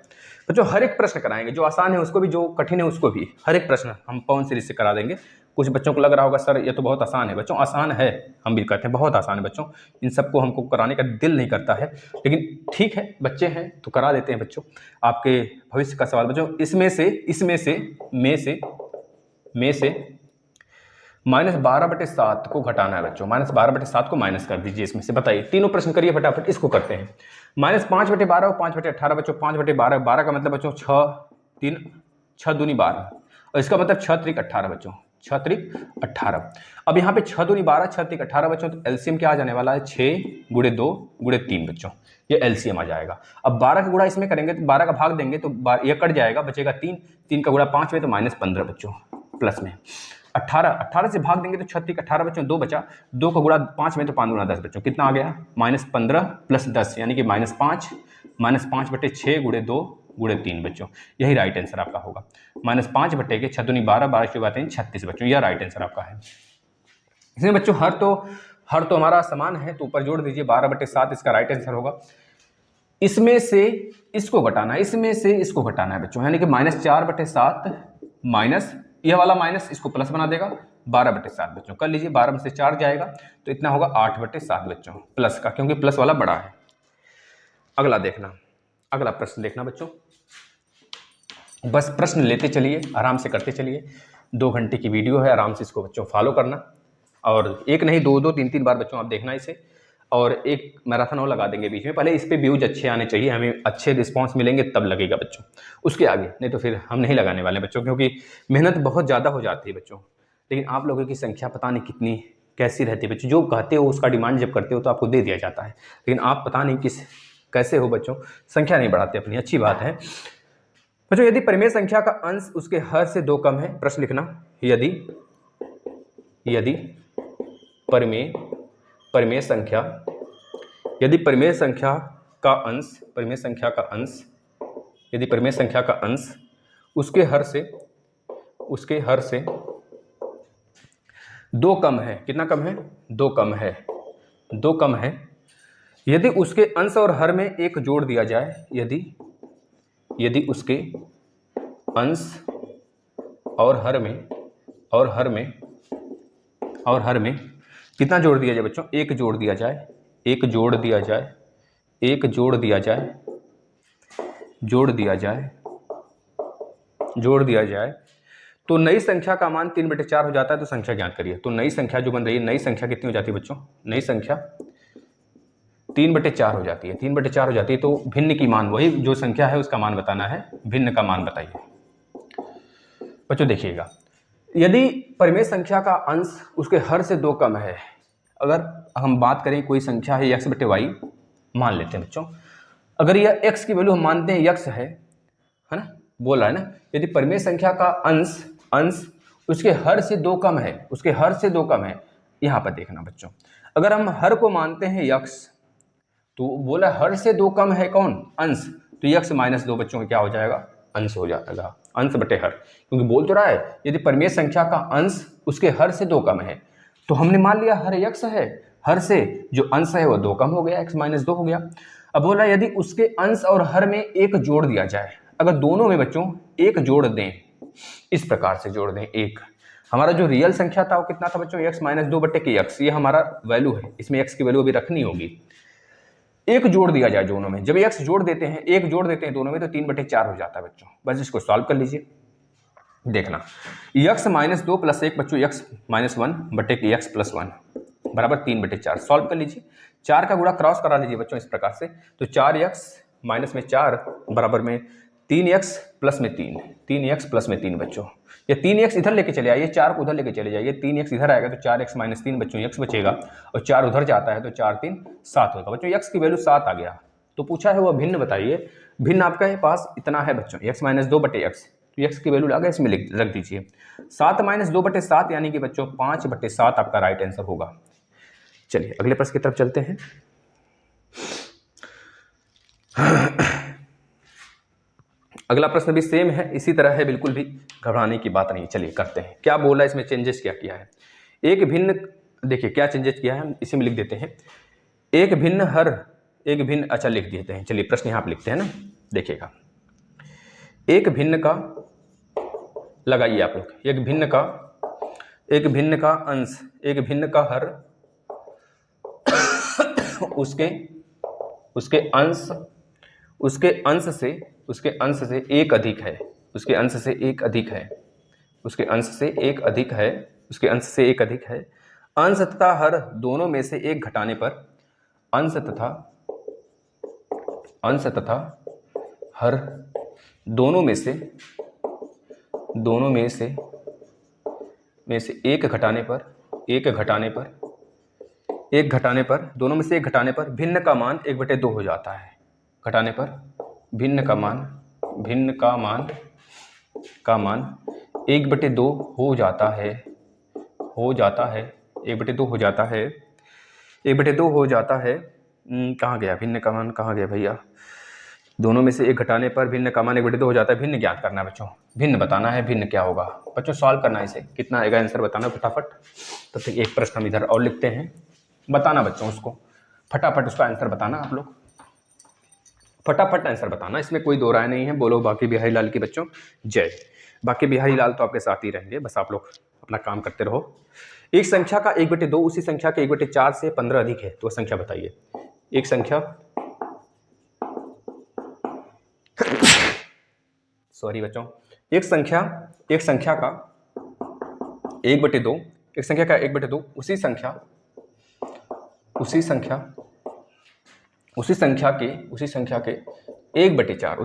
बच्चों। हर एक प्रश्न कराएंगे, जो आसान है उसको भी, जो कठिन है उसको भी, हर एक प्रश्न हम पवन सीरीज से करा देंगे। कुछ बच्चों को लग रहा होगा सर ये तो बहुत आसान है, बच्चों आसान है, हम भी कहते हैं बहुत आसान है बच्चों, इन सबको हमको कराने का दिल नहीं करता है, लेकिन ठीक है बच्चे हैं तो करा देते हैं बच्चों, आपके भविष्य का सवाल बच्चों। इसमें से -12/7 को घटाना है बच्चों, -12/7 को माइनस कर दीजिए इसमें से, बताइए। तीनों प्रश्न करिए फटाफट, इसको करते हैं। -5/12 और 5/18 बच्चों, 5/12, 12 का मतलब बच्चों 6 दूनी 12, और इसका मतलब 6 त्रिक 18 बच्चों, 6 त्रिक 18। अब यहाँ पे 6 दूनी 12, 6 त्रिक 18 बच्चों, तो एलसीएम क्या आ जाने वाला है, 6 × 2 × 3 बच्चों, ये एलसीएम आ जाएगा। अब 12 का गुणा इसमें करेंगे तो 12 का भाग देंगे तो ये कट जाएगा, बचेगा 3, 3 का गुणा 5 में तो -15 बच्चों, प्लस में 18 से भाग देंगे तो 6 त्रिक 18 बच्चों, 2 बचा, 2 का गुणा 5 में तो 5 × 10 बच्चों, कितना आ गया, -15 + 10 यानी कि -5, -5/6 × 2 × 3 बच्चों, यही राइट आंसर आपका होगा। -5 के 6 दूनी 12, 12 की बात 36 बच्चों, यह राइट आंसर आपका है। इसमें बच्चों हर तो हमारा समान है, तो ऊपर जोड़ दीजिए, 12/7 इसका राइट आंसर होगा। इसमें से इसको घटाना है, इसमें से इसको घटाना है बच्चों, यानी कि -4/7 माइनस यह वाला माइनस, इसको प्लस बना देगा, 12/7 बच्चों, कर लीजिए, 12 में से 4 जाएगा तो इतना होगा 8/7 बच्चों, प्लस का, क्योंकि प्लस वाला बड़ा है। अगला प्रश्न देखना बच्चों, बस प्रश्न लेते चलिए, आराम से करते चलिए, 2 घंटे की वीडियो है, आराम से इसको बच्चों फॉलो करना, और एक नहीं 2-2 3-3 बार बच्चों आप देखना इसे, और एक मैराथन और लगा देंगे बीच में। पहले इस पे व्यूज अच्छे आने चाहिए, हमें अच्छे रिस्पांस मिलेंगे तब लगेगा बच्चों, उसके आगे नहीं तो फिर हम नहीं लगाने वाले बच्चों, क्योंकि मेहनत बहुत ज़्यादा हो जाती है बच्चों। लेकिन आप लोगों की संख्या पता नहीं कितनी कैसी रहती है बच्चों, जो कहते हो उसका डिमांड जब करते हो तो आपको दे दिया जाता है, लेकिन आप पता नहीं कैसे हो बच्चों, संख्या नहीं बढ़ाते अपनी, अच्छी बात है बच्चों। यदि परिमेय संख्या का अंश उसके हर से 2 कम है, प्रश्न लिखना, यदि परिमेय संख्या का अंश उसके हर से 2 कम है, कितना कम है, 2 कम है, यदि उसके अंश और हर में 1 जोड़ दिया जाए, यदि उसके अंश और हर में कितना जोड़ दिया जाए बच्चों, 1 जोड़ दिया जाए तो नई संख्या का मान 3/4 हो जाता है। तो संख्या ज्ञात करिए। तो नई संख्या जो बन रही है, नई संख्या कितनी हो जाती है बच्चों, नई संख्या 3/4 हो जाती है, 3/4 हो जाती है। तो भिन्न की मान, वही जो संख्या है उसका मान बताना है, भिन्न का मान बताइए बच्चों। देखिएगा, यदि परिमेय संख्या का अंश उसके हर से 2 कम है, अगर हम बात करें कोई संख्या है x/y मान लेते हैं बच्चों, अगर यह x की वैल्यू हम मानते हैं x है ना, बोल रहा है ना, यदि परिमेय संख्या का अंश उसके हर से 2 कम है, यहां पर देखना बच्चों, अगर हम हर को मानते हैं x, तो बोला हर से 2 कम है कौन, अंश, तो x - 2 बच्चों क्या हो जाएगा, अंश हो जाएगा। अंश बटे हर, क्योंकि बोल तो रहा है यदि परिमेय संख्या का अंश उसके हर से 2 कम है, तो हमने मान लिया हर x है, हर से जो अंश है वो 2 कम हो गया, x माइनस 2 हो गया। अब बोला यदि उसके अंश और हर में एक जोड़ दिया जाए, अगर दोनों में बच्चों एक जोड़ दें, इस प्रकार से जोड़ दें एक, हमारा जो रियल संख्या था वो कितना था बच्चों, x माइनस 2 बटे के x, ये हमारा वैल्यू है, इसमें x की वैल्यू अभी रखनी होगी। एक जोड़ दिया जाए दोनों में, जब x जोड़ देते हैं, एक जोड़ देते हैं दोनों में, तो 3/4 हो जाता है बच्चों। बस इसको सॉल्व कर लीजिए, देखना x माइनस 2 प्लस 1 बच्चों x माइनस 1 बटे के x प्लस 1 बराबर 3/4। सॉल्व कर लीजिए, 4 का गुणा क्रॉस करा लीजिए बच्चों इस प्रकार से, तो 4x माइनस में 4 बराबर में 3x प्लस में 3, 3x प्लस में 3 बच्चों। ये 3x इधर लेके चले आइए, 4 को उधर लेके चले जाइए, 3x इधर आएगा तो 4x माइनस 3 बच्चों x बचेगा, और 4 उधर जाता है तो 4 3 7 होगा बच्चों। x की वैल्यू 7 आ गया, तो पूछा है वह भिन्न बताइए। भिन्न आपके पास इतना है बच्चों, x माइनस 2 बटे x, तो x की वैल्यू लगा इसमें रख दीजिए। 7 माइनस 2 बटे 7 यानी कि बच्चों 5/7 आपका राइट आंसर होगा। चलिए अगले प्रश्न की तरफ चलते हैं। अगला प्रश्न भी सेम है, इसी तरह है, बिल्कुल भी घबराने की बात नहीं। चलिए करते हैं, क्या बोला इसमें, चेंजेस क्या किया है। एक भिन्न, देखिए क्या चेंजेस किया है, हम इसी में लिख देते हैं। एक भिन्न हर, एक भिन्न, अच्छा लिख देते हैं। चलिए प्रश्न यहाँ पे लिखते हैं ना, देखिएगा। एक भिन्न का, लगाइए आप लोग, एक भिन्न का अंश, एक भिन्न का हर, उसके अंश से एक अधिक है, उसके अंश से एक अधिक है, उसके अंश से एक अधिक है, उसके अंश से एक अधिक है। अंश तथा हर दोनों में से एक घटाने पर, अंश तथा हर दोनों में से एक घटाने पर, दोनों में से एक घटाने पर भिन्न का मान 1/2 हो जाता है। घटाने पर भिन्न का मान 1/2 हो जाता है, 1/2 हो जाता है, 1/2 हो जाता है। कहाँ गया भिन्न का मान, कहाँ गया भैया। दोनों में से एक घटाने पर भिन्न का मान 1/2 हो जाता है। भिन्न ज्ञात करना है बच्चों, भिन्न बताना है, भिन्न क्या होगा बच्चों, सॉल्व करना है इसे, कितना आएगा आंसर बताना फटाफट। तब तक एक प्रश्न हम इधर और लिखते हैं, बताना बच्चों उसको, फटाफट उसका आंसर बताना आप लोग, फटाफट आंसर बताना, इसमें कोई दो राय नहीं है। बोलो बाकी बिहारी लाल की बच्चों जय। बाकी बिहारी लाल तो आपके साथ ही रहेंगे, बस आप लोग अपना काम करते रहो। एक संख्या का 1/2 उसी संख्या के 1/4 से 15 अधिक है, तो संख्या बताइए। एक संख्या सॉरी बच्चों, एक संख्या का 1/2, एक संख्या का 1/2 उसी संख्या के 1/4, उसी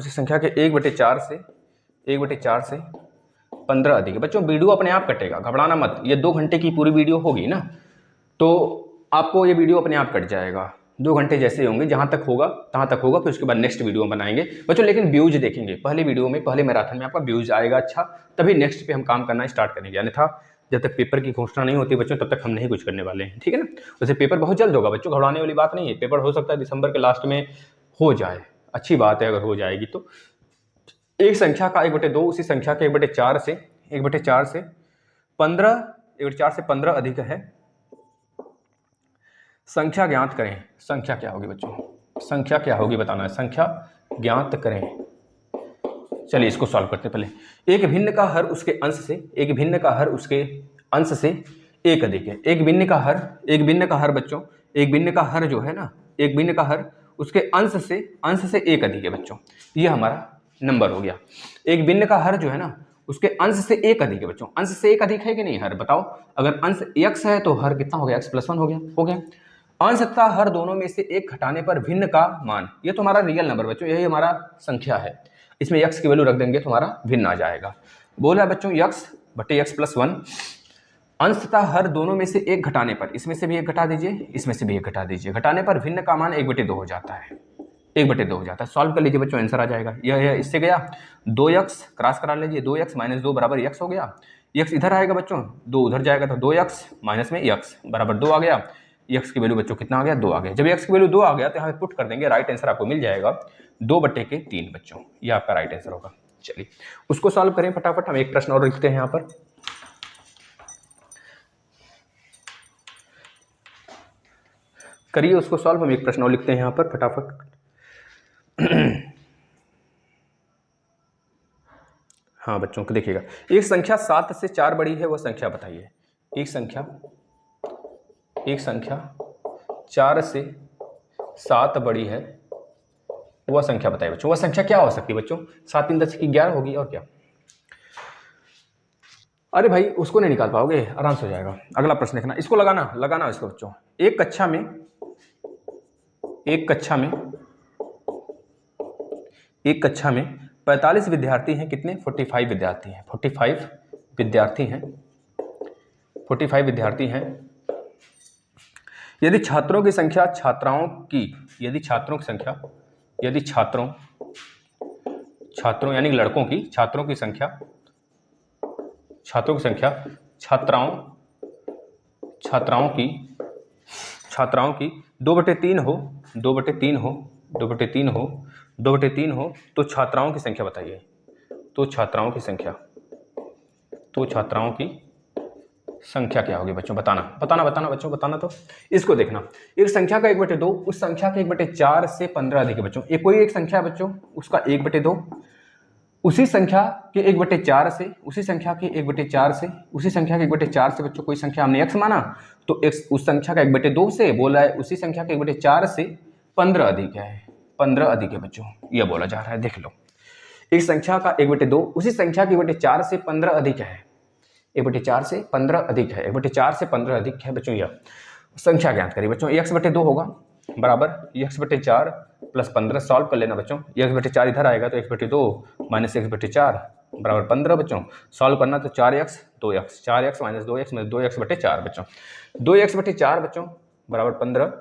संख्या के 1/4 से 15 अधिक है। बच्चों वीडियो अपने आप कटेगा, घबराना मत, ये 2 घंटे की पूरी वीडियो होगी ना, तो आपको ये वीडियो अपने आप कट जाएगा। 2 घंटे जैसे होंगे, जहाँ तक होगा तहाँ तक होगा, फिर उसके बाद नेक्स्ट वीडियो बनाएंगे बच्चों। लेकिन व्यूज देखेंगे, पहले वीडियो में, पहले मैराथन में आपका व्यूज आएगा अच्छा, तभी नेक्स्ट पे हम काम करना स्टार्ट करेंगे। अन्यथा जब तक पेपर की घोषणा नहीं होती बच्चों, तब तक हम नहीं कुछ करने वाले हैं, ठीक है ना। वैसे पेपर बहुत जल्द होगा बच्चों, घबराने वाली बात नहीं है। पेपर हो सकता है दिसंबर के लास्ट में हो जाए, अच्छी बात है अगर हो जाएगी तो। एक संख्या का 1/2 उसी संख्या के 1/4 से 15 अधिक है। संख्या ज्ञात करें। संख्या क्या होगी बच्चों, संख्या क्या होगी बताना है, संख्या ज्ञात करें। चलिए इसको सॉल्व करते हैं पहले। एक भिन्न का हर उसके अंश से, एक भिन्न का हर उसके अंश से एक अधिक है। एक भिन्न का हर बच्चों, एक भिन्न का हर जो है ना, एक भिन्न का हर उसके अंश से एक अधिक है बच्चों। ये हमारा नंबर हो गया। एक भिन्न का हर जो है ना, उसके अंश से एक अधिक है बच्चों। अंश से एक अधिक है कि नहीं हर, बताओ। अगर अंश x है तो हर कितना हो गया, x + 1 हो गया। अंश तथा हर दोनों में से एक घटाने पर भिन्न का मान, ये तो हमारा रियल नंबर बच्चों, यही हमारा संख्या है। इसमें x की वैल्यू रख देंगे तो हमारा भिन्न आ जाएगा। बोला बच्चों x/x + 1। अंश तथा हर दोनों में से एक घटाने पर, इसमें से भी एक घटा दीजिए, इसमें से भी एक घटा दीजिए, घटाने पर भिन्न का मान 1/2 हो जाता है, 1/2 हो जाता है। सॉल्व कर लीजिए बच्चों, आंसर आ जाएगा। यह इससे गया 2x, क्रॉस करा लीजिए, 2x - 2 बराबर x हो गया। x इधर आएगा बच्चों, 2 उधर जाएगा तो 2x माइनस में x बराबर 2 आ गया। x की वैल्यू बच्चों कितना आ गया, 2 आ गया। जब x की वैल्यू 2 आ गया तो यहाँ पे पुट कर देंगे, राइट आंसर आपको मिल जाएगा 2/3 बच्चों, ये आपका राइट आंसर होगा। चलिए उसको सॉल्व करें फटाफट। हम एक प्रश्न और लिखते हैं यहाँ पर। करिए उसको सॉल्व। हम एक प्रश्न और लिखते हैं यहाँ पर फटाफट। हाँ बच्चों को देखिएगा, एक संख्या 7 से 4 बड़ी है, वह संख्या बताइए। एक संख्या 4 से 7 बड़ी है, वह संख्या बताइए बच्चों। वह संख्या क्या हो सकती है बच्चों? 7 3 10 की 11 होगी और क्या। अरे भाई उसको नहीं निकाल पाओगे, आराम से हो जाएगा। अगला प्रश्न देखना, इसको लगाना इसको बच्चों। एक कक्षा में 45 विद्यार्थी हैं। कितने? 45 विद्यार्थी हैं। 45 विद्यार्थी हैं। यदि छात्रों की संख्या छात्रों यानी लड़कों की, छात्रों की संख्या छात्राओं की 2/3 हो तो छात्राओं की संख्या बताइए। तो छात्राओं की संख्या क्या होगी बच्चों? बताना बच्चों, बताना। तो इसको देखना, एक संख्या का 1/2 उस संख्या के 1/4 से 15 अधिक है बच्चों। कोई एक संख्या है बच्चों, उसका 1/2 उसी संख्या के 1/4 से उसी संख्या के 1/4 से बच्चों कोई संख्या हमने x माना, तो x उस संख्या का 1/2 से बोला है उसी संख्या के 1/4 से 15 अधिक है बच्चों, यह बोला जा रहा है। देख लो, एक संख्या का 1/2 उसी संख्या के 1/4 से 15 अधिक है। 1/4 से 15 अधिक है, 1/4 से 15 अधिक है बच्चों। यह संख्या ज्ञात करिए बच्चों। x/2 होगा बराबर x/4 प्लस 15। सॉल्व कर लेना बच्चों। x/4 इधर आएगा तो x/2 माइनस x/4 बराबर 15 बच्चों। सॉल्व करना तो 4x 2x, 4x minus 2x में 2x/4 बच्चों। 2x/4 बच्चों बराबर 15।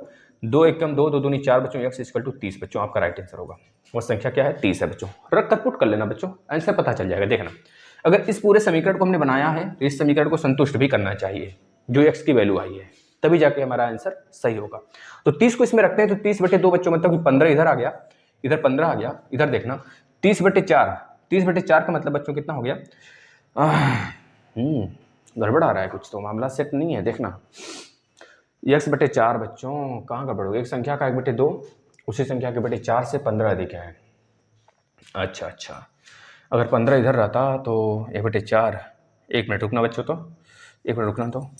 2 एकम 2, 2 दूनी 4 बच्चों। x इक्वल टू 30 बच्चों, आपका राइट आंसर होगा। वो संख्या क्या है? 30 है बच्चों। रख कर पुट कर लेना बच्चों, आंसर पता चल जाएगा। देखना, अगर इस पूरे समीकरण को हमने बनाया है तो इस समीकरण को संतुष्ट भी करना चाहिए जो x की वैल्यू आई है, तभी जाके हमारा आंसर सही होगा। तो 30 को इसमें रखते हैं तो 30/2 बच्चों, मतलब कि 15 इधर आ गया, इधर 15 आ गया। इधर देखना 30/4 का मतलब बच्चों कितना हो गया? गड़बड़ आ रहा है कुछ, तो मामला सेट नहीं है। देखना x/4 बच्चों कहाँ गड़बड़ हो गई? एक संख्या का 1/2 उसी संख्या के 1/4 से 15 अधिक है। अच्छा, अगर 15 इधर रहता तो 1/4, 1 मिनट रुकना बच्चों, तो 1 मिनट रुकना। तो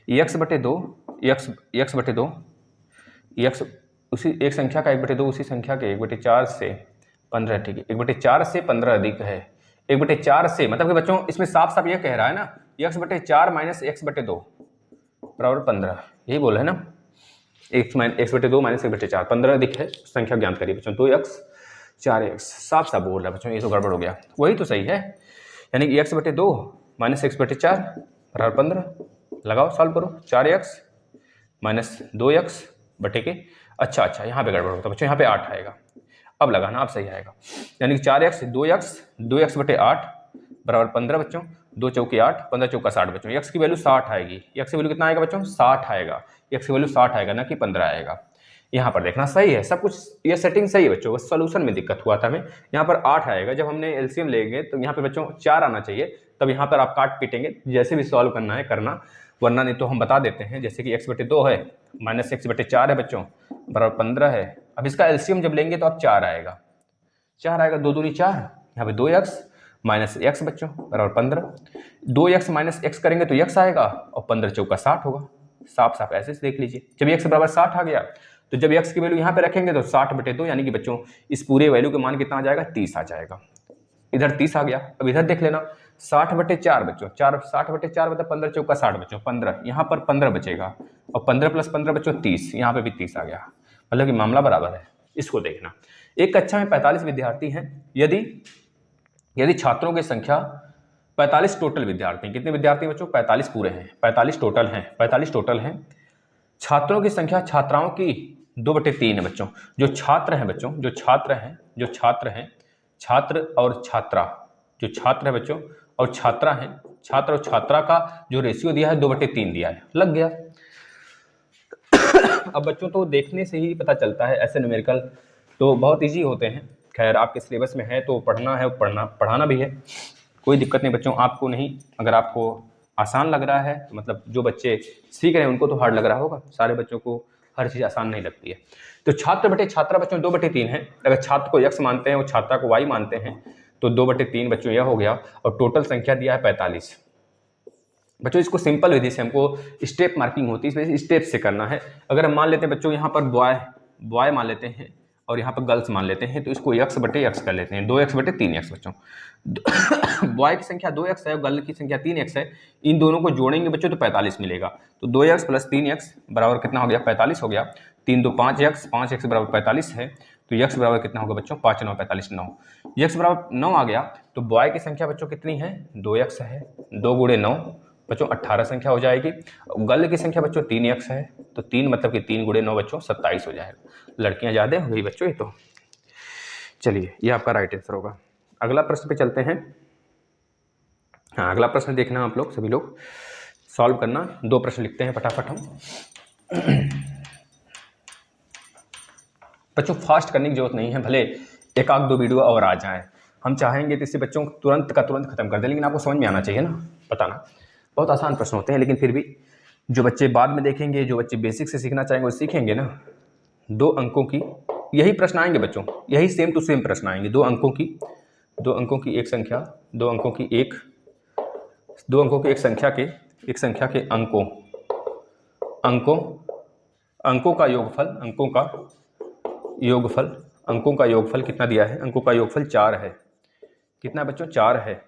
x उसी एक संख्या का 1/2 उसी संख्या के 1/4 से 15, ठीक है, 1/4 से 15 अधिक है। 1/4 से मतलब कि बच्चों इसमें साफ साफ ये कह रहा है ना, x/4 माइनस x/2 बराबर 15, यही बोला है ना। x/2 माइनस x/4 15 अधिक है, संख्या ज्ञात करिए बच्चों। 2x 4x, साफ साफ बोल रहा है बच्चों, ये तो गड़बड़ हो गया। वही तो सही है, यानी कि x/2 माइनस x/4 बराबर 15। लगाओ, सॉल्व करो। 4x माइनस 2x बटे के, अच्छा यहाँ पे गड़बड़ होता है बच्चों, यहाँ पे 8 आएगा। अब लगाना, अब सही आएगा। यानी कि 4x 2x/8 बराबर 15 बच्चों। 2 चौके 8, 15 चौका 60 बच्चों। x की वैल्यू 60 आएगी। x की वैल्यू कितना आएगा बच्चों? 60 आएगा। x की वैल्यू 60 आएगा, ना कि 15 आएगा। यहाँ पर देखना सही है सब कुछ, ये सेटिंग सही है बच्चों, बस सोल्यूशन में दिक्कत हुआ था हमें। यहाँ पर 8 आएगा, जब हमने एलसीएम लेंगे तो यहाँ पे बच्चों 4 आना चाहिए, तब यहाँ पर आप काट पीटेंगे, जैसे भी सॉल्व करना है करना, वरना नहीं तो हम बता देते हैं। जैसे कि x/2 है माइनस x/4 है बच्चों बराबर 15 है। अब इसका एलसीएम जब लेंगे तो अब 4 आएगा, 2 दूनी 4, यहाँ पे 2x माइनस x बच्चों बराबर 15। 2x माइनस x करेंगे तो x आएगा और 15 चौका 60 होगा। साफ साफ ऐसे से देख लीजिए, जब x बराबर 60 आ गया तो जब x की वैल्यू यहाँ पे रखेंगे तो 60/2, यानी कि बच्चों इस पूरे वैल्यू का मान कितना आ जाएगा? 30 आ जाएगा। इधर 30 आ गया। अब इधर देख लेना 60/4 बच्चों, 60/4 मतलब 15 चौका 60 बच्चों, 15 यहाँ पर 15 बचेगा और 15 प्लस 15 बच्चों 30, यहाँ पे भी 30 आ गया, मतलब कि मामला बराबर है। इसको देखना, एक कक्षा में 45 विद्यार्थी हैं। यदि छात्रों की संख्या 45 टोटल विद्यार्थी, कितने विद्यार्थी बच्चों? 45 पूरे हैं, 45 टोटल हैं। छात्रों की संख्या छात्राओं की 2/3 है बच्चों। जो छात्र हैं बच्चों, छात्र और छात्रा, जो छात्र है बच्चों और छात्रा हैं, छात्र और छात्रा का जो रेशियो दिया है 2/3 दिया है, लग गया। अब बच्चों तो देखने से ही पता चलता है, ऐसे न्यूमेरिकल तो बहुत इजी होते हैं, खैर आपके सिलेबस में है तो पढ़ना है, पढ़ाना भी है, कोई दिक्कत नहीं बच्चों। आपको नहीं, अगर आपको आसान लग रहा है तो मतलब जो बच्चे सीख रहे हैं उनको तो हार्ड लग रहा होगा, सारे बच्चों को हर चीज़ आसान नहीं लगती है। तो छात्र बटे छात्रा बच्चों 2/3 है। अगर छात्र को x मानते हैं और छात्रा को y मानते हैं तो 2/3 बच्चों यह हो गया, और टोटल संख्या दिया है 45। बच्चों इसको सिंपल विधि से हमको स्टेप मार्किंग होती है, इसमें स्टेप से करना है। अगर हम मान लेते हैं बच्चों यहाँ पर बॉय मान लेते हैं और यहाँ पर गर्ल्स मान लेते हैं, तो इसको x/x कर लेते हैं, 2x/3x बच्चों। बॉय की संख्या 2x है और गर्ल की संख्या 3x है, इन दोनों को जोड़ेंगे बच्चों तो 45 मिलेगा। तो 2x + 3x बराबर कितना हो गया, 45 हो गया। 3 2 5x, 5x बराबर 45 है, तो x बराबर कितना होगा बच्चों, 5 9 45 9। x बराबर 9 आ गया, तो बॉय की संख्या बच्चों कितनी है, 2x है, 2 × 9 बच्चों 18 संख्या हो जाएगी। गर्ल की संख्या बच्चों 3x है, तो 3 मतलब कि 3 × 9 बच्चों 27 हो जाएगा। लड़कियां ज़्यादा हो गई बच्चों ये तो। चलिए ये आपका राइट आंसर होगा। अगला प्रश्न पे चलते हैं। हाँ, अगला प्रश्न देखना आप लोग, सभी लोग सॉल्व करना। 2 प्रश्न लिखते हैं फटाफट हम। बच्चों फास्ट करने की जरूरत नहीं है, भले 1-2 वीडियो और आ जाएं, हम चाहेंगे तो इससे बच्चों को तुरंत का तुरंत खत्म कर दें, लेकिन आपको समझ में आना चाहिए ना, बताना। बहुत आसान प्रश्न होते हैं, लेकिन फिर भी जो बच्चे बाद में देखेंगे, जो बच्चे बेसिक से सीखना चाहेंगे वो सीखेंगे ना। 2 अंकों की यही प्रश्न आएंगे बच्चों, यही सेम टू सेम प्रश्न आएंगे। 2 अंकों की एक संख्या, 2 अंकों की एक संख्या के अंकों का योगफल कितना दिया है, अंकों का योगफल 4 है। कितना बच्चों, 4 है।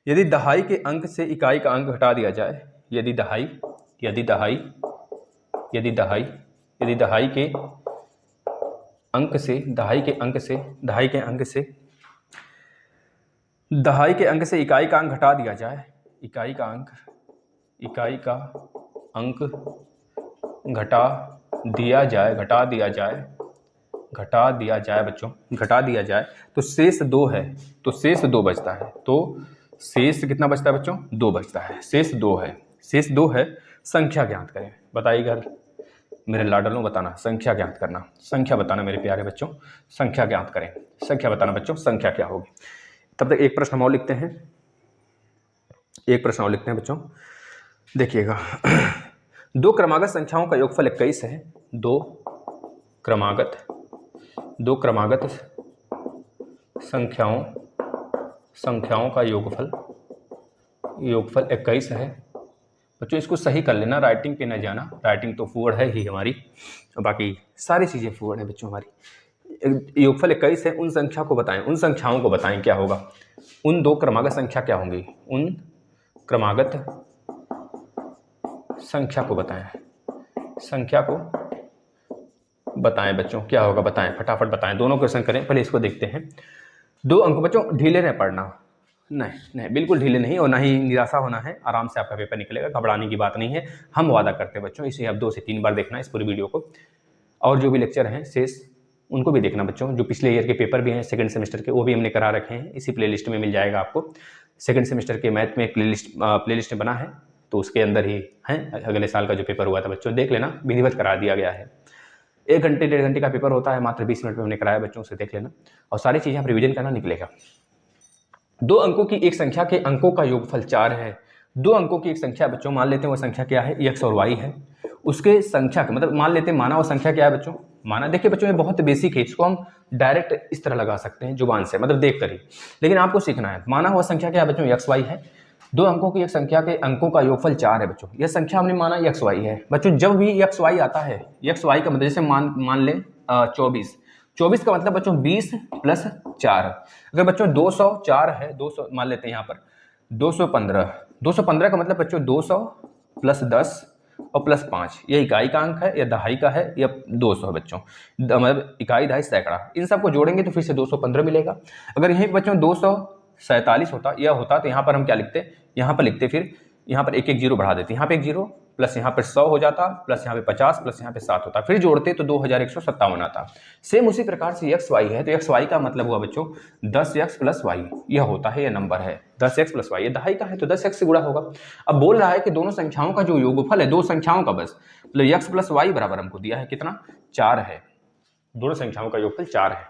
यदि दहाई के अंक से इकाई का अंक घटा दिया जाए, यदि दहाई के अंक से इकाई का अंक घटा दिया जाए, इकाई का अंक घटा दिया जाए तो शेष 2 है, तो शेष 2 बचता है। तो शेष कितना बचता है बच्चों, 2 बचता है, शेष 2 है। संख्या ज्ञात करें, बताइएगा मेरे लाडलों, बताना संख्या ज्ञात करना, संख्या बताना मेरे प्यारे बच्चों, संख्या ज्ञात करें, संख्या बताना बच्चों, संख्या क्या होगी। तब तक एक प्रश्न और लिखते हैं, बच्चों, देखिएगा। 2 क्रमागत संख्याओं का योगफल 21 है। 2 क्रमागत संख्याओं का योगफल 21 है। बच्चों इसको सही कर लेना, राइटिंग पे न जाना, राइटिंग तो फुअर है ही हमारी, बाकी सारी चीज़ें फुअर है बच्चों हमारी। योगफल 21 है, उन संख्याओं को बताएं क्या होगा। उन 2 क्रमागत संख्या क्या होंगी, उन क्रमागत संख्या को बताएं बच्चों, क्या होगा बताएं, फटाफट बताएं। दोनों क्वेश्चन करें, पहले इसको देखते हैं। 2 अंक बच्चों ढीले नहीं पढ़ना, नहीं बिल्कुल ढीले नहीं, और ना ही निराशा होना है, आराम से आपका पेपर निकलेगा, घबराने की बात नहीं है, हम वादा करते हैं बच्चों। इसे आप 2 से 3 बार देखना इस पूरी वीडियो को, और जो भी लेक्चर हैं शेष उनको भी देखना बच्चों। जो पिछले ईयर के पेपर भी हैं सेकंड सेमेस्टर के, वो भी हमने करा रखे हैं, इसी प्लेलिस्ट में मिल जाएगा आपको। सेकंड सेमेस्टर के मैथ में एक प्लेलिस्ट बना है, तो उसके अंदर ही है अगले साल का जो पेपर हुआ था बच्चों, देख लेना, विधिवत करा दिया गया है। 1 घंटे 1.5 घंटे का पेपर होता है, मात्र 20 मिनट में हमने कराया बच्चों, उसे देख लेना, और सारी चीज़ें आप रिविजन करना, निकलेगा। 2 अंकों की एक संख्या के अंकों का योगफल 4 है। 2 अंकों की एक संख्या बच्चों, मान लेते हैं वो संख्या क्या है, x और y है। उसके संख्या का मतलब मान लेते हैं, माना वो संख्या क्या है बच्चों, माना, देखिए बच्चों ये बहुत बेसिक है, इसको हम डायरेक्ट इस तरह लगा सकते हैं जुबान से, मतलब देख कर ही, लेकिन आपको सीखना है। माना हुआ संख्या क्या है बच्चों, x y है। 2 अंकों की एक संख्या के अंकों का योगफल 4 है बच्चों। यह संख्या हमने माना x y है बच्चों। जब भी x y आता है, x y का मतलब जैसे मान लें 24 का मतलब बच्चों 20 + 4। अगर बच्चों 204 है, 200 मान लेते हैं यहाँ पर, 215 का मतलब बच्चों 200 + 10 और +5, ये इकाई का अंक है या दहाई का है या 200 है बच्चों, मतलब इकाई दहाई सैकड़ा, इन सबको जोड़ेंगे तो फिर से 215 मिलेगा। अगर यहीं बच्चों 247 होता, यह होता, तो यहाँ पर हम क्या लिखते, यहाँ पर लिखते, फिर यहाँ पर एक जीरो बढ़ा देते, यहाँ पे 1 जीरो, प्लस यहाँ पर 100 हो जाता, प्लस यहाँ पे 50, प्लस यहाँ पे 7 होता, फिर जोड़ते तो 2157 आता। सेम उसी प्रकार से x y है, तो x y का मतलब हुआ बच्चों 10x + y, यह होता है, यह नंबर है 10x + y, ये दहाई का है तो 10x से गुणा होगा। अब बोल रहा है कि दोनों संख्याओं का जो योगफल है, 2 संख्याओं का बस, मतलब x + y बराबर हमको दिया है कितना, 4 है। दोनों संख्याओं का योगफल 4 है।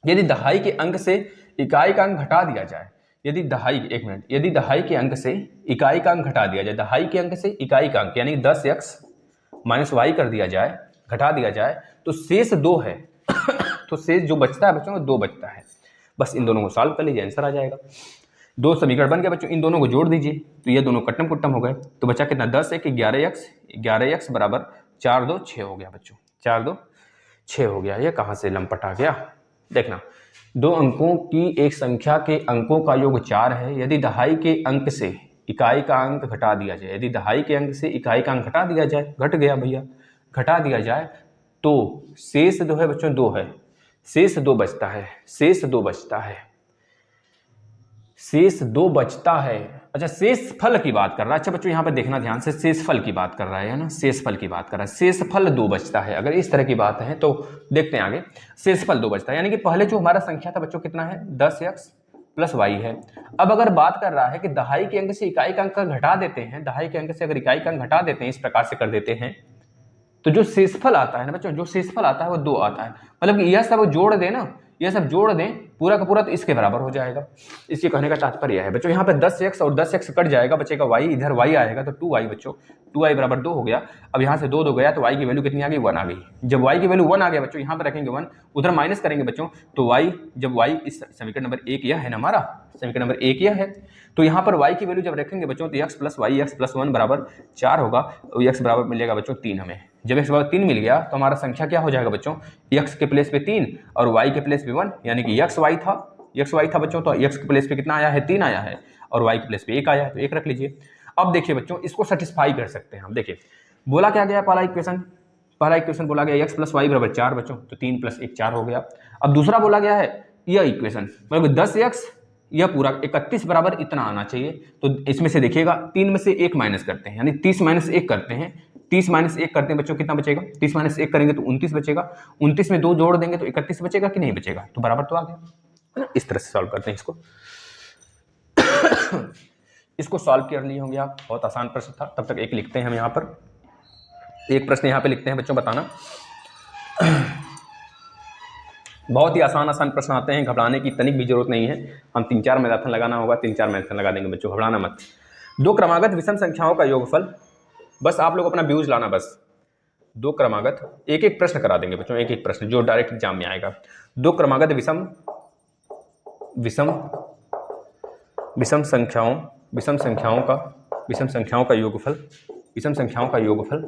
यदि दहाई के अंक से इकाई का अंक घटा दिया जाए, यदि दहाई के अंक से इकाई का अंक घटा दिया जाए, दहाई के अंक से इकाई का अंक यानी 10x माइनस वाई कर दिया जाए, घटा दिया जाए, तो शेष 2 है तो शेष जो बचता है बच्चों 2 बचता है। बस इन दोनों को सॉल्व कर लीजिए, आंसर आ जाएगा। 2 समीकरण बन गया बच्चों, इन दोनों को जोड़ दीजिए तो ये दोनों कट्टम कुट्टम हो गए। तो बचा कितना 10 1 11x बराबर 4 2 6 हो गया बच्चों, 4 2 6 हो गया। ये कहाँ से लंपट आ गया, देखना 2 अंकों की एक संख्या के अंकों का योग 4 है। यदि दहाई के अंक से इकाई का अंक घटा दिया जाए, यदि दहाई के अंक से इकाई का अंक घटा दिया जाए, घट गया भैया, घटा दिया जाए तो शेष जो है बच्चों 2 है, शेष 2 बचता है, शेष 2 बचता है, शेष 2 बचता है। अच्छा शेष फल की बात कर रहा है, अच्छा बच्चों यहाँ पर देखना ध्यान से, शेष फल की बात कर रहा है ना, शेष फल की बात कर रहा है, शेष फल 2 बचता है। अगर इस तरह की बात है तो देखते हैं आगे, शेष फल 2 बचता है, यानी कि पहले जो हमारा संख्या था बच्चों कितना है 10x प्लस वाई है। अब अगर बात कर रहा है कि दहाई के अंक से इकाई का अंक घटा देते हैं, दहाई के अंक से अगर इकाई का अंक घटा देते हैं, इस प्रकार से कर देते हैं, तो जो शेषफल आता है ना बच्चों, जो शेषफल आता है वो 2 आता है। मतलब कि यह सब जोड़ दें ना, यह सब जोड़ दें पूरा का पूरा तो इसके बराबर हो जाएगा। इसके कहने का तात्पर्य है बच्चों, यहाँ पे 10x और 10x कट जाएगा, बचेगा y, इधर y आएगा तो 2y बच्चों, 2y बराबर 2 हो गया। अब यहाँ से 2 2 गया तो y की वैल्यू कितनी आ गई 1 आ गई। जब y की वैल्यू 1 आ गया बच्चों, यहाँ पर रखेंगे 1, उधर माइनस करेंगे बच्चों तो y, जब y इस समीकरण नंबर 1 यह है ना हमारा, समीकरण नंबर 1 यह है, तो यहाँ पर y की वैल्यू जब रखेंगे बच्चों तो x plus y, x plus 1 बराबर 4 होगा, तो x बराबर मिलेगा बच्चों 3 हमें। जब x बराबर 3 मिल गया तो हमारा संख्या क्या हो जाएगा बच्चों, x के प्लेस पे 3 और y के प्लेस पे 1, यानी कि x y था बच्चों, तो x के प्लेस पे कितना आया है 3 आया है, और y के प्लेस पे 1 आया है, तो 1 रख लीजिए। अब देखिए बच्चों इसको सेटिस्फाई कर सकते हैं हम। देखिए बोला क्या गया पहला इक्वेशन बोला गया x प्लस वाई बराबर 4 बच्चों, तो 3 प्लस 1 4 हो गया। अब दूसरा बोला गया है यह इक्वेशन, मतलब 10x यह पूरा 31 बराबर इतना आना चाहिए। तो इसमें से देखिएगा 3 में से 1 माइनस करते हैं, यानी 30 माइनस 1 करते हैं, 30 माइनस 1 करते हैं बच्चों, कितना बचेगा, 30 माइनस 1 करेंगे तो 29 बचेगा, 29 में 2 जोड़ देंगे तो 31 बचेगा कि नहीं बचेगा, तो बराबर तो आ गया। इस तरह से सॉल्व करते हैं इसको इसको सॉल्व कर लिए होंगे आप, बहुत आसान प्रश्न था। तब तक एक लिखते हैं हम यहाँ पर, एक प्रश्न यहाँ पे लिखते हैं बच्चों, बताना बहुत ही आसान प्रश्न आते हैं, घबराने की तनिक भी जरूरत नहीं है। हम 3-4 मैराथन लगाना होगा, 3-4 मैराथन लगा देंगे बच्चों, घबराना मत। 2 क्रमागत विषम संख्याओं का योगफल, बस आप लोग अपना व्यूज लाना, बस 2 क्रमागत, एक प्रश्न करा देंगे बच्चों, एक प्रश्न जो डायरेक्ट एग्जाम में आएगा। 2 क्रमागत विषम संख्याओं का योगफल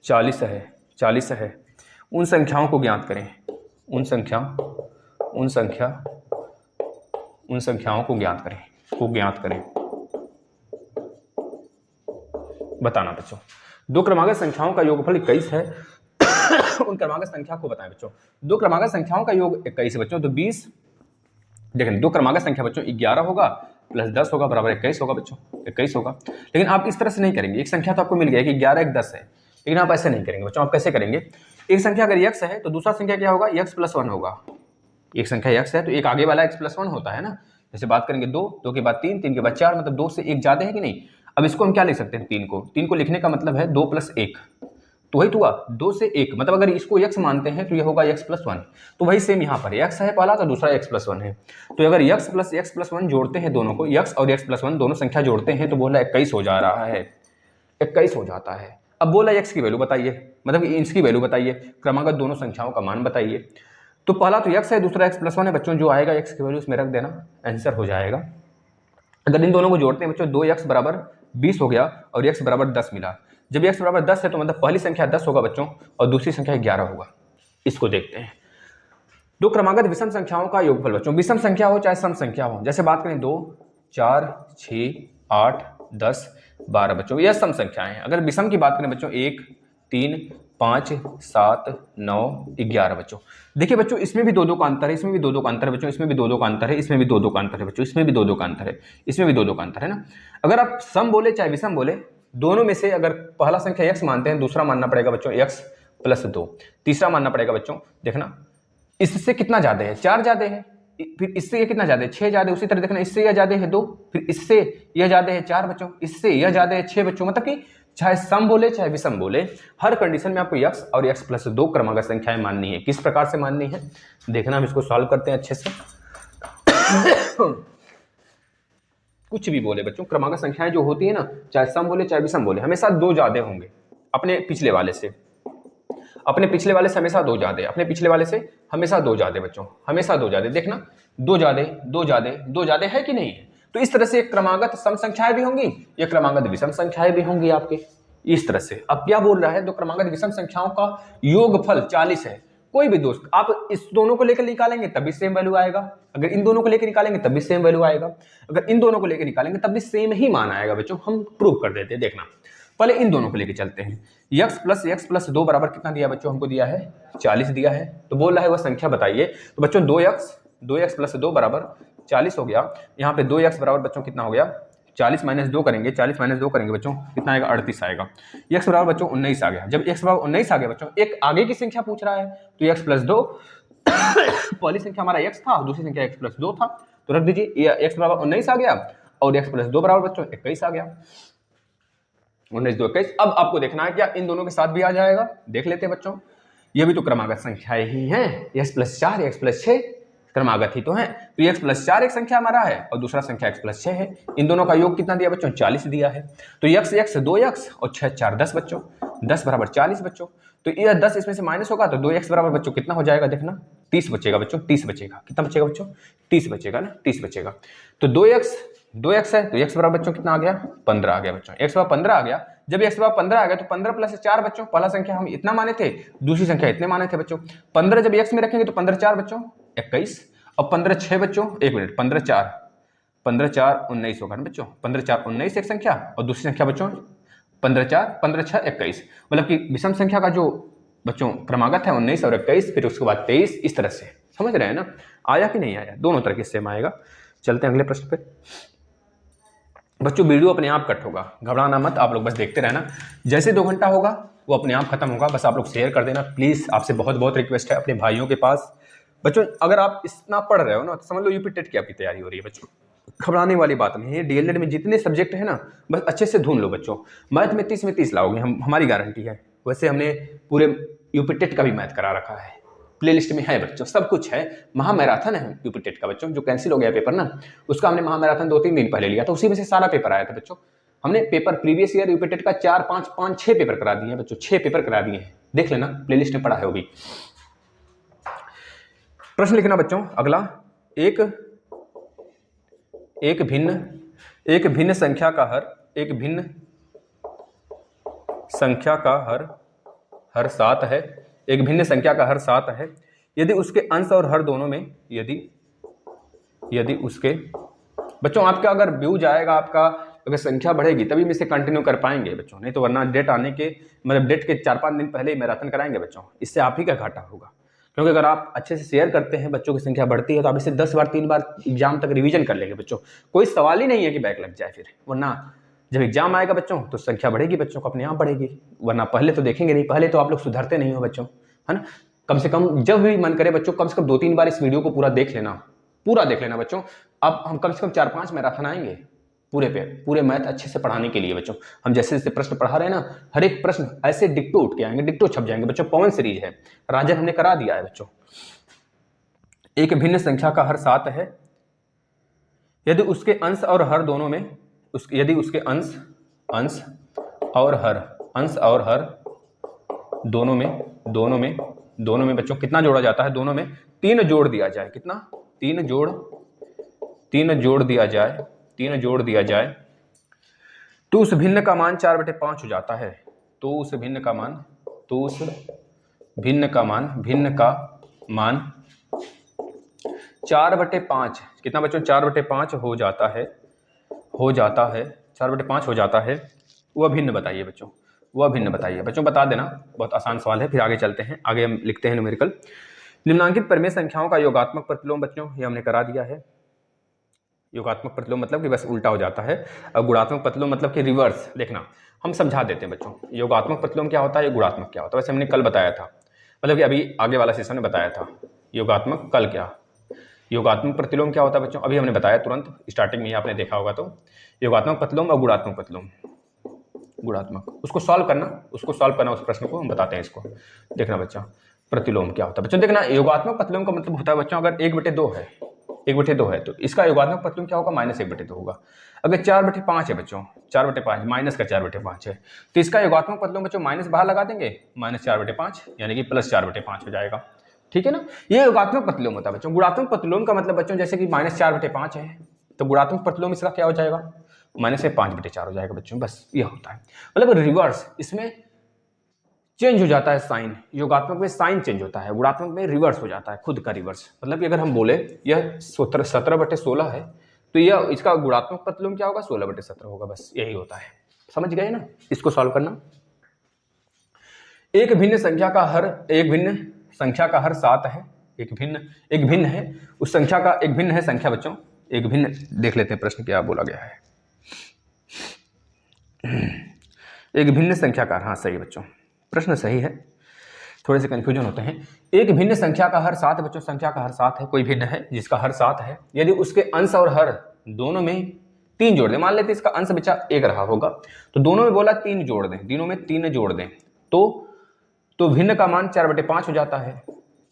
40 है। उन संख्याओं को ज्ञात करें, उन संख्याओं को ज्ञात करें, बताना बच्चों। 2 क्रमागत संख्याओं का योगफल 21 है उन क्रमागत संख्या को बताएं बच्चों। 2 क्रमागत संख्याओं का योग 21 है बच्चों, तो 20, देखें 2 क्रमागत संख्या बच्चों 11 होगा प्लस 10 होगा बराबर 21 होगा बच्चों, 21 होगा। लेकिन आप इस तरह से नहीं करेंगे, एक संख्या तो आपको मिल गया कि 11 1 10 है, लेकिन आप ऐसे नहीं करेंगे बच्चों। आप कैसे करेंगे, एक संख्या अगर x है तो दूसरा संख्या क्या होगा, x प्लस 1 होगा। एक संख्या x है तो एक आगे वाला x प्लस 1 होता है ना, जैसे बात करेंगे 2 के बाद 3 के बाद 4, मतलब 2 से 1 ज्यादा है कि नहीं। अब इसको हम क्या लिख सकते हैं, 3 को लिखने का मतलब है 2 प्लस 1, तो वही तो हुआ 2 से 1, मतलब अगर इसको x मानते हैं तो यह होगा x प्लस 1। तो वही सेम यहाँ पर x है पहला, तो दूसरा x प्लस 1 है। तो अगर x प्लस 1 जोड़ते हैं दोनों को, x और x प्लस 1 दोनों संख्या जोड़ते हैं तो बोला 21 हो जा रहा है, 21 हो जाता है। अब बोला x की वैल्यू बताइए, मतलब इसकी वैल्यू बताइए, क्रमागत दोनों संख्याओं का मान बताइए। तो पहला तो x है, दूसरा x प्लस 1 है बच्चों, जो आएगा x की वैल्यू उसमें रख देना, आंसर हो जाएगा। अगर इन दोनों को जोड़ते हैं बच्चों, 2x बराबर 20 हो गया और x बराबर 10 मिला। जब x बराबर 10 है तो मतलब पहली संख्या 10 होगा बच्चों और दूसरी संख्या 11 होगा। इसको देखते हैं, 2 क्रमागत विषम संख्याओं का योगफल बच्चों, विषम संख्या हो चाहे सम संख्या हो, जैसे बात करें 2 4 6 8 10 12 बच्चों, यह सम संख्याएं हैं। अगर विषम की बात करें बच्चों 1 3 5 7 9 11 बच्चों। देखिए बच्चों इसमें भी 2 का अंतर है, इसमें भी 2 का अंतर है बच्चों, इसमें भी 2 का अंतर है, इसमें भी 2 का अंतर है बच्चों, इसमें भी 2 का अंतर है, इसमें भी 2 का अंतर है ना। अगर आप सम बोले चाहे विषम बोले, दोनों में से अगर पहला संख्या x मानते हैं, दूसरा मानना पड़ेगा बच्चों x प्लस 2, तीसरा मानना पड़ेगा बच्चों, देखना इससे कितना ज्यादा है, 4 ज्यादा है, फिर इससे ये कितना ज्यादा है, 6 ज्यादा है। उसी तरह देखना इससे यह ज्यादा है 2, फिर इससे यह ज्यादा है 4 बच्चों, इससे यह ज्यादा है 6 बच्चों, मतलब कि चाहे सम बोले चाहे विषम बोले, हर कंडीशन में आपको x और x प्लस 2 क्रमागत संख्याएं माननी है। किस प्रकार से माननी है देखना, हम इसको सॉल्व करते हैं अच्छे से। कुछ भी बोले बच्चों, क्रमागत संख्याएं जो होती है ना, चाहे सम बोले चाहे विषम बोले, हमेशा दो ज्यादा होंगे अपने पिछले वाले से। अपने पिछले वाले से हमेशा दो ज्यादा, अपने पिछले वाले से हमेशा दो ज्यादा बच्चों, हमेशा दो ज्यादा। देखना दो ज्यादा दो ज्यादा दो ज्यादा है कि नहीं है। तो इस तरह से क्रमागत सम संख्याएं भी होंगी, ये क्रमागत विषम संख्याएं भी होंगी आपके इस तरह से। अब क्या बोल रहा है, दो क्रमागत विषम संख्याओं का योगफल 40 है। कोई भी दोस्त आप इस दोनों को लेकर निकालेंगे तब भी सेम वैल्यू आएगा, अगर इन दोनों को लेकर निकालेंगे तब भी सेम वैल्यू आएगा, अगर इन दोनों को लेकर निकालेंगे तब भी सेम ही मान आएगा बच्चों। हम प्रूव कर देते हैं, देखना पहले इन दोनों को लेकर चलते हैं। x प्लस 2 बराबर कितना दिया बच्चों, हमको दिया है 40 दिया है। तो बोल रहा है वह संख्या बताइए। तो बच्चों 2x प्लस 2 बराबर 40 हो गया। यहाँ पे 2x बराबर बच्चों कितना हो गया, 40 माइनस 2 करेंगे, 40 माइनस 2 करेंगे बच्चों कितना आएगा, 38 आएगा। x बराबर बच्चों 19 आ गया। जब x बराबर 19 आ गया बच्चों, एक आगे की संख्या पूछ रहा है, तो x प्लस 2 पहली संख्या हमारा x था, दूसरी संख्या x प्लस 2 था, तो रख दीजिए। x बराबर 19 आ गया और x प्लस 2 बराबर बच्चों 21 आ गया। 19 2 21। अब आपको देखना है क्या इन दोनों के साथ भी आ जाएगा, देख लेते हैं बच्चों। ये भी तो क्रमागत संख्याएं ही हैं, x प्लस 4 x प्लस 6 क्रमागत ही तो है। तो x प्लस 4 एक संख्या हमारा है और दूसरा संख्या x प्लस 6 है। इन दोनों का योग कितना दिया बच्चों, 40 दिया है। तो x 2x और 6 4 10 बच्चों, 10 बराबर 40 बच्चों। तो यह 10 इसमें से माइनस होगा तो 2x बराबर बच्चों कितना हो जाएगा, देखना 30 बचेगा बच्चों, 30 बचेगा। कितना बचेगा बच्चों, 30 बचेगा ना, 30 बचेगा। तो 2x है तो x बराबर बच्चों कितना आ गया, 15 आ गया बच्चों। x बराबर 15 आ गया। जब x बराबर 15 आ गया तो 15 प्लस 4 बच्चों, पहला संख्या हम इतना माने थे, दूसरी संख्या इतने माने थे बच्चों। 15 जब x में रखेंगे तो 15 4 बच्चों 21 और 15 6 बच्चों, एक मिनट, 15 4 19 होगा ना बच्चों। 15 4 19 एक संख्या और दूसरी संख्या बच्चों 15 6 21। मतलब कि विषम संख्या का जो बच्चों क्रमागत है 19 और 21, फिर उसके बाद 23, इस तरह से। समझ रहे हैं ना, आया कि नहीं आया, दोनों तरह के सेम आएगा। चलते हैं अगले प्रश्न पे बच्चों। वीडियो अपने आप कट होगा, घबराना मत, आप लोग बस देखते रहना। जैसे 2 घंटा होगा वो अपने आप खत्म होगा, बस आप लोग शेयर कर देना प्लीज। आपसे बहुत बहुत रिक्वेस्ट है अपने भाइयों के पास। बच्चों अगर आप इतना पढ़ रहे हो ना तो समझ लो यूपी टेट की आपकी तैयारी हो रही है बच्चों, घबराने वाली बात नहीं है। डीएलएड में जितने सब्जेक्ट है ना, बस अच्छे से ढूंढ लो बच्चों। मैथ में 30 में 30 लाओगे, हमारी गारंटी है। वैसे हमने पूरे यूपी टेट का भी मैथ करा रखा है, प्लेलिस्ट में है बच्चों, सब कुछ है। महामैराथन है यूपी टेट का बच्चों, जो कैंसिल हो गया पेपर ना, उसका हमने महामैराथन 2-3 दिन पहले लिया था, उसी में से सारा पेपर आया था बच्चों। हमने paper previous year UP TET का 4 5 6 पेपर करा दिए हैं बच्चों, 6 पेपर करा दिए हैं, देख लेना, प्लेलिस्ट में पड़ा है वो भी। प्रश्न लिखना बच्चों अगला, एक भिन्न संख्या का हर 7 है। एक भिन्न संख्या का हर 7 है यदि उसके अंश और हर दोनों में, यदि उसके बच्चों आपका अगर व्यू जाएगा, आपका अगर संख्या बढ़ेगी तभी में से कंटिन्यू कर पाएंगे बच्चों, नहीं तो वरना डेट आने के मतलब डेट के 4-5 दिन पहले ही मैराथन कराएंगे बच्चों, इससे आप ही का घाटा होगा। क्योंकि अगर आप अच्छे से शेयर करते हैं, बच्चों की संख्या बढ़ती है, तो आप इसे 10 बार 3 बार एग्जाम तक रिवीजन कर लेंगे बच्चों। कोई सवाल ही नहीं है कि बैक लग जाए फिर, वरना जब एग्जाम आएगा बच्चों तो संख्या बढ़ेगी बच्चों को, अपने आप बढ़ेगी, वरना पहले तो देखेंगे नहीं, पहले तो आप लोग सुधरते नहीं हो बच्चों, है ना। कम से कम जब भी मन करे बच्चों, कम से कम 2-3 बार इस वीडियो को पूरा देख लेना बच्चों। अब हम कम से कम 4-5 मैराथन आएंगे पूरे मैथ अच्छे से पढ़ाने के लिए बच्चों। हम जैसे जैसे प्रश्न पढ़ा रहे हैं ना, हर एक प्रश्न ऐसे डिक्टो उठ के आएंगे, डिक्टो छप जाएंगे बच्चों। पवन सीरीज है, राजन हमने करा दिया है बच्चों। एक भिन्न संख्या का हर 7 है यदि उसके अंश और हर दोनों में, यदि उसके अंश और हर दोनों में बच्चों कितना जोड़ा जाता है, दोनों में 3 जोड़ दिया जाए। कितना, 3 जोड़ दिया जाए तो उस भिन्न का मान 4/5 हो जाता है। भिन्न का मान 4/5 कितना बच्चों, 4/5 हो जाता है 4/5 हो जाता है। वह भिन्न बताइए बच्चों, बता देना, बहुत आसान सवाल है। फिर आगे चलते हैं, आगे हम लिखते हैं न्यूमेरिकल। निम्नांकित परिमेय संख्याओं का योगात्मक प्रतिलोम बच्चों, ये हमने करा दिया है। योगात्मक प्रतिलोम मतलब कि बस उल्टा हो जाता है, और गुणात्मक प्रतिलोम मतलब कि रिवर्स। देखना हम समझा देते हैं बच्चों, योगात्मक प्रतिलोम क्या होता है, गुणात्मक क्या होता है। वैसे हमने कल बताया था, मतलब कि अभी आगे वाला सेशन में बताया था योगात्मक, कल क्या योगात्मक प्रतिलोम क्या होता है बच्चों, अभी हमने बताया तुरंत स्टार्टिंग में ही आपने देखा होगा। तो योगात्मक प्रतिलोम और गुणात्मक प्रतिलोम गुणात्मक। उसको सॉल्व करना उस प्रश्न को हम बताते हैं। इसको देखना बच्चों, प्रतिलोम क्या होता है बच्चों। देखना योगात्मक प्रतिलोम का मतलब होता है बच्चों, अगर 1/2 है, 1/2 है तो इसका योगात्मक प्रतिलोम क्या होगा, -1/2 होगा। अगर 4/5 है बच्चों, 4/5 माइनस का 4/5 है तो इसका योगात्मक प्रतिलोम बच्चों माइनस बाहर लगा देंगे, -4/5 यानी कि +4/5 हो जाएगा। ठीक है ना, ये योगात्मक प्रतिलोम होता है बच्चों। गुणात्मक प्रतिलोम का मतलब बच्चों जैसे कि -4/5 है तो गुणात्मक प्रतिलोम इसका क्या हो जाएगा, -5/4 हो जाएगा बच्चों। बस यह होता है, मतलब रिवर्स इसमें चेंज हो जाता है साइन। योगात्मक में साइन चेंज होता है, गुणात्मक में रिवर्स हो जाता है, खुद का रिवर्स। मतलब कि अगर हम बोले यह 17/16 है तो यह इसका गुणात्मक प्रतिलोम क्या होगा, 16/17 होगा। बस यही होता है, समझ गए ना। इसको सॉल्व करना, एक भिन्न संख्या का हर 7 है, एक भिन्न है उस संख्या का, एक भिन्न है संख्या बच्चों, एक भिन्न, देख लेते हैं प्रश्न क्या बोला गया है। एक भिन्न संख्या का, हाँ सही बच्चों, प्रश्न सही है, थोड़े से कंफ्यूजन होते हैं। एक भिन्न संख्या का हर 7 बच्चों, संख्या का हर 7 है, कोई भिन्न है जिसका हर 7 है, यदि उसके अंश और हर दोनों में 3 जोड़ दें, मान लेते हैं इसका अंश बच्चा 1 रहा होगा तो दोनों में बोला 3 जोड़ दें, तीनों में 3 जोड़ दें तो भिन्न का मान 4/5 हो जाता है,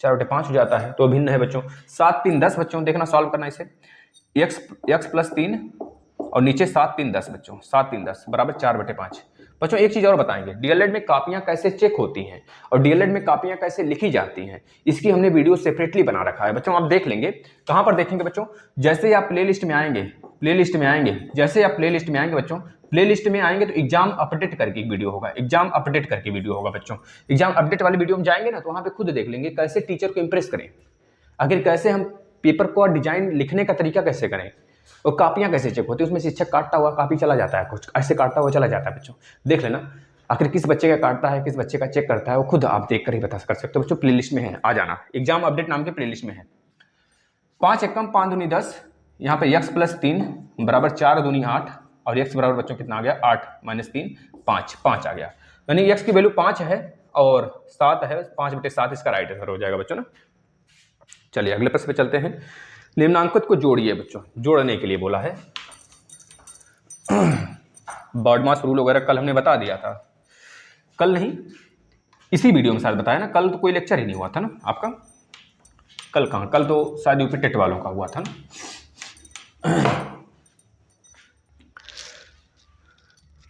4/5 हो जाता है तो भिन्न है बच्चों। 7 3 10 बच्चों, देखना सॉल्व करना इसे, x + 3 और नीचे 7 3 10 बच्चों, 7 3 10 बराबर 4/5। बच्चों एक चीज और बताएंगे, डीएलएड में कापियां कैसे चेक होती हैं और डीएलएड में कापियां कैसे लिखी जाती हैं, इसकी हमने वीडियो सेपरेटली बना रखा है बच्चों, आप देख लेंगे। कहां पर देखेंगे बच्चों, जैसे ही आप प्लेलिस्ट में आएंगे बच्चों, प्लेलिस्ट में आएंगे तो एग्जाम अपडेट करके एक वीडियो होगा, एग्जाम अपडेट करके वीडियो होगा बच्चों। एग्जाम अपडेट वाली वीडियो में जाएंगे ना तो वहां पे खुद देख लेंगे कैसे टीचर को इंप्रेस करें, आखिर कैसे हम पेपर को डिजाइन लिखने का तरीका कैसे करें, और कापियां कैसे चेक होती है। उसमें शिक्षक काटता हुआ कापी चला जाता है, कुछ ऐसे काटता हुआ चला जाता है बच्चों, देख लेना। आखिर किस बच्चे का काटता है, किस बच्चे का चेक करता है, वो खुद आप देख कर ही बता कर सकते हो बच्चों। प्लेलिस्ट में है, आ जाना, एग्जाम अपडेट नाम के प्लेलिस्ट में है। 5 एकम 5 दूनी 10, यहाँ पे x + 3 बराबर 4 दूनी 8 और x बराबर बच्चों कितना आ गया, 8 - 3 5 आ गया, यानी x की वैल्यू 5 है और 7 है, 5/7 इसका राइट आंसर हो जाएगा बच्चों ना। चलिए अगले प्रश्न पे चलते हैं। निम्नांकित को जोड़िए बच्चों, जोड़ने के लिए बोला है। बॉडमास रूल वगैरह कल हमने बता दिया था, कल नहीं इसी वीडियो में शायद बताया ना, कल तो कोई लेक्चर ही नहीं हुआ था ना आपका, कल कहाँ, कल तो शायद यूपी टेट वालों का हुआ था ना।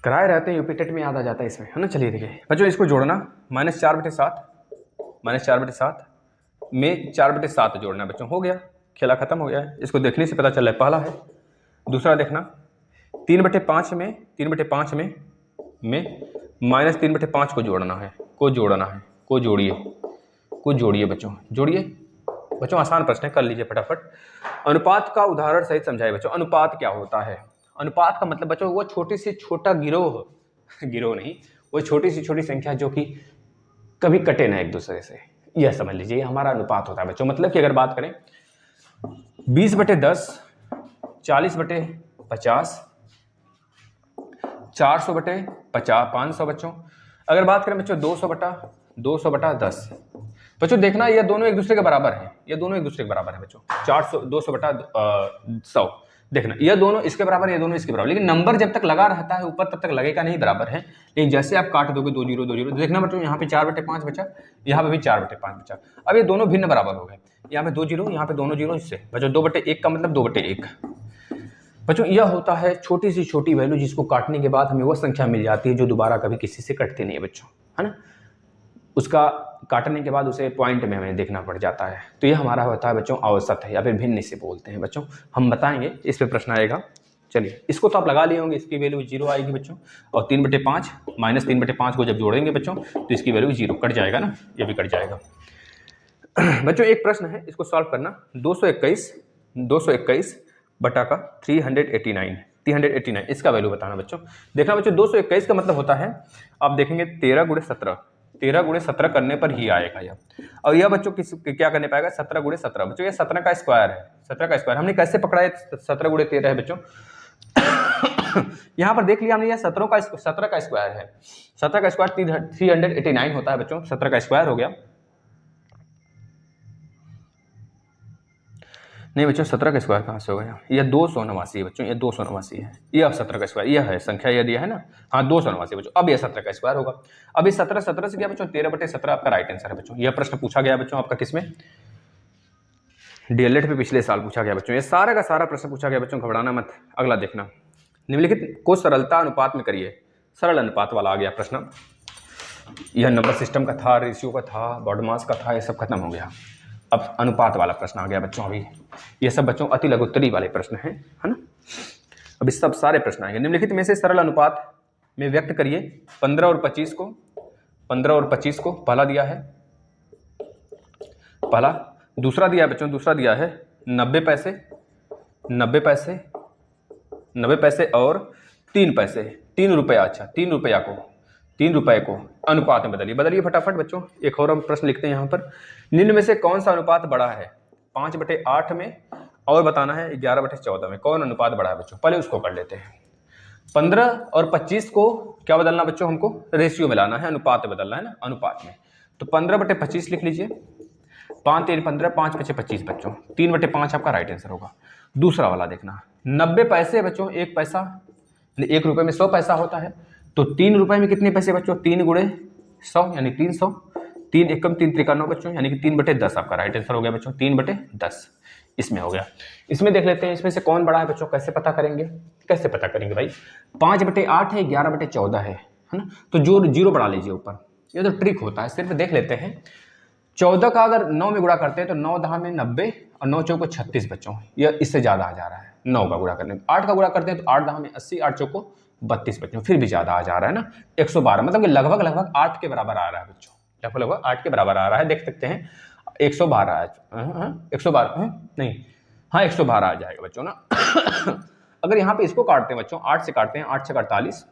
कराए रहते हैं यूपी टेट में, याद आ जाता है इसमें, है ना। चलिए देखिए बच्चों, इसको जोड़ना, -4/7 में 4/7 जोड़ना बच्चों, हो गया, खेला खत्म हो गया है। इसको देखने से पता चल रहा है, पहला है। दूसरा देखना, 3/5 में -3/5 को जोड़ना है, जोड़िए बच्चों, आसान प्रश्न है, कर लीजिए फटाफट। अनुपात का उदाहरण सहित समझाइए बच्चों। अनुपात क्या होता है, अनुपात का मतलब बच्चों वो छोटी से छोटा गिरोह नहीं, वो छोटी से छोटी संख्या जो कि कभी कटे ना एक दूसरे से, यह समझ लीजिए हमारा अनुपात होता है बच्चों। मतलब कि अगर बात करें 20/10, 40/50, 400/500 बच्चों। अगर बात करें बच्चों 200/10 बच्चों, देखना ये दोनों एक दूसरे के बराबर हैं, बच्चों। 200/100 देखना, ये दोनों इसके बराबर, ये दोनों इसके बराबर, लेकिन नंबर जब तक लगा रहता है ऊपर तब तक लगेगा नहीं बराबर है, लेकिन जैसे आप काट दोगे 2 0 2 0, देखना बच्चों यहाँ पे 4/5 बचा, यहाँ पे भी 4/5 बचा। अब ये दोनों भिन्न बराबर हो गए, यहाँ पे 2 0, यहाँ पे दोनों 0, इससे बच्चों 2/1 का मतलब 2/1 बच्चों। यह होता है छोटी सी छोटी वैल्यू जिसको काटने के बाद हमें वो संख्या मिल जाती है जो दोबारा कभी किसी से कटती नहीं है बच्चों, है ना। उसका काटने के बाद उसे पॉइंट में हमें देखना पड़ जाता है, तो यह हमारा होता है बच्चों औसत है, या फिर भिन्न से बोलते हैं बच्चों। हम बताएंगे, इस पे प्रश्न आएगा। चलिए इसको तो आप लगा लिए होंगे, इसकी वैल्यू 0 आएगी बच्चों, और 3/5 -3/5 को जब जोड़ेंगे बच्चों तो इसकी वैल्यू 0 कट जाएगा ना, ये भी कट जाएगा। बच्चों एक प्रश्न है, इसको सॉल्व करना। 221 बटा का 389, इसका वैल्यू बताना बच्चों। देखना बच्चों 221 का मतलब होता है, आप देखेंगे 13 × 17 करने पर ही आएगा यह, और यह बच्चों क्या करने पाएगा, 17 × 17 बच्चों, ये 17 का स्क्वायर है, 17 का स्क्वायर हमने कैसे पकड़ा है, 17 × 13 है बच्चों। यहाँ पर देख लिया हमने, यह 17 का स्क्वायर है, 17 का स्क्वायर 389 होता है बच्चों, 17 का स्क्वायर हो गया। नहीं बच्चों 17 का स्क्वायर कहाँ से हो गया, यह 289 है बच्चों, ये 289 है, ये अब 17 का स्क्वायर, यह है संख्या यह दिया है ना, हाँ 289 बच्चों, अब यह 17 का स्क्वायर होगा। अब ये 17 से क्या बच्चों 13/17 आपका राइट आंसर है बच्चों। यह प्रश्न पूछा गया बच्चों आपका किसमें, डीएलएड पे पिछले साल पूछा गया बच्चों, ये सारा का सारा प्रश्न पूछा गया बच्चों, घबराना मत। अगला देखना, निम्नलिखित को सरलता अनुपात में करिए, सरल अनुपात वाला आ गया प्रश्न। यह नंबर सिस्टम का था, रेशियो का था, बॉडी मास का था, ये सब खत्म हो गया। अब अनुपात वाला प्रश्न आ गया बच्चों। अभी ये सब बच्चों अति लघुत्तरी वाले प्रश्न हैं, है ना। अब इस सब सारे प्रश्न आएंगे। निम्नलिखित में से सरल अनुपात में व्यक्त करिए 15 और 25 को, 15 और 25 को। पहला दिया है, पहला। दूसरा दिया है बच्चों, दूसरा दिया है 90 पैसे, 90 पैसे, 90 पैसे और 3 पैसे, 3 रुपया। अच्छा 3 रुपया को, 3 रुपए को अनुपात में बदलिए, बदलिए फटाफट बच्चों। एक और हम प्रश्न लिखते हैं यहाँ पर, निम्न में से कौन सा अनुपात बड़ा है 5/8 में, और बताना है 11/14 में, कौन अनुपात बड़ा है बच्चों। पहले उसको कर लेते हैं। 15 और 25 को क्या बदलना बच्चों, हमको रेशियो में लाना है, अनुपात में बदलना है ना, अनुपात में। तो 15/25 लिख लीजिए, 5 3 15, 5 5 25 बच्चों, 3/5 आपका राइट आंसर होगा। दूसरा वाला देखना, 90 पैसे बच्चों, 1 पैसा, 1 रुपये में 100 पैसा होता है, तो 3 रुपये में कितने पैसे बच्चों, 3 गुणे 100 यानी 300, 3 एकम 3 त्रिका 9 बच्चों, यानी कि 3/10 आपका राइट आंसर हो गया बच्चों, 3/10 इसमें हो गया। इसमें देख लेते हैं इसमें से कौन बड़ा है बच्चों, कैसे पता करेंगे, कैसे पता करेंगे भाई। 5/8 है, 11/14 है ना, तो जो 0 बढ़ा लीजिए ऊपर, ये तो ट्रिक होता है। सिर्फ देख लेते हैं, 14 का अगर 9 में गुणा करते हैं तो 9 10 में 90 और 9 चौको 36 बच्चों, यह इससे ज़्यादा आ जा रहा है 9 का गुणा करने। 8 का गुणा करते हैं तो 8 10 में 80, 8 चौको 32 बच्चों, फिर भी ज़्यादा आ जा रहा है ना, 112, मतलब कि लगभग लगभग 8 के बराबर आ रहा है बच्चों, लगभग लगभग 8 के बराबर आ रहा है। देख सकते हैं 112 है, 112 नहीं, हाँ 112 आ जाएगा बच्चों ना। अगर यहाँ पे इसको काटते हैं बच्चों, 8 से काटते हैं, 8 से 48,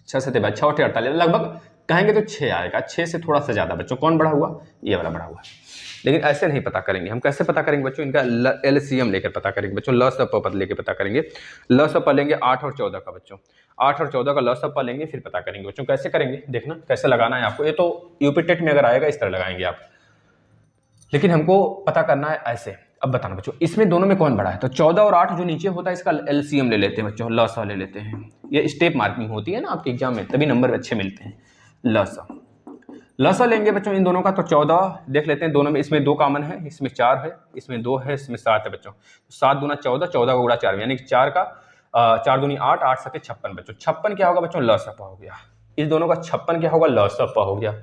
6 से 6 8 48, लगभग कहेंगे तो 6 आएगा, 6 से थोड़ा सा ज़्यादा बच्चों। कौन बड़ा हुआ, ये वाला बड़ा हुआ। लेकिन ऐसे नहीं पता करेंगे हम, कैसे पता करेंगे बच्चों, इनका LCM लेकर पता करेंगे बच्चों, ल स प लेकर पता करेंगे। ल स प लेंगे 8 और 14 का बच्चों, 8 और 14 का ल स प लेंगे, फिर पता करेंगे बच्चों। कैसे करेंगे देखना, कैसे लगाना है आपको। ये तो यूपी टेट में अगर आएगा इस तरह लगाएंगे आप, लेकिन हमको पता करना है ऐसे। अब बताना बच्चों, इसमें दोनों में कौन बड़ा है, तो 14 और 8 जो नीचे होता है इसका LCM ले लेते हैं बच्चों, ल स ले लेते हैं। ये स्टेप मार्किंग होती है ना आपके एग्जाम में, तभी नंबर अच्छे मिलते हैं। ल स लेंगे बच्चों इन दोनों का, तो 14 देख लेते हैं, दोनों में इसमें 2 कॉमन है, इसमें 4 है, इसमें 2 है, इसमें 7 है बच्चों। 7 दूना 14, 14 का गुणा 4, यानी कि 4 का 4 दूनी 8, 8 सके 56 बच्चों। 56 क्या होगा बच्चों, ल स प हो गया। इस दोनों का 56 क्या होगा, ल स प हो गया।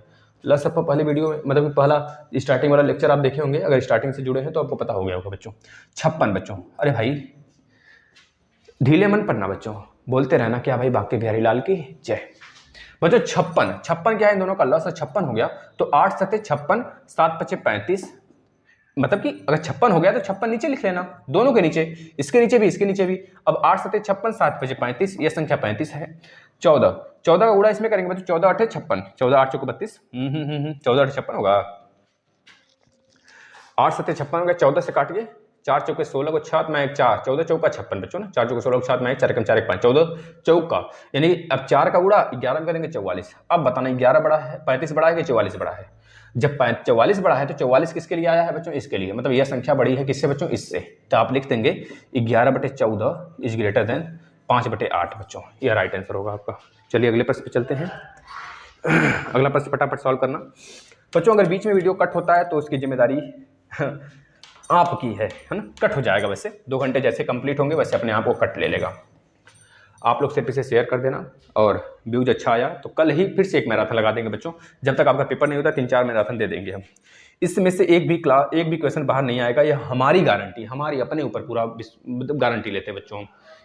ल स प पहले वीडियो में, मतलब पहला स्टार्टिंग वाला लेक्चर आप देखे होंगे, अगर स्टार्टिंग से जुड़े हैं तो आपको पता हो गया होगा बच्चों। 56 बच्चों, अरे भाई ढीले मन पड़ना बच्चों, बोलते रहना क्या भाई, बाकी बिहारी लाल की जय बच्चों। 56 क्या है, इन दोनों का ल स 56 हो गया, तो 8 सते 56, 7 पचे 35, मतलब कि अगर 56 हो गया तो 56 नीचे लिख लेना, दोनों के नीचे, इसके नीचे भी, इसके नीचे भी। अब 8 सते 56, 7 पचे 35, यह संख्या 35 है। 14 का गुणा इसमें करेंगे बच्चों, 14 8 56, 14 8 चौको 32, 14 8 56 होगा। 8 सते 56 हो गया, 14 से काट के 4 चौके 16 को 7 में 1 4, 14 चौका 56 बच्चों ना, 4 चौके 16 को 7 में 1 4 4 1 5, 14 चौका, यानी अब 4 का गुणा 11 में करेंगे 44। अब बताना 11 बड़ा है, 35 बड़ा है कि 44 बड़ा है। जब 44 बड़ा है तो 44 किसके लिए आया है बच्चों, इसके लिए, मतलब यह संख्या बड़ी है किससे बच्चों, इससे। तो आप लिख देंगे 11/14 इज ग्रेटर देन 5/8 बच्चों, यह राइट आंसर होगा आपका। चलिए अगले प्रश्न पे चलते हैं। अगला प्रश्न फटाफट सॉल्व करना बच्चों। अगर बीच में वीडियो कट होता है तो उसकी जिम्मेदारी आपकी है ना, कट हो जाएगा। वैसे 2 घंटे जैसे कंप्लीट होंगे वैसे अपने आप को कट ले लेगा। आप लोग सिर्फ इसे शेयर कर देना, और व्यूज अच्छा आया तो कल ही फिर से एक मैराथन लगा देंगे बच्चों। जब तक आपका पेपर नहीं होता 3-4 मैराथन दे देंगे हम। इसमें से एक भी क्वेश्चन बाहर नहीं आएगा, यह हमारी गारंटी, हमारी अपने ऊपर पूरा मतलब गारंटी लेते हैं बच्चों।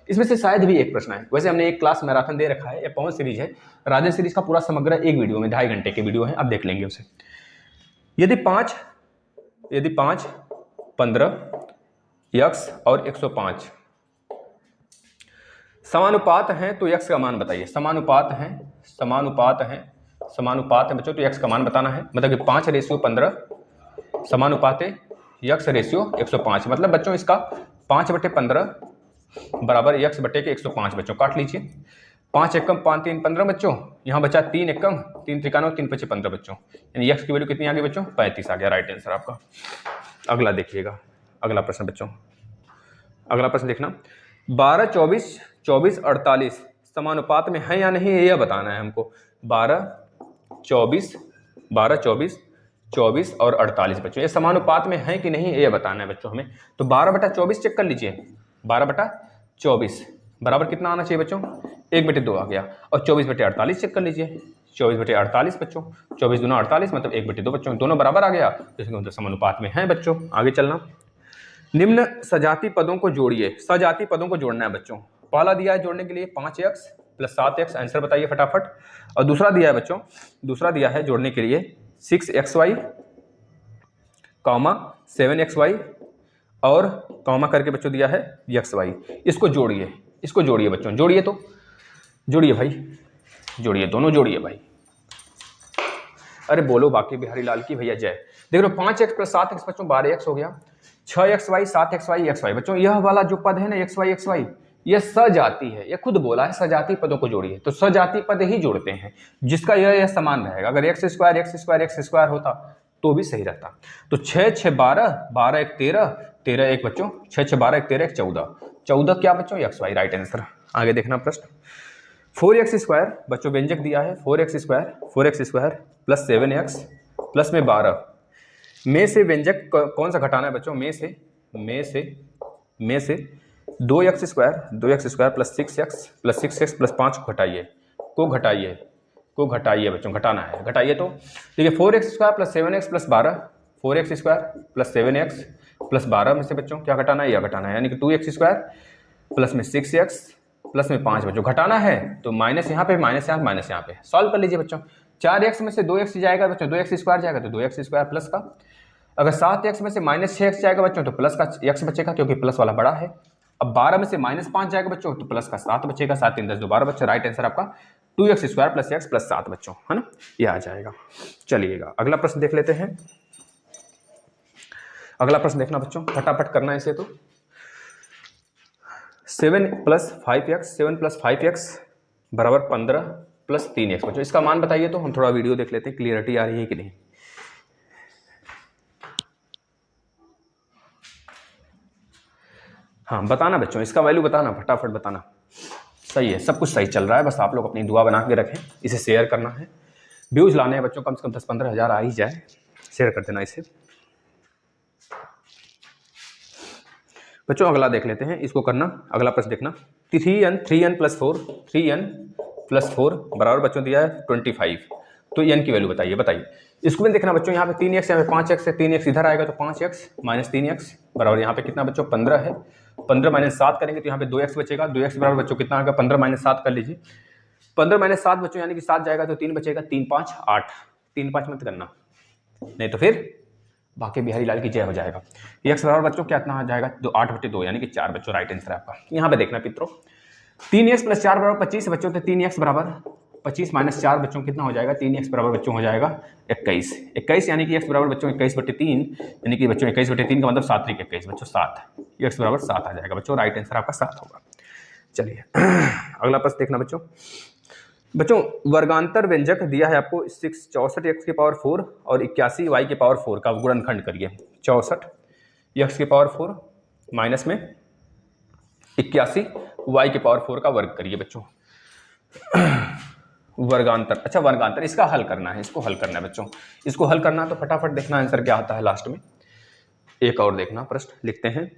इसमें से शायद भी एक प्रश्न है। वैसे हमने एक क्लास मैराथन दे रखा है, यह पवन सीरीज है, राधे सीरीज का पूरा समग्र एक वीडियो में 2.5 घंटे के वीडियो है, अब देख लेंगे उसे। यदि 5 15 यक्स और 105 समानुपात हैं तो यक्स का मान बताइए। समानुपात है बच्चों, तो यक्स का मान बताना है। मतलब कि 5:15 समानुपात है यक्स रेशियो 105, मतलब बच्चों इसका 5/15 बराबर यक्स बटे के 105 बच्चों। काट लीजिए, 5 एकम 5 3 15 बच्चों, यहाँ बचा 3 एकम 3 त्रिका 9 3 पचे 15 बच्चों, यानी यक्स की वैल्यू कितनी आ गई बच्चों, 35 आ गया राइट आंसर आपका। अगला देखिएगा, अगला प्रश्न बच्चों, अगला प्रश्न देखना, 12, 24, 24, 48 समानुपात में है या नहीं यह बताना है हमको। 12, 24, 12, 24, 24 और 48 बच्चों ये समानुपात में है कि नहीं ये बताना है बच्चों हमें। तो 12/24 चेक कर लीजिए, 12/24 बराबर कितना आना चाहिए बच्चों, 1/2 आ गया। और 24/48 चेक कर लीजिए, 24/48 बच्चों, 24 दूना 48 मतलब 1/2 बच्चों, दोनों बराबर आ गया, तो इसका मतलब समानुपात में है बच्चों। आगे चलना, निम्न सजाती पदों को जोड़िए। सजाती पदों को जोड़ना है बच्चों। पहला दिया है जोड़ने के लिए 5x + 7x, आंसर बताइए फटाफट। और दूसरा दिया है बच्चों, दूसरा दिया है जोड़ने के लिए 6xy, 7xy और कॉमा करके बच्चों दिया है xy। इसको जोड़िए, इसको जोड़िए बच्चों, जोड़िए तो जोड़िए भाई, जोड़िए, दोनों जोड़िए भाई। अरे बोलो बाकी बिहारी लाल की भैया जय। देख लो 5x + 7x बच्चों 12x हो गया, 6xy 7xy xy बच्चों यह वाला जो पद है ना xy यह सजाती है, यह खुद बोला है सजाती पदों को जोड़िए, तो सजाती पद ही जोड़ते हैं जिसका यह समान रहेगा। अगर x² होता तो भी सही रहता। तो 6 6 12, 12 1 13, 13 1 बच्चों, 6 6 12 1 13 1 14, 14 क्या बच्चों xy, राइट आंसर। आगे देखना प्रश्न, 4x² बच्चों व्यंजक दिया है 4x² + 7x प्लस में 12 में से व्यंजक कौन सा घटाना है बच्चों, में से 2x² + 6x + 5 को घटाइए बच्चों, घटाना है, घटाइए तो देखिए 4x² + 7x + 12, 4x² + 7x + 12 में से बच्चों क्या घटाना है, यह घटाना है, यानी कि 2x² प्लस में 6x प्लस में 5 बच्चों घटाना है। तो माइनस यहाँ पे, माइनस यहाँ पे, सॉल्व कर लीजिए बच्चों। 4x में से 2x जाएगा बच्चों, 2x² जाएगा तो 2x² प्लस का। अगर 7x में से -6x जाएगा बच्चों तो प्लस का x बचेगा क्योंकि प्लस वाला बड़ा है। अब 12 में से -5 जाएगा बच्चों तो प्लस का 7 बचेगा, 7 3 10 12 बच्चों, राइट आंसर आपका 2x² + x + 7 बच्चों, है ना, ये आ जाएगा। चलिएगा अगला प्रश्न देख लेते हैं। अगला प्रश्न देखना बच्चों, फटाफट करना है इसे। तो 7 + 5x बराबर 15 + 3x बच्चों, इसका मान बताइए। तो हम थोड़ा वीडियो देख लेते हैं, क्लियरिटी आ रही है कि नहीं। हाँ बताना बच्चों, इसका वैल्यू बताना, फटाफट बताना। सही है, सब कुछ सही चल रहा है, बस आप लोग अपनी दुआ बना के रखें, इसे शेयर करना है, व्यूज लाने हैं बच्चों, कम से कम 10-15 हज़ार आ ही जाए, शेयर कर देना इसे बच्चों। अगला देख लेते हैं, इसको करना, अगला प्रश्न देखना, 3n + 4 बराबर बच्चों दिया है 25, तो n की वैल्यू बताइए। इसको भी देखना बच्चों, यहाँ पे 3x यहाँ पे 5x है, 3x इधर आएगा तो 5x - 3x बराबर यहाँ पे कितना बच्चों 15 है, 15 - 7 करेंगे तो यहाँ पे 2x बचेगा, 2x बराबर बच्चों कितना आएगा 15 - 7 कर लीजिए, 15 - 7 बच्चों यानी कि 7 जाएगा तो 3 बचेगा, 3 5 8, 3 5 मत करना नहीं तो फिर बाकी बिहारी लाल की जय हो जाएगा। x बराबर बच्चों क्या इतना आ जाएगा, 8/2 यानी कि 4 बच्चों, राइट आंसर आपका। यहाँ पे देखना पित्रों, 3x + 4 बराबर 25 बच्चों, तो 3x बराबर 25 - 4 बच्चों कितना हो जाएगा, 3x बराबर बच्चों हो जाएगा 21 यानी कि x बराबर बच्चों 21/3 यानी कि बच्चों 21/3 का मतलब 7 3 21 बच्चों 7, x बराबर 7 आ जाएगा बच्चों, राइट आंसर आपका 7 होगा। चलिए अगला प्रश्न देखना बच्चों, वर्गांतर व्यंजक दिया है आपको 64x⁴ और 81y⁴ का गुणनखंड करिए। 64x⁴ माइनस में 81y⁴ का वर्ग करिए बच्चों। वर्गांतर, अच्छा वर्गांतर, इसका हल करना है, इसको हल करना है बच्चों, इसको हल करना तो फटाफट देखना आंसर क्या आता है लास्ट में। एक और देखना प्रश्न लिखते हैं,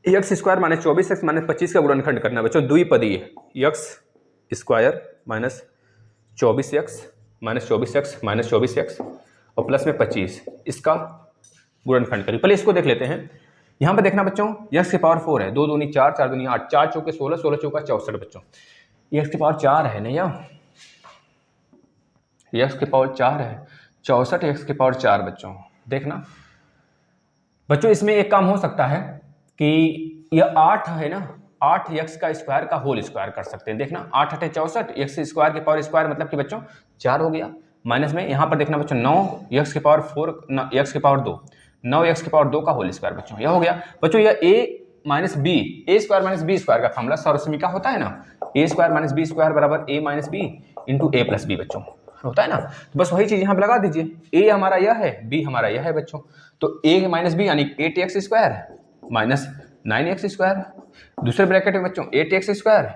x² - 24x - 25 का गुणनखंड करना है बच्चों, द्विपदीय x² - 24x - 24x और प्लस में 25, इसका गुणनखंड करिए। पहले इसको देख लेते हैं। यहाँ पे देखना बच्चों, x⁴ है, 2 दूनी 4, 4 दूनी 8, 4 चौके 16, 16 चौका 64 बच्चों, x⁴ है नहीं, x⁴ है, 64 x⁴ बच्चों। देखना बच्चों, इसमें एक काम हो सकता है कि यह 8 है ना, 8x² का होल स्क्वायर कर सकते हैं। देखना 8 8 64, x² मतलब कि बच्चों 4 हो गया, माइनस में यहाँ पर देखना बच्चों 9x⁴ 9x⁴ का होल स्क्वायर बच्चों, यह हो गया बच्चों। यह a - b, a² - b² का फॉर्मूला सर्वसमीका होता है ना, a² - b² बराबर a - b × a + b बच्चों। होता है ना। तो बस वही चीज़ यहाँ पे लगा दीजिए, ए हमारा यह है, बी हमारा यह है बच्चों। तो ए माइनस बी यानी 8x² माइनस 9x²। दूसरे ब्रैकेट में बच्चों 8x²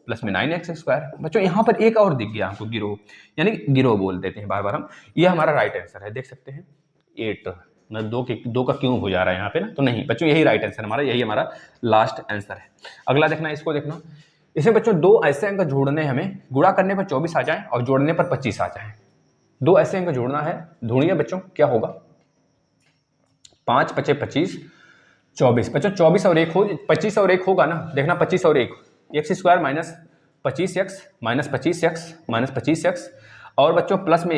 प्लस में 9x²। बच्चों यहाँ पर एक और दिख गया हमको, गिरोह, यानी गिरोह बोल देते हैं बार बार हम। यह हमारा राइट आंसर है, देख सकते हैं 8, मतलब दो का क्यों हो जा रहा है यहाँ पे ना, तो नहीं बच्चों यही राइट आंसर हमारा, यही हमारा लास्ट आंसर है। अगला देखना, इसको देखना, इसमें बच्चों दो ऐसे अंक जोड़ने, हमें गुणा करने पर 24 आ जाए और जोड़ने पर 25 आ जाए। दो ऐसे अंक जोड़ना है, ढूंढिए बच्चों क्या होगा। 5 × 5 = 25, 24 बच्चों, 24 और 1 हो, 25 और 1 होगा ना, देखना 25 और 1, x² minus 25x minus 25x minus 25x और बच्चों प्लस में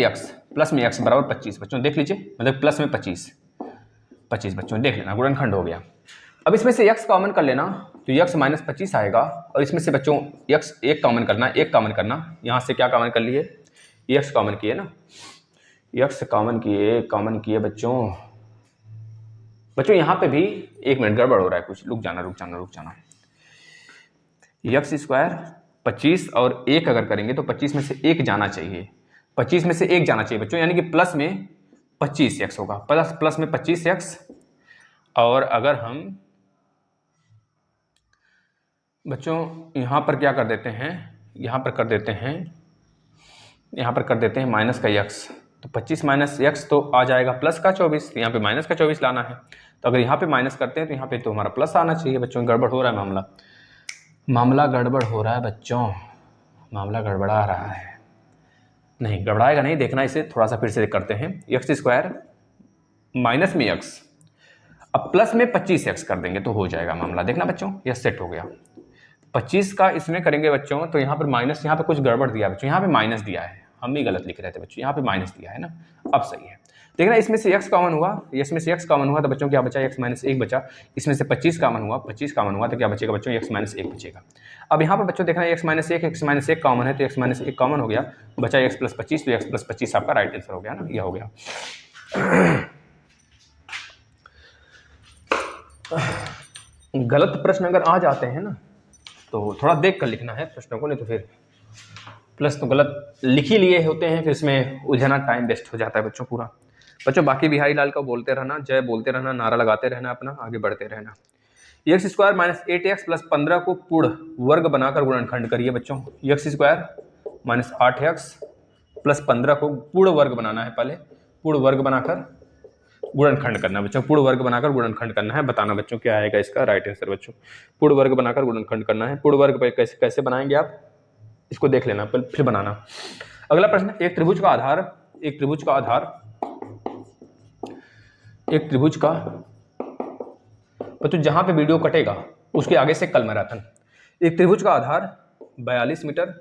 x बराबर 25। बच्चों देख लीजिए, मतलब प्लस में 25 बच्चों देख लेना, गुणनखंड हो गया। अब इसमें से x कॉमन कर लेना, तो x माइनस 25 आएगा, और इसमें से बच्चों x एक कॉमन करना, यहाँ से क्या कॉमन कर लिए, x कॉमन किए ना, x कॉमन किए बच्चों यहाँ पे भी 1 मिनट गड़बड़ हो रहा है कुछ, रुक जाना। x² 25 और 1 अगर करेंगे तो 25 में से 1 जाना चाहिए, 25 में से 1 जाना चाहिए बच्चों, यानी कि प्लस में 25x होगा, प्लस में 25x। और अगर हम बच्चों यहाँ पर क्या कर देते हैं, यहाँ पर कर देते हैं माइनस का x, तो 25 माइनस x तो आ जाएगा प्लस का 24, यहाँ पे माइनस का 24 लाना है। तो अगर यहाँ पे माइनस करते हैं तो यहाँ पे तो हमारा प्लस आना चाहिए बच्चों। गड़बड़ हो रहा है मामला गड़बड़ हो रहा है बच्चों, मामला गड़बड़ा रहा है, नहीं गड़बड़ाएगा नहीं, देखना इसे थोड़ा सा फिर से करते हैं। x² माइनस में x, अब प्लस में 25x कर देंगे तो हो जाएगा मामला, देखना बच्चों यह सेट हो गया। 25 का इसमें करेंगे बच्चों तो यहाँ पर माइनस, यहाँ पे कुछ गड़बड़ दिया बच्चों, यहाँ पे माइनस दिया है, हम भी गलत लिख रहे थे बच्चों, यहाँ पे माइनस दिया है ना, अब सही है। देखना इसमें से x कॉमन हुआ, तो बच्चों क्या बचा, x माइनस 1 बचा। इसमें से 25 कॉमन हुआ तो क्या बचेगा बच्चों, x माइनस 1 बचेगा। अब यहाँ पर बच्चों देखना x माइनस 1 कॉमन है, तो x माइनस 1 कॉमन हो गया, बचा x प्लस 25, तो x प्लस 25 आपका राइट आंसर हो गया ना, यह हो गया। गलत प्रश्न अगर आ जाते हैं ना तो थोड़ा देख कर लिखना है प्रश्नों को, नहीं तो फिर प्लस तो गलत लिख ही लिए होते हैं, फिर इसमें उलझना टाइम वेस्ट हो जाता है बच्चों पूरा। बच्चों बाकी बिहारी लाल का बोलते रहना, जय बोलते रहना, नारा लगाते रहना, अपना आगे बढ़ते रहना। x² माइनस 8x प्लस 15 को पूर्ण वर्ग बनाकर गुणनखंड करिए बच्चों। x² माइनस 8x प्लस 15 को पूर्ण वर्ग बनाना है, पहले पूर्ण वर्ग बनाकर गुणनखंड करना बच्चों, पूर्ण वर्ग बनाकर गुणनखंड करना है। बताना बच्चों क्या आएगा इसका राइट आंसर बच्चों, पूर्ण वर्ग बनाकर गुणनखंड करना है। पूर्ण वर्ग पे कैसे बनाएंगे आप, इसको देख लेना फिर बनाना। अगला प्रश्न, एक त्रिभुज का बच्चों जहां पे वीडियो कटेगा उसके आगे से कल मैराथन। एक त्रिभुज का आधार 42 मीटर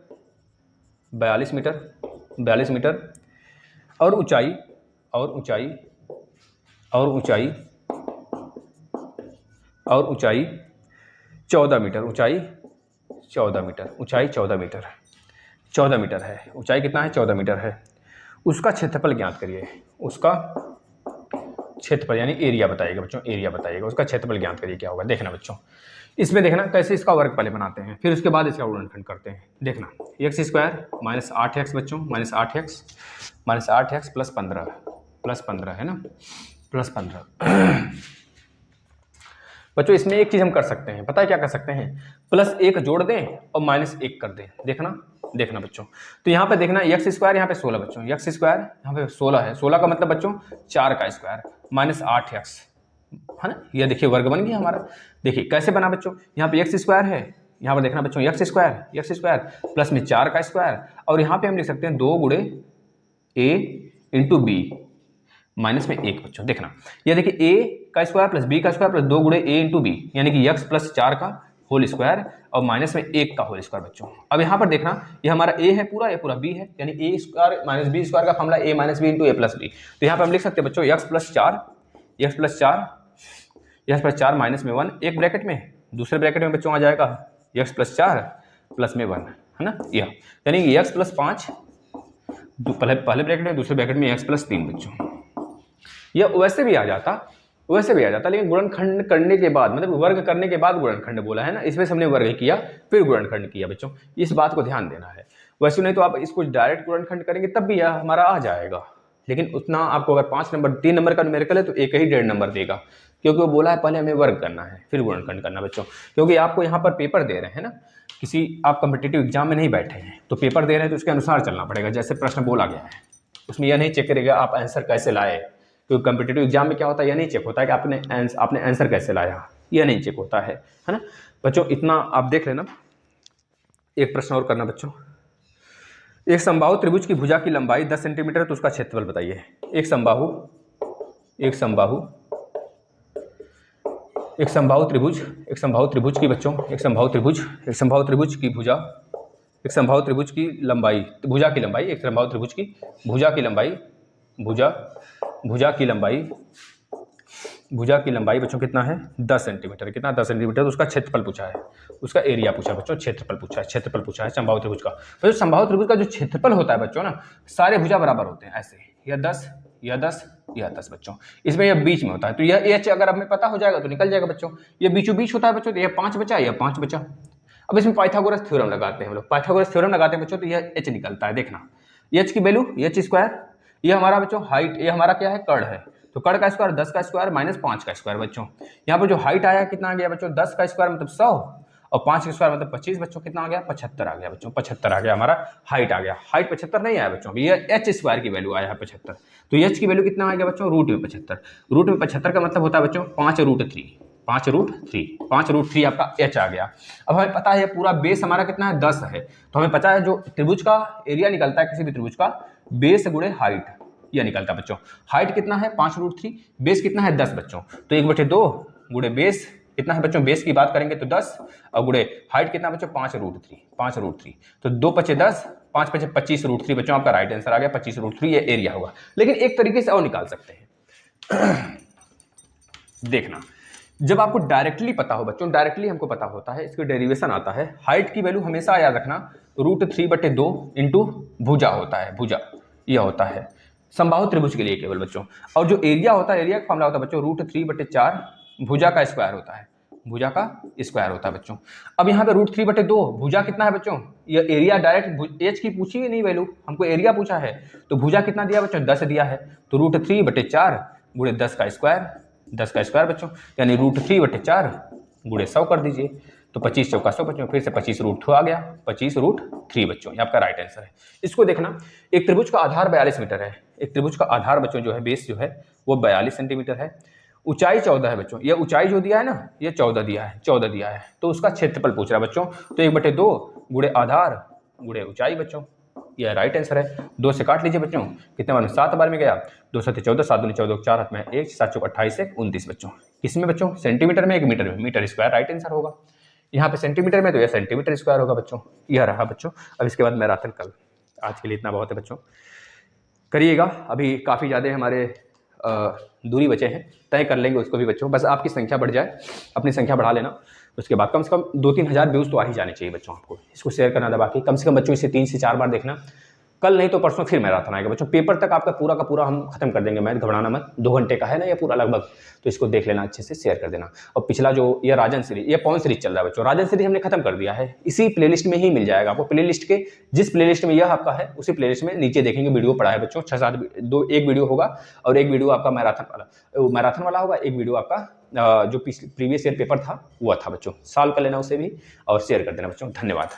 और ऊंचाई 14 मीटर, ऊंचाई 14 मीटर है, ऊंचाई कितना है 14 मीटर है। उसका क्षेत्रफल ज्ञात करिए, उसका क्षेत्रफल यानी एरिया बताइएगा बच्चों, उसका क्षेत्रफल ज्ञात करिए क्या होगा। देखना बच्चों इसमें देखना कैसे इसका वर्ग पहले बनाते हैं, फिर उसके बाद इसका गुणनखंड करते हैं। देखना x² माइनस 8x बच्चों, माइनस 8x प्लस 15 है ना, प्लस 15 बच्चों इसमें एक चीज हम कर सकते हैं, पता है क्या कर सकते हैं, प्लस 1 जोड़ दें और माइनस 1 कर दें। देखना बच्चों, तो यहाँ पे देखना x² यहाँ पे 16 बच्चों, x² यहाँ पे 16 है, 16 का मतलब बच्चों 4 का स्क्वायर माइनस 8x है ना, ये देखिए वर्ग बन गया हमारा। देखिए कैसे बना बच्चों, यहाँ पे x² है, यहाँ पर देखना बच्चों x² प्लस में 4 का स्क्वायर, और यहाँ पे हम लिख सकते हैं 2 गुणे a इंटू बी माइनस में 1 बच्चों। देखना ये देखिए a का स्क्वायर प्लस b का स्क्वायर प्लस 2 गुणे a इंटू बी, यानी कि x प्लस 4 का होल स्क्वायर और माइनस में 1 का होल स्क्वायर बच्चों। अब यहाँ पर देखना ये हमारा a है पूरा, ये पूरा b है, यानी a² माइनस b² का formula a minus b into a plus b. तो यहाँ पर हम लिख सकते हैं बच्चों x प्लस 4 माइनस में 1, एक ब्रैकेट में, दूसरे ब्रैकेट में बच्चों आ जाएगा x प्लस 4 प्लस में 1 है ना, यह यानी कि x प्लस 5 पहले ब्रैकेट में, दूसरे ब्रैकेट में x प्लस 3 बच्चों। यह वैसे भी आ जाता, लेकिन गुणनखंड करने के बाद, मतलब वर्ग करने के बाद गुणनखंड बोला है ना, इसमें से हमने वर्ग किया फिर गुणनखंड किया बच्चों, इस बात को ध्यान देना है। वैसे नहीं तो आप इसको डायरेक्ट गुणनखंड करेंगे तब भी यह हमारा आ जाएगा, लेकिन उतना आपको अगर 5 नंबर 3 नंबर का न्यूमेरिकल है तो एक ही 1.5 नंबर देगा, क्योंकि वो बोला है पहले हमें वर्ग करना है फिर गुणनखंड करना बच्चों। क्योंकि आपको यहाँ पर पेपर दे रहे हैं ना, किसी आप कम्पिटिटिव एग्जाम में नहीं बैठे हैं तो पेपर दे रहे हैं तो उसके अनुसार चलना पड़ेगा, जैसे प्रश्न बोला गया है उसमें यह नहीं चेक करेगा आप आंसर कैसे लाए, क्योंकि कम्पिटिटिव एग्जाम में क्या होता है, यह नहीं चेक होता है कि आपने आंसर कैसे लाया, यह नहीं चेक होता है ना बच्चों। इतना आप देख लेना। एक प्रश्न और करना बच्चों। एक समबाहु त्रिभुज की भुजा की लंबाई 10 सेंटीमीटर है तो उसका क्षेत्रफल बताइए। एक समबाहु त्रिभुज की बच्चों, एक समबाहु त्रिभुज की भुजा, एक समबाहु त्रिभुज की लंबाई, भुजा की लंबाई, एक समबाहु त्रिभुज की भुजा की लंबाई, भुजा की लंबाई बच्चों कितना है 10 सेंटीमीटर, कितना 10 सेंटीमीटर, तो उसका क्षेत्रफल पूछा है, उसका एरिया पूछा बच्चों, क्षेत्रफल पूछा है समबाहु त्रिभुज का। तो समबाहु त्रिभुज का जो क्षेत्रफल होता है बच्चों ना, सारे भुजा बराबर होते हैं ऐसे, यह 10 यह 10 यह 10 बच्चों, इसमें यह बीच में होता है तो यह एच अगर हमें पता हो जाएगा तो निकल जाएगा बच्चों, ये बीचों बीच होता है बच्चों, तो यह 5 बचा, यह 5 बचा। अब इसमें पाइथागोरस थ्योरम लगाते हैं हम लोग, पाइथागोरस थ्योरम लगाते हैं बच्चों, तो यह एच निकलता है, देखना एच की वैल्यू एच स्क्वायर, ये हमारा बच्चों हाइट, ये हमारा क्या है कर्ण है, तो कर्ण का स्क्वायर 10 का स्क्वायर माइनस 5 का स्क्वायर बच्चों। यहाँ पर जो हाइट आया कितना आ गया बच्चों, 10 का स्क्वायर मतलब 100 और 5 का स्क्वायर मतलब 25 बच्चों, कितना आ गया 75 आ गया बच्चों, 75 आ गया हमारा हाइट आ गया। हाइट 75 नहीं आया बच्चों, ये एच स्क्वायर की वैल्यू आया है 75, तो एच की वैल्यू कितना आ गया बच्चों रूट में 75, रूट में 75 का मतलब होता है बच्चों 5√3 आपका एच आ गया। अब हमें पता है पूरा बेस हमारा कितना है 10 है, तो हमें पता है जो त्रिभुज का एरिया निकलता है किसी भी त्रिभुज का, बेस गुणे हाइट, यह निकलता है बच्चों। हाइट कितना है 5√3, बेस कितना है 10 बच्चों, तो 1/2 गुणे बेस कितना है बच्चों, बेस की बात करेंगे तो 10 और गुणे हाइट कितना बच्चों 5√3, तो 2 × 5 = 10, 5 × 5 = 25√3 बच्चों, आपका राइट आंसर आ गया 25√3, ये एरिया होगा। लेकिन एक तरीके से और निकाल सकते हैं देखना, जब आपको डायरेक्टली पता हो बच्चों, डायरेक्टली हमको पता होता है, इसकी डेरिवेशन आता है, हाइट की वैल्यू हमेशा याद रखना √3/2 इंटू भुजा होता है, भुजा यह होता है समबाहु त्रिभुज के लिए केवल बच्चों, और जो एरिया होता है, एरिया का फॉर्मूला होता है बच्चों √3/4 भुजा का स्क्वायर होता है, भुजा का स्क्वायर होता है बच्चों। अब यहाँ पे √3/2 भुजा कितना है बच्चों, ये एरिया डायरेक्ट एच की पूछी ही नहीं वैल्यू, हमको एरिया पूछा है, तो भुजा कितना दिया बच्चों 10 दिया है, तो √3/4 गुणे 10 का स्क्वायर बच्चों, यानी √3/4 गुणे 100 कर दीजिए, तो 25 × 4 = 100 बच्चों, फिर से 25√2 आ गया, 25√3 बच्चों, ये आपका राइट आंसर है। इसको देखना, एक त्रिभुज का आधार 42 मीटर है, एक त्रिभुज का आधार बच्चों जो है बेस जो है वो 42 सेंटीमीटर है, ऊंचाई 14 है बच्चों, ये ऊंचाई जो दिया है ना ये 14 दिया है, तो उसका क्षेत्रफल पूछ रहा है बच्चों, तो 1/2 गुणे आधार गुणे ऊंचाई बच्चों, यह राइट आंसर है। 2 से काट लीजिए बच्चों, कितने बार में 7 बार में गया, 2 7 14, 7 दूनी 14, 4 हाथ में 1, 7 चौक 28 1 29 बच्चों, किसमें बच्चों सेंटीमीटर में, 1 मीटर में, मीटर स्क्वायर राइट आंसर होगा। यहाँ पे सेंटीमीटर में तो यह सेंटीमीटर स्क्वायर होगा बच्चों, यह रहा बच्चों। अब इसके बाद मैराथन कल, आज के लिए इतना बहुत है बच्चों, करिएगा, अभी काफ़ी ज़्यादा हमारे दूरी बचे हैं, तय कर लेंगे उसको भी बच्चों, बस आपकी संख्या बढ़ जाए, अपनी संख्या बढ़ा लेना, उसके बाद कम से कम 2-3 हज़ार व्यूज़ तो आ ही जाने चाहिए बच्चों आपको, इसको शेयर करना दबा के, कम से कम बच्चों इसे 3 से 4 बार देखना, कल नहीं तो परसों फिर मैराथन आएगा बच्चों, पेपर तक आपका पूरा का पूरा हम खत्म कर देंगे मैथ, घबराना मत, 2 घंटे का है ना ये पूरा लगभग, तो इसको देख लेना अच्छे से, शेयर कर देना। और पिछला जो ये राजन सीरीज, ये पवन सीरीज चल रहा है बच्चों, राजन सीरीज हमने खत्म कर दिया है, इसी प्लेलिस्ट में ही मिल जाएगा आपको, प्लेलिस्ट के जिस प्लेलिस्ट में यह आपका है उसी प्लेलिस्ट में नीचे देखेंगे वीडियो पड़ा है बच्चों, 6-7 एक वीडियो होगा और एक वीडियो आपका मैराथन वाला होगा, एक वीडियो आपका जो प्रीवियस ईयर पेपर था वो था बच्चों, सॉल्व कर लेना उसे भी और शेयर कर देना बच्चों, धन्यवाद।